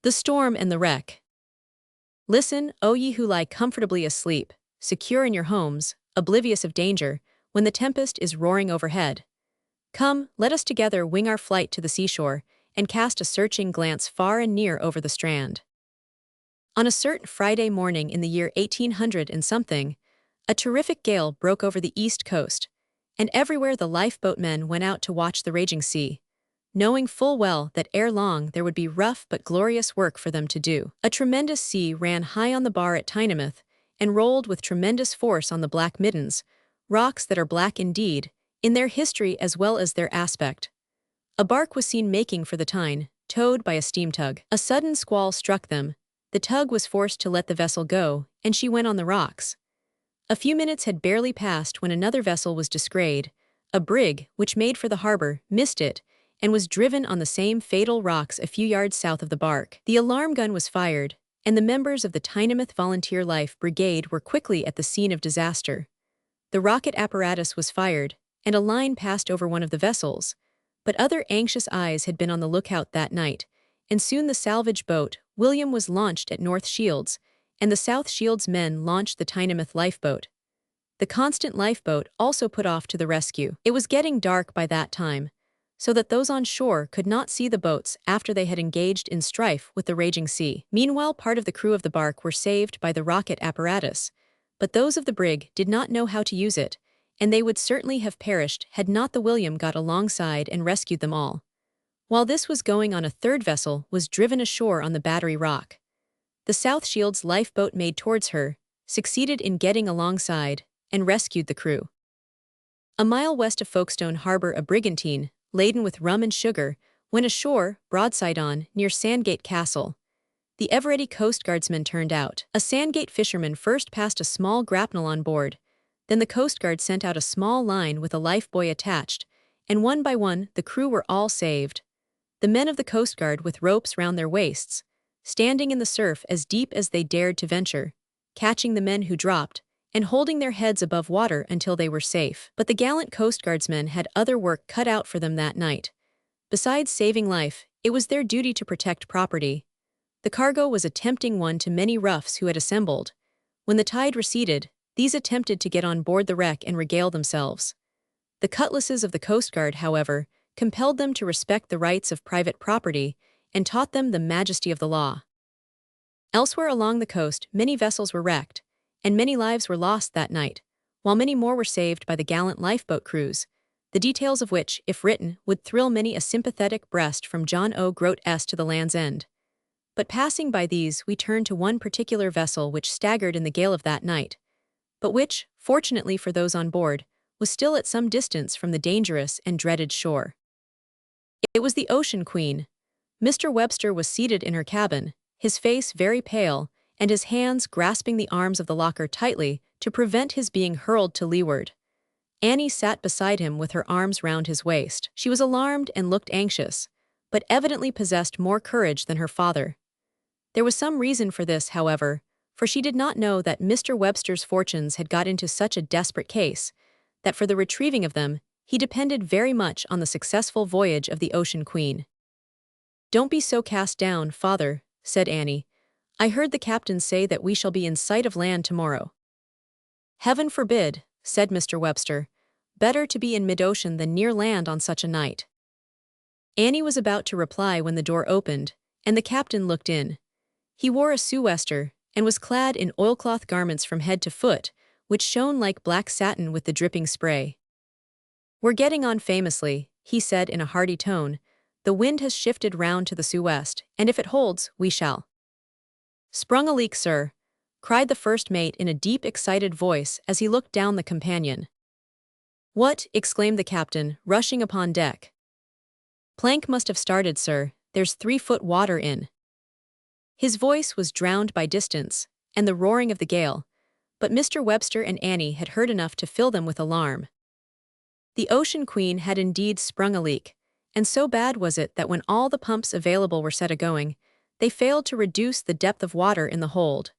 The Storm and the Wreck. Listen, O ye who lie comfortably asleep, secure in your homes, oblivious of danger, when the tempest is roaring overhead. Come, let us together wing our flight to the seashore, and cast a searching glance far and near over the strand. On a certain Friday morning in the year 1800 and something, a terrific gale broke over the east coast, and everywhere the lifeboatmen went out to watch the raging sea, knowing full well that ere long there would be rough but glorious work for them to do. A tremendous sea ran high on the bar at Tynemouth, and rolled with tremendous force on the Black Middens, rocks that are black indeed, in their history as well as their aspect. A bark was seen making for the Tyne, towed by a steam tug. A sudden squall struck them. The tug was forced to let the vessel go, and she went on the rocks. A few minutes had barely passed when another vessel was descried. A brig, which made for the harbor, missed it, and was driven on the same fatal rocks a few yards south of the bark. The alarm gun was fired, and the members of the Tynemouth Volunteer Life Brigade were quickly at the scene of disaster. The rocket apparatus was fired, and a line passed over one of the vessels, but other anxious eyes had been on the lookout that night, and soon the salvage boat, William, was launched at North Shields, and the South Shields men launched the Tynemouth lifeboat. The Constant lifeboat also put off to the rescue. It was getting dark by that time, so that those on shore could not see the boats after they had engaged in strife with the raging sea. Meanwhile, part of the crew of the bark were saved by the rocket apparatus, but those of the brig did not know how to use it, and they would certainly have perished had not the William got alongside and rescued them all. While this was going on, a third vessel was driven ashore on the Battery Rock. The South Shield's lifeboat made towards her, succeeded in getting alongside, and rescued the crew. A mile west of Folkestone Harbor, a brigantine, laden with rum and sugar, went ashore, broadside on, near Sandgate Castle. The ever-ready coastguardsmen turned out. A Sandgate fisherman first passed a small grapnel on board, then the coastguard sent out a small line with a lifebuoy attached, and one by one the crew were all saved. The men of the coastguard with ropes round their waists, standing in the surf as deep as they dared to venture, catching the men who dropped, and holding their heads above water until they were safe. But the gallant coastguardsmen had other work cut out for them that night. Besides saving life, it was their duty to protect property. The cargo was a tempting one to many roughs who had assembled. When the tide receded, these attempted to get on board the wreck and regale themselves. The cutlasses of the coastguard, however, compelled them to respect the rights of private property and taught them the majesty of the law. Elsewhere along the coast, many vessels were wrecked, and many lives were lost that night, while many more were saved by the gallant lifeboat crews, the details of which, if written, would thrill many a sympathetic breast from John O. Grote S. to the land's end. But passing by these, we turn to one particular vessel which staggered in the gale of that night, but which, fortunately for those on board, was still at some distance from the dangerous and dreaded shore. It was the Ocean Queen. Mr. Webster was seated in her cabin, his face very pale, and his hands grasping the arms of the locker tightly to prevent his being hurled to leeward. Annie sat beside him with her arms round his waist. She was alarmed and looked anxious, but evidently possessed more courage than her father. There was some reason for this, however, for she did not know that Mr. Webster's fortunes had got into such a desperate case, that for the retrieving of them, he depended very much on the successful voyage of the Ocean Queen. "Don't be so cast down, father," said Annie. "I heard the captain say that we shall be in sight of land tomorrow." "Heaven forbid," said Mr. Webster. "Better to be in mid-ocean than near land on such a night." Annie was about to reply when the door opened, and the captain looked in. He wore a sou'wester, and was clad in oilcloth garments from head to foot, which shone like black satin with the dripping spray. "We're getting on famously," he said in a hearty tone. "The wind has shifted round to the sou'west, and if it holds, we shall." "Sprung a leak, sir," cried the first mate in a deep, excited voice as he looked down the companion. "What?" exclaimed the captain, rushing upon deck. "Plank must have started, sir. There's 3 foot water in." His voice was drowned by distance and the roaring of the gale, but Mr. Webster and Annie had heard enough to fill them with alarm. The Ocean Queen had indeed sprung a leak, and so bad was it that when all the pumps available were set a-going, they failed to reduce the depth of water in the hold.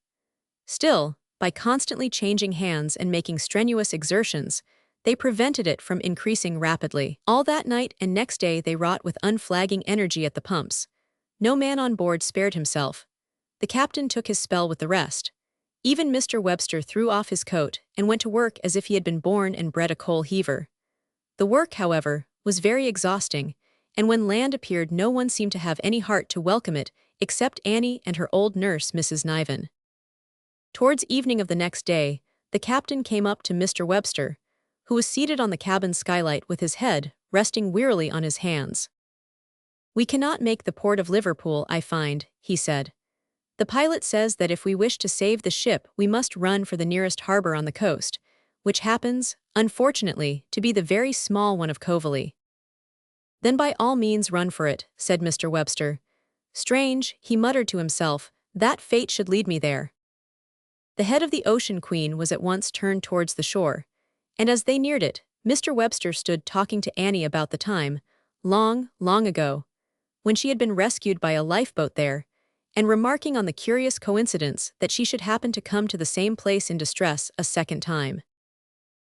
Still, by constantly changing hands and making strenuous exertions, they prevented it from increasing rapidly. All that night and next day they wrought with unflagging energy at the pumps. No man on board spared himself. The captain took his spell with the rest. Even Mr. Webster threw off his coat and went to work as if he had been born and bred a coal heaver. The work, however, was very exhausting, and when land appeared no one seemed to have any heart to welcome it except Annie and her old nurse, Mrs. Niven. Towards evening of the next day, the captain came up to Mr. Webster, who was seated on the cabin skylight with his head resting wearily on his hands. "We cannot make the port of Liverpool, I find," he said. "The pilot says that if we wish to save the ship we must run for the nearest harbor on the coast, which happens, unfortunately, to be the very small one of Coverley." "Then by all means run for it," said Mr. Webster. "Strange," he muttered to himself, "that fate should lead me there." The head of the Ocean Queen was at once turned towards the shore, and as they neared it, Mr. Webster stood talking to Annie about the time, long, long ago, when she had been rescued by a lifeboat there, and remarking on the curious coincidence that she should happen to come to the same place in distress a second time.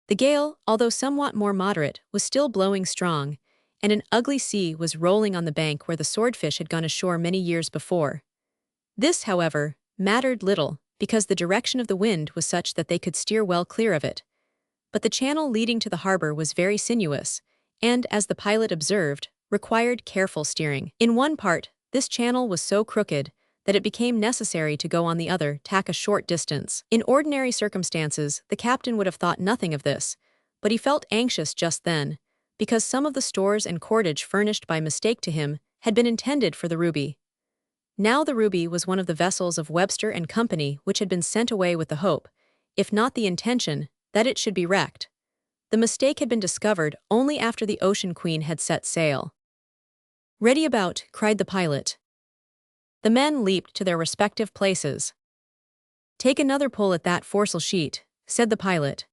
The gale, although somewhat more moderate, was still blowing strong, and an ugly sea was rolling on the bank where the swordfish had gone ashore many years before. This, however, mattered little, because the direction of the wind was such that they could steer well clear of it. But the channel leading to the harbor was very sinuous, and, as the pilot observed, required careful steering. In one part, this channel was so crooked that it became necessary to go on the other tack a short distance. In ordinary circumstances, the captain would have thought nothing of this, but he felt anxious just then, because some of the stores and cordage furnished by mistake to him had been intended for the Ruby. Now the Ruby was one of the vessels of Webster and Company which had been sent away with the hope, if not the intention, that it should be wrecked. The mistake had been discovered only after the Ocean Queen had set sail. "Ready about," cried the pilot. The men leaped to their respective places. "Take another pull at that foresail sheet," said the pilot.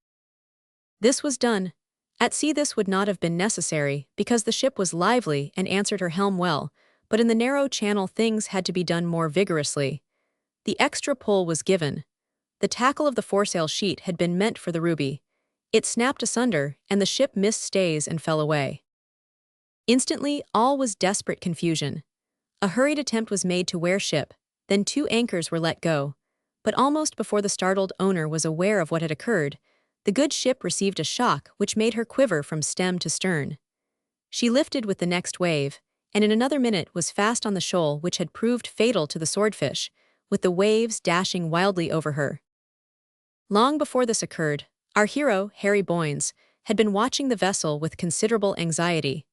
This was done. At sea this would not have been necessary, because the ship was lively and answered her helm well, but in the narrow channel things had to be done more vigorously. The extra pull was given. The tackle of the foresail sheet had been meant for the Ruby. It snapped asunder, and the ship missed stays and fell away. Instantly, all was desperate confusion. A hurried attempt was made to wear ship, then 2 anchors were let go. But almost before the startled owner was aware of what had occurred, the good ship received a shock which made her quiver from stem to stern. She lifted with the next wave, and in another minute was fast on the shoal which had proved fatal to the Swordfish, with the waves dashing wildly over her. Long before this occurred, our hero, Harry Boynes, had been watching the vessel with considerable anxiety.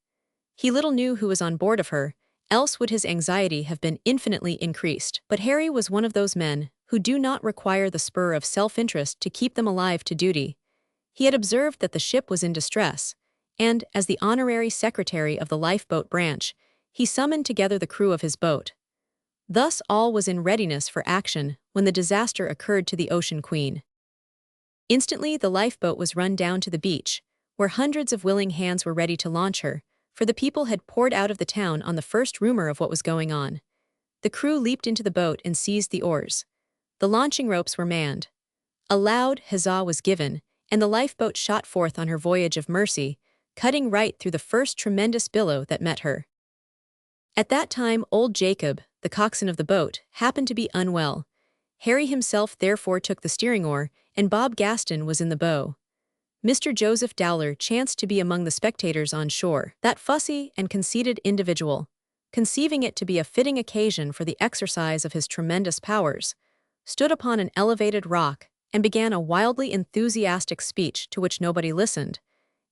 He little knew who was on board of her, else would his anxiety have been infinitely increased. But Harry was one of those men who do not require the spur of self-interest to keep them alive to duty. He had observed that the ship was in distress, and, as the honorary secretary of the lifeboat branch, he summoned together the crew of his boat. Thus all was in readiness for action when the disaster occurred to the Ocean Queen. Instantly the lifeboat was run down to the beach, where hundreds of willing hands were ready to launch her, for the people had poured out of the town on the first rumor of what was going on. The crew leaped into the boat and seized the oars. The launching ropes were manned. A loud huzzah was given, and the lifeboat shot forth on her voyage of mercy, cutting right through the first tremendous billow that met her. At that time old Jacob, the coxswain of the boat, happened to be unwell. Harry himself therefore took the steering oar, and Bob Gaston was in the bow. Mr. Joseph Dowler chanced to be among the spectators on shore. That fussy and conceited individual, conceiving it to be a fitting occasion for the exercise of his tremendous powers, stood upon an elevated rock and began a wildly enthusiastic speech to which nobody listened,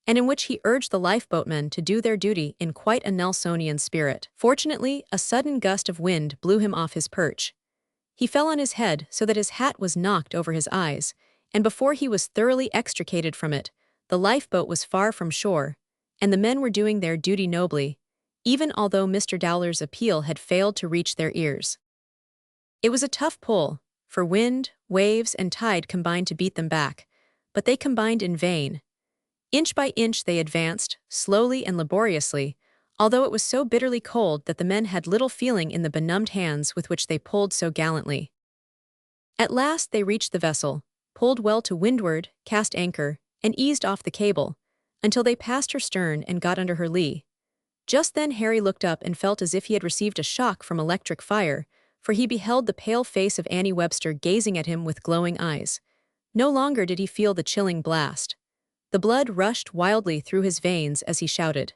and in which he urged the lifeboatmen to do their duty in quite a Nelsonian spirit. Fortunately, a sudden gust of wind blew him off his perch. He fell on his head so that his hat was knocked over his eyes, and before he was thoroughly extricated from it, the lifeboat was far from shore, and the men were doing their duty nobly, even although Mr. Dowler's appeal had failed to reach their ears. It was a tough pull, for wind, waves, and tide combined to beat them back, but they combined in vain. Inch by inch they advanced, slowly and laboriously, although it was so bitterly cold that the men had little feeling in the benumbed hands with which they pulled so gallantly. At last they reached the vessel, pulled well to windward, cast anchor, and eased off the cable, until they passed her stern and got under her lee. Just then Harry looked up and felt as if he had received a shock from electric fire, for he beheld the pale face of Annie Webster gazing at him with glowing eyes. No longer did he feel the chilling blast. The blood rushed wildly through his veins as he shouted,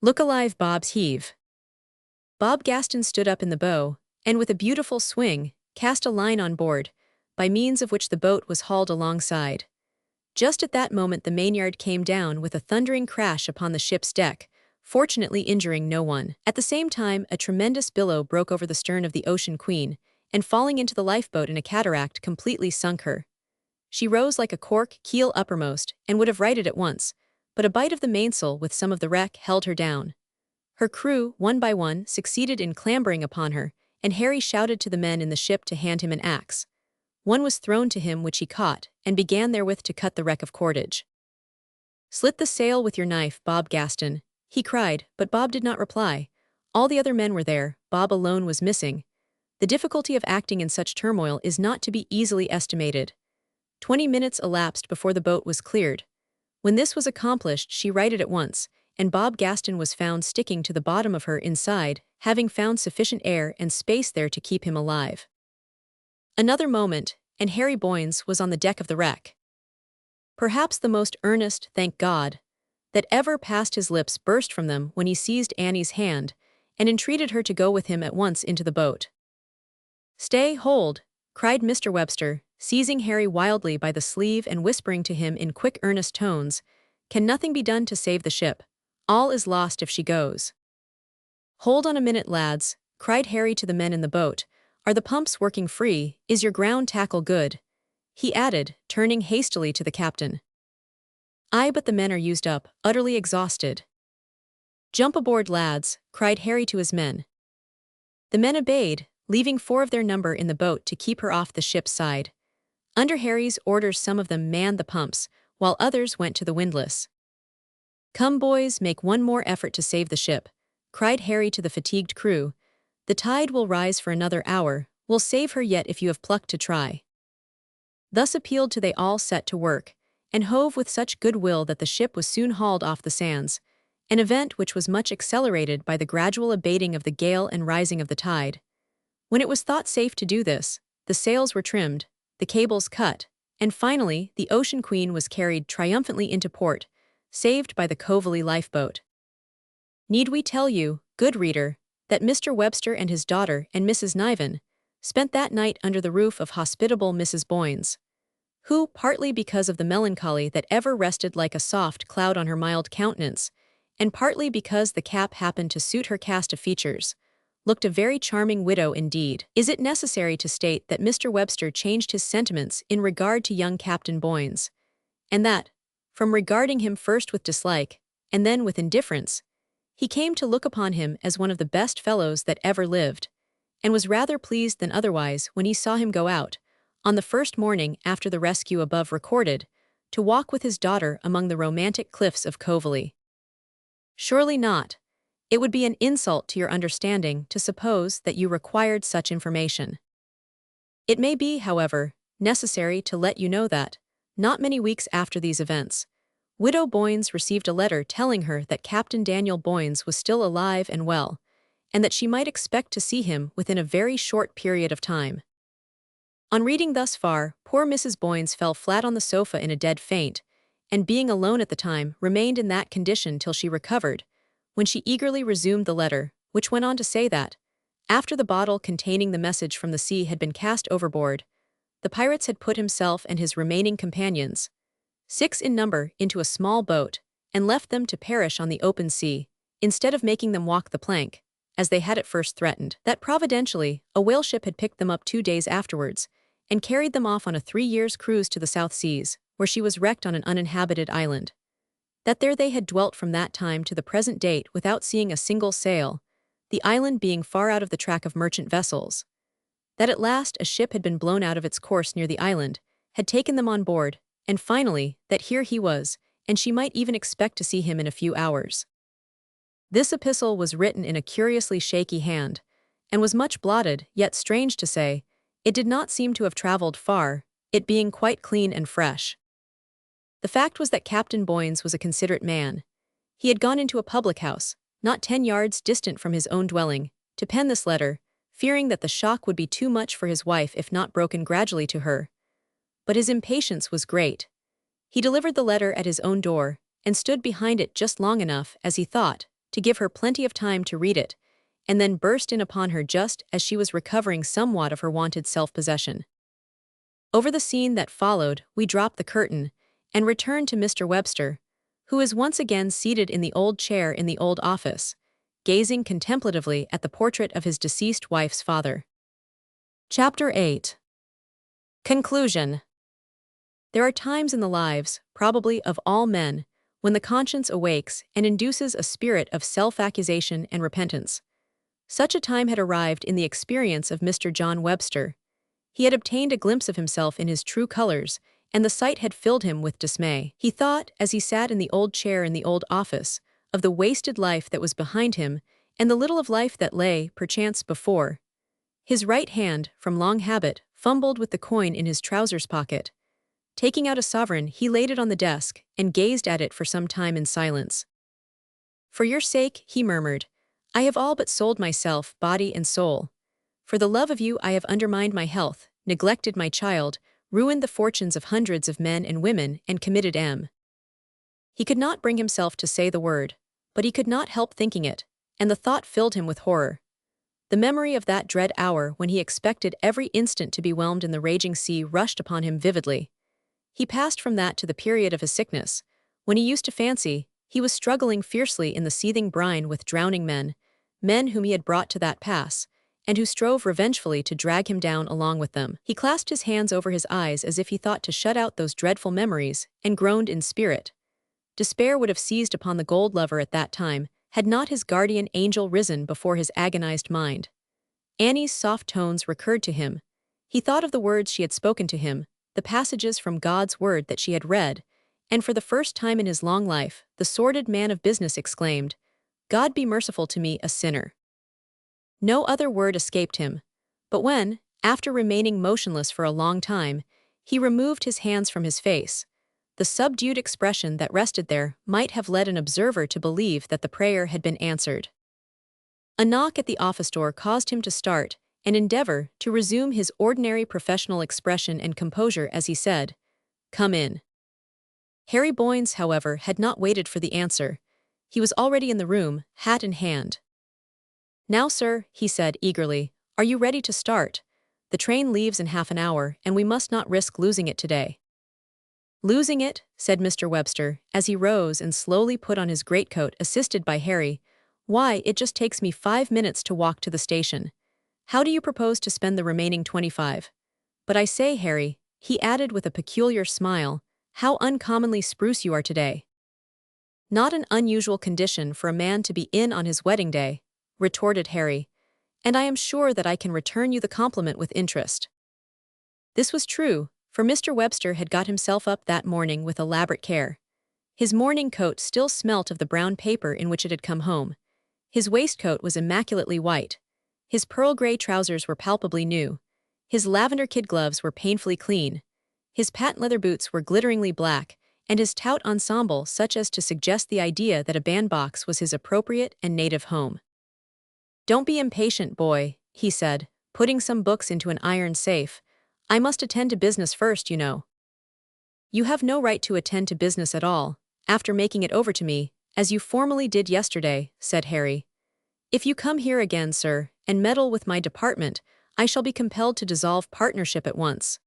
"Look alive, Bob's heave!" Bob Gaston stood up in the bow, and with a beautiful swing, cast a line on board, by means of which the boat was hauled alongside. Just at that moment the mainyard came down with a thundering crash upon the ship's deck, fortunately injuring no one. At the same time, a tremendous billow broke over the stern of the Ocean Queen, and falling into the lifeboat in a cataract completely sunk her. She rose like a cork, keel uppermost, and would have righted at once, but a bite of the mainsail with some of the wreck held her down. Her crew, one by one, succeeded in clambering upon her, and Harry shouted to the men in the ship to hand him an axe. One was thrown to him which he caught, and began therewith to cut the wreck of cordage. "Slit the sail with your knife, Bob Gaston," he cried, but Bob did not reply. All the other men were there, Bob alone was missing. The difficulty of acting in such turmoil is not to be easily estimated. 20 minutes elapsed before the boat was cleared. When this was accomplished, she righted at once, and Bob Gaston was found sticking to the bottom of her inside, having found sufficient air and space there to keep him alive. Another moment, and Harry Boynes was on the deck of the wreck. Perhaps the most earnest "thank God" that ever passed his lips burst from them when he seized Annie's hand and entreated her to go with him at once into the boat. "Stay, hold," cried Mr. Webster, seizing Harry wildly by the sleeve and whispering to him in quick earnest tones, "Can nothing be done to save the ship? All is lost if she goes." "Hold on a minute, lads," cried Harry to the men in the boat. "Are the pumps working free? Is your ground tackle good?" he added, turning hastily to the captain. "Aye, but the men are used up, utterly exhausted." "Jump aboard, lads," cried Harry to his men. The men obeyed, leaving 4 of their number in the boat to keep her off the ship's side. Under Harry's orders, some of them manned the pumps, while others went to the windlass. "Come, boys, make one more effort to save the ship," cried Harry to the fatigued crew. "The tide will rise for another hour. We'll save her yet if you have pluck to try." Thus appealed to, they all set to work, and hove with such good will that the ship was soon hauled off the sands, an event which was much accelerated by the gradual abating of the gale and rising of the tide. When it was thought safe to do this, the sails were trimmed, the cables cut, and finally the Ocean Queen was carried triumphantly into port, saved by the Coverley lifeboat. Need we tell you, good reader, that Mr. Webster and his daughter and Mrs. Niven spent that night under the roof of hospitable Mrs. Boynes, who, partly because of the melancholy that ever rested like a soft cloud on her mild countenance, and partly because the cap happened to suit her cast of features, looked a very charming widow indeed? Is it necessary to state that Mr. Webster changed his sentiments in regard to young Captain Boynes, and that, from regarding him first with dislike, and then with indifference, he came to look upon him as one of the best fellows that ever lived, and was rather pleased than otherwise when he saw him go out, on the first morning after the rescue above recorded, to walk with his daughter among the romantic cliffs of Coverley? Surely not. It would be an insult to your understanding to suppose that you required such information. It may be, however, necessary to let you know that, not many weeks after these events, Widow Boynes received a letter telling her that Captain Daniel Boynes was still alive and well, and that she might expect to see him within a very short period of time. On reading thus far, poor Mrs. Boynes fell flat on the sofa in a dead faint, and being alone at the time, remained in that condition till she recovered, when she eagerly resumed the letter, which went on to say that, after the bottle containing the message from the sea had been cast overboard, the pirates had put himself and his remaining companions, 6 in number, into a small boat, and left them to perish on the open sea, instead of making them walk the plank, as they had at first threatened. That providentially, a whale ship had picked them up 2 days afterwards, and carried them off on a 3 years' cruise to the South Seas, where she was wrecked on an uninhabited island. That there they had dwelt from that time to the present date without seeing a single sail, the island being far out of the track of merchant vessels. That at last a ship had been blown out of its course near the island, had taken them on board, and finally, that here he was, and she might even expect to see him in a few hours. This epistle was written in a curiously shaky hand, and was much blotted, yet strange to say, it did not seem to have traveled far, it being quite clean and fresh. The fact was that Captain Boynes was a considerate man. He had gone into a public house, not 10 yards distant from his own dwelling, to pen this letter, fearing that the shock would be too much for his wife if not broken gradually to her. But his impatience was great. He delivered the letter at his own door, and stood behind it just long enough, as he thought, to give her plenty of time to read it, and then burst in upon her just as she was recovering somewhat of her wonted self-possession. Over the scene that followed, we drop the curtain, and return to Mr. Webster, who is once again seated in the old chair in the old office, gazing contemplatively at the portrait of his deceased wife's father. Chapter 8. Conclusion. There are times in the lives, probably of all men, when the conscience awakes and induces a spirit of self-accusation and repentance. Such a time had arrived in the experience of Mr. John Webster. He had obtained a glimpse of himself in his true colors, and the sight had filled him with dismay. He thought, as he sat in the old chair in the old office, of the wasted life that was behind him, and the little of life that lay, perchance, before. His right hand, from long habit, fumbled with the coin in his trousers pocket. Taking out a sovereign, he laid it on the desk, and gazed at it for some time in silence. "For your sake," he murmured, "I have all but sold myself, body and soul. For the love of you I have undermined my health, neglected my child, ruined the fortunes of hundreds of men and women, and committed m." He could not bring himself to say the word, but he could not help thinking it, and the thought filled him with horror. The memory of that dread hour when he expected every instant to be whelmed in the raging sea rushed upon him vividly. He passed from that to the period of his sickness, when he used to fancy he was struggling fiercely in the seething brine with drowning men, men whom he had brought to that pass, and who strove revengefully to drag him down along with them. He clasped his hands over his eyes as if he thought to shut out those dreadful memories, and groaned in spirit. Despair would have seized upon the gold lover at that time, had not his guardian angel risen before his agonized mind. Annie's soft tones recurred to him. He thought of the words she had spoken to him, the passages from God's word that she had read, and for the first time in his long life, the sordid man of business exclaimed, "God be merciful to me, a sinner." No other word escaped him, but when, after remaining motionless for a long time, he removed his hands from his face, the subdued expression that rested there might have led an observer to believe that the prayer had been answered. A knock at the office door caused him to start and endeavor to resume his ordinary professional expression and composure as he said, "Come in." Harry Boynes, however, had not waited for the answer. He was already in the room, hat in hand. "Now, sir," he said eagerly, "are you ready to start? The train leaves in half an hour, and we must not risk losing it today." "Losing it," said Mr. Webster, as he rose and slowly put on his greatcoat assisted by Harry. "Why, it just takes me 5 minutes to walk to the station. How do you propose to spend the remaining 25? But I say, Harry," he added with a peculiar smile, "how uncommonly spruce you are today." "Not an unusual condition for a man to be in on his wedding day," retorted Harry, "and I am sure that I can return you the compliment with interest." This was true, for Mr. Webster had got himself up that morning with elaborate care. His morning coat still smelt of the brown paper in which it had come home. His waistcoat was immaculately white. His pearl-gray trousers were palpably new. His lavender kid gloves were painfully clean. His patent leather boots were glitteringly black, and his tout ensemble such as to suggest the idea that a bandbox was his appropriate and native home. "Don't be impatient, boy," he said, putting some books into an iron safe. "I must attend to business first, you know." "You have no right to attend to business at all, after making it over to me, as you formally did yesterday," said Harry. "If you come here again, sir, and meddle with my department, I shall be compelled to dissolve partnership at once."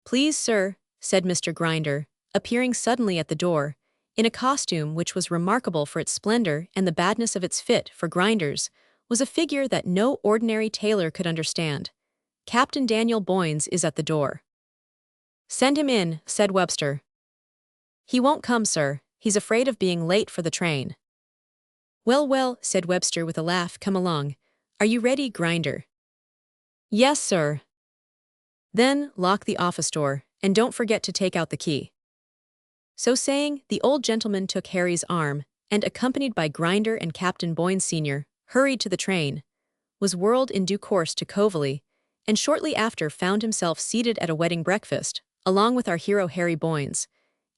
"Please, sir," said Mr. Grinder, appearing suddenly at the door, in a costume which was remarkable for its splendor and the badness of its fit, for Grinder's was a figure that no ordinary tailor could understand. "Captain Daniel Boynes is at the door." "Send him in," said Webster. "He won't come, sir. He's afraid of being late for the train." "Well, well," said Webster with a laugh, "come along. Are you ready, Grinder?" "Yes, sir." "Then, lock the office door, and don't forget to take out the key." So saying, the old gentleman took Harry's arm, and accompanied by Grinder and Captain Boynes Sr., hurried to the train, was whirled in due course to Coverley, and shortly after found himself seated at a wedding breakfast, along with our hero Harry Boynes,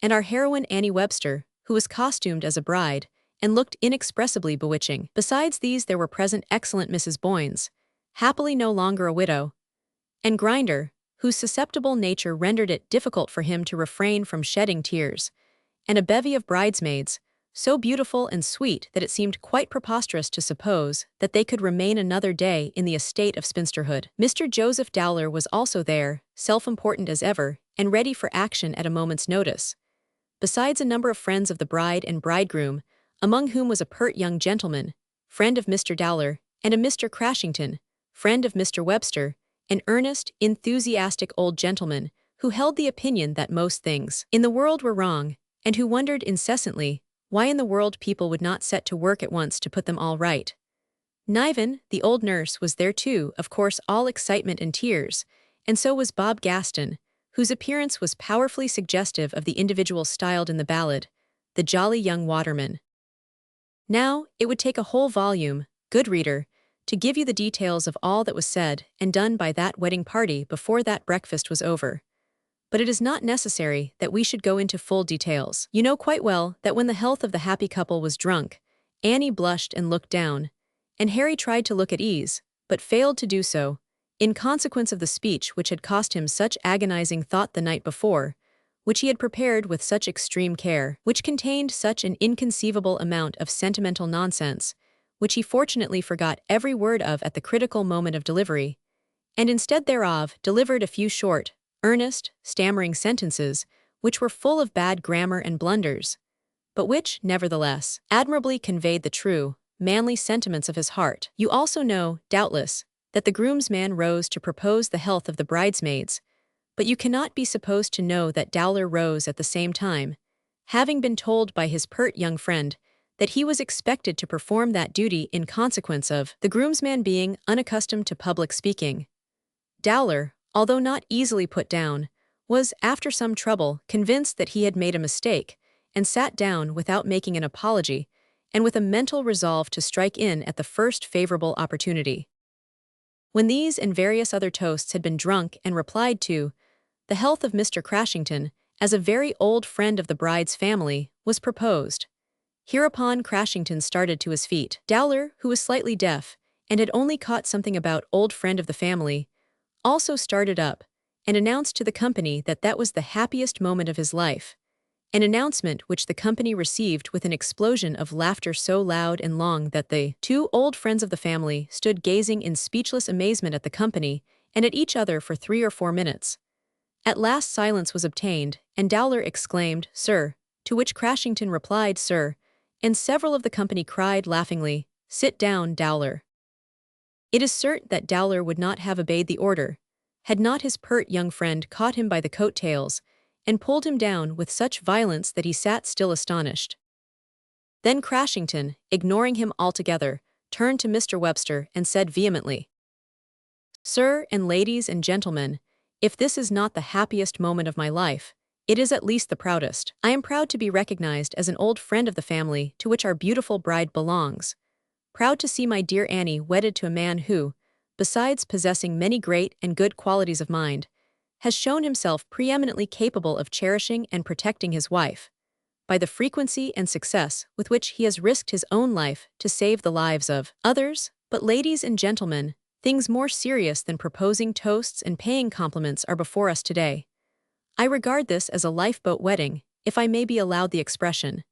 and our heroine Annie Webster, who was costumed as a bride, and looked inexpressibly bewitching. Besides these there were present excellent Mrs. Boynes, happily no longer a widow, and Grinder, whose susceptible nature rendered it difficult for him to refrain from shedding tears, and a bevy of bridesmaids, so beautiful and sweet that it seemed quite preposterous to suppose that they could remain another day in the estate of spinsterhood. Mr. Joseph Dowler was also there, self-important as ever, and ready for action at a moment's notice. Besides a number of friends of the bride and bridegroom, among whom was a pert young gentleman, friend of Mr. Dowler, and a Mr. Crashington, friend of Mr. Webster, an earnest, enthusiastic old gentleman who held the opinion that most things in the world were wrong, and who wondered incessantly why in the world people would not set to work at once to put them all right. Niven, the old nurse, was there too, of course all excitement and tears, and so was Bob Gaston, whose appearance was powerfully suggestive of the individual styled in the ballad, the jolly young waterman. Now, it would take a whole volume, good reader, to give you the details of all that was said and done by that wedding party before that breakfast was over. But it is not necessary that we should go into full details. You know quite well that when the health of the happy couple was drunk, Annie blushed and looked down, and Harry tried to look at ease, but failed to do so, in consequence of the speech which had cost him such agonizing thought the night before, which he had prepared with such extreme care, which contained such an inconceivable amount of sentimental nonsense, which he fortunately forgot every word of at the critical moment of delivery, and instead thereof delivered a few short, earnest, stammering sentences, which were full of bad grammar and blunders, but which, nevertheless, admirably conveyed the true, manly sentiments of his heart. You also know, doubtless, that the groomsman rose to propose the health of the bridesmaids, but you cannot be supposed to know that Dowler rose at the same time, having been told by his pert young friend that he was expected to perform that duty in consequence of the groomsman being unaccustomed to public speaking. Dowler, although not easily put down, was, after some trouble, convinced that he had made a mistake, and sat down without making an apology, and with a mental resolve to strike in at the first favorable opportunity. When these and various other toasts had been drunk and replied to, the health of Mr. Crashington, as a very old friend of the bride's family, was proposed. Hereupon Crashington started to his feet. Dowler, who was slightly deaf, and had only caught something about old friend of the family, also started up, and announced to the company that that was the happiest moment of his life, an announcement which the company received with an explosion of laughter so loud and long that the two old friends of the family stood gazing in speechless amazement at the company and at each other for 3 or 4 minutes. At last silence was obtained, and Dowler exclaimed, "Sir," to which Crashington replied, "Sir," and several of the company cried laughingly, "Sit down, Dowler." It is certain that Dowler would not have obeyed the order, had not his pert young friend caught him by the coat-tails and pulled him down with such violence that he sat still astonished. Then Crashington, ignoring him altogether, turned to Mr. Webster and said vehemently, "Sir and ladies and gentlemen, if this is not the happiest moment of my life, it is at least the proudest. I am proud to be recognized as an old friend of the family to which our beautiful bride belongs, proud to see my dear Annie wedded to a man who, besides possessing many great and good qualities of mind, has shown himself preeminently capable of cherishing and protecting his wife, by the frequency and success with which he has risked his own life to save the lives of others. But ladies and gentlemen, things more serious than proposing toasts and paying compliments are before us today. I regard this as a lifeboat wedding, if I may be allowed the expression.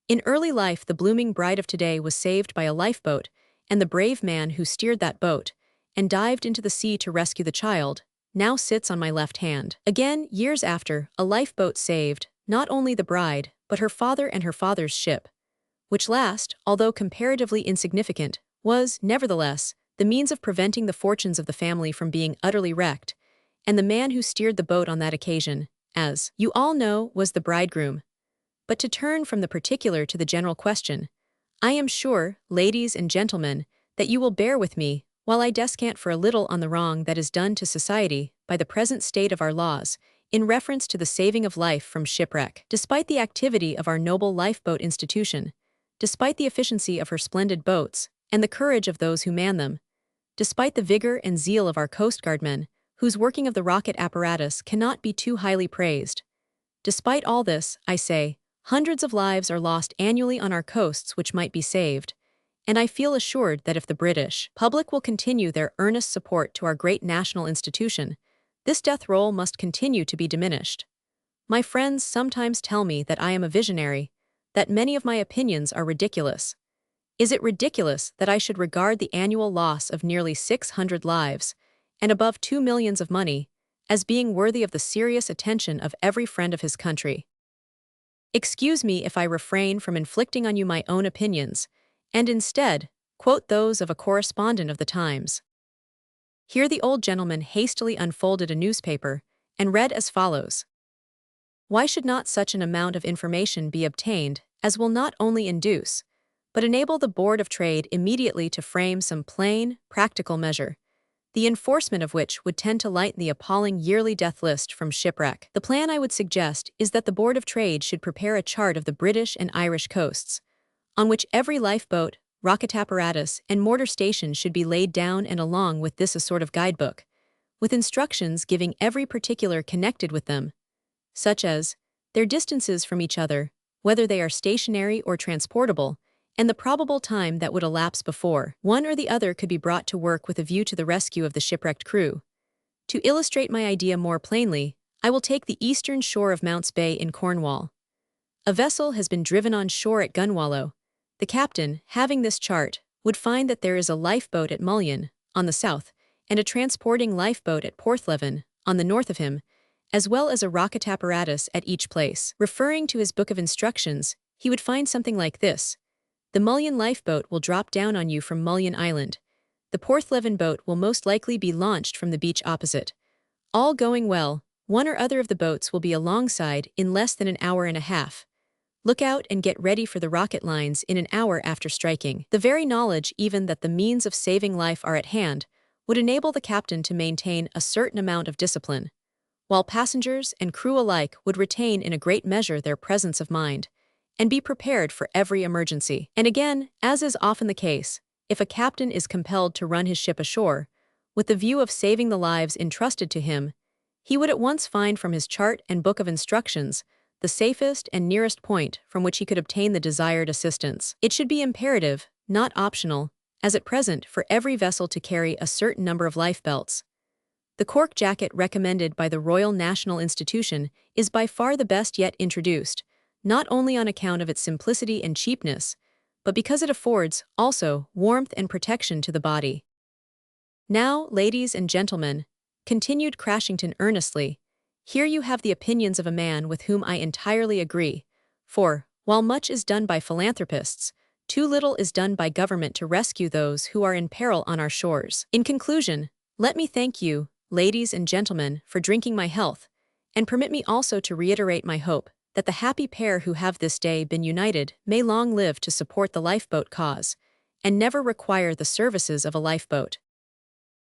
In early life the blooming bride of today was saved by a lifeboat, and the brave man who steered that boat, and dived into the sea to rescue the child, now sits on my left hand. Again, years after, a lifeboat saved, not only the bride, but her father and her father's ship, which last, although comparatively insignificant, was, nevertheless, the means of preventing the fortunes of the family from being utterly wrecked, and the man who steered the boat on that occasion, as you all know, was the bridegroom. But to turn from the particular to the general question, I am sure, ladies and gentlemen, that you will bear with me while I descant for a little on the wrong that is done to society by the present state of our laws in reference to the saving of life from shipwreck. Despite the activity of our noble lifeboat institution, despite the efficiency of her splendid boats and the courage of those who man them, despite the vigor and zeal of our Coast Guardmen, whose working of the rocket apparatus cannot be too highly praised, despite all this, I say, hundreds of lives are lost annually on our coasts which might be saved, and I feel assured that if the British public will continue their earnest support to our great national institution, this death roll must continue to be diminished. My friends sometimes tell me that I am a visionary, that many of my opinions are ridiculous. Is it ridiculous that I should regard the annual loss of nearly 600 lives, and above 2 millions of money, as being worthy of the serious attention of every friend of his country? Excuse me if I refrain from inflicting on you my own opinions, and instead, quote those of a correspondent of the Times. Here the old gentleman hastily unfolded a newspaper, and read as follows. Why should not such an amount of information be obtained as will not only induce, but enable the Board of Trade immediately to frame some plain, practical measure, the enforcement of which would tend to lighten the appalling yearly death list from shipwreck? The plan I would suggest is that the Board of Trade should prepare a chart of the British and Irish coasts, on which every lifeboat, rocket apparatus, and mortar station should be laid down, and along with this a sort of guidebook, with instructions giving every particular connected with them, such as their distances from each other, whether they are stationary or transportable, and the probable time that would elapse before one or the other could be brought to work with a view to the rescue of the shipwrecked crew. To illustrate my idea more plainly, I will take the eastern shore of Mounts Bay in Cornwall. A vessel has been driven on shore at Gunwallow. The captain, having this chart, would find that there is a lifeboat at Mullion, on the south, and a transporting lifeboat at Porthleven, on the north of him, as well as a rocket apparatus at each place. Referring to his book of instructions, he would find something like this. The Mullion lifeboat will drop down on you from Mullion Island. The Porthleven boat will most likely be launched from the beach opposite. All going well, one or other of the boats will be alongside in less than an hour and a half. Look out and get ready for the rocket lines in an hour after striking. The very knowledge even that the means of saving life are at hand would enable the captain to maintain a certain amount of discipline, while passengers and crew alike would retain in a great measure their presence of mind, and be prepared for every emergency. And again, as is often the case, if a captain is compelled to run his ship ashore, with the view of saving the lives entrusted to him, he would at once find from his chart and book of instructions the safest and nearest point from which he could obtain the desired assistance. It should be imperative, not optional, as at present for every vessel to carry a certain number of life belts. The cork jacket recommended by the Royal National Institution is by far the best yet introduced, not only on account of its simplicity and cheapness, but because it affords, also, warmth and protection to the body. Now, ladies and gentlemen, continued Crashington earnestly, here you have the opinions of a man with whom I entirely agree, for, while much is done by philanthropists, too little is done by government to rescue those who are in peril on our shores. In conclusion, let me thank you, ladies and gentlemen, for drinking my health, and permit me also to reiterate my hope that the happy pair who have this day been united may long live to support the lifeboat cause, and never require the services of a lifeboat.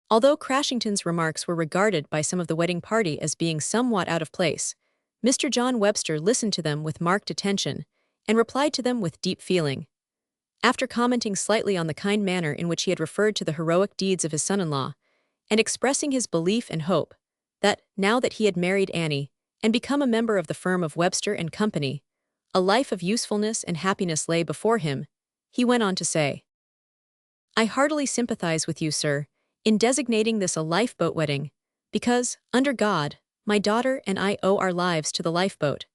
Although Crashington's remarks were regarded by some of the wedding party as being somewhat out of place, Mr. John Webster listened to them with marked attention, and replied to them with deep feeling. After commenting slightly on the kind manner in which he had referred to the heroic deeds of his son-in-law, and expressing his belief and hope that, now that he had married Annie, and become a member of the firm of Webster and Company, a life of usefulness and happiness lay before him, he went on to say, "I heartily sympathize with you, sir, in designating this a lifeboat wedding, because, under God, my daughter and I owe our lives to the lifeboat.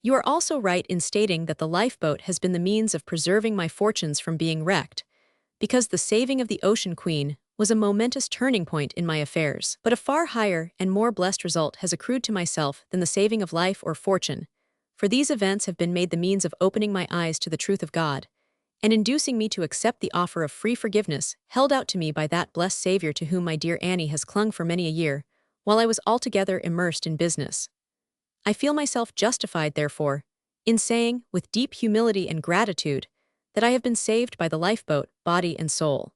You are also right in stating that the lifeboat has been the means of preserving my fortunes from being wrecked, because the saving of the Ocean Queen was a momentous turning point in my affairs. But a far higher and more blessed result has accrued to myself than the saving of life or fortune, for these events have been made the means of opening my eyes to the truth of God, and inducing me to accept the offer of free forgiveness held out to me by that blessed Savior to whom my dear Annie has clung for many a year, while I was altogether immersed in business. I feel myself justified, therefore, in saying, with deep humility and gratitude, that I have been saved by the lifeboat, body and soul."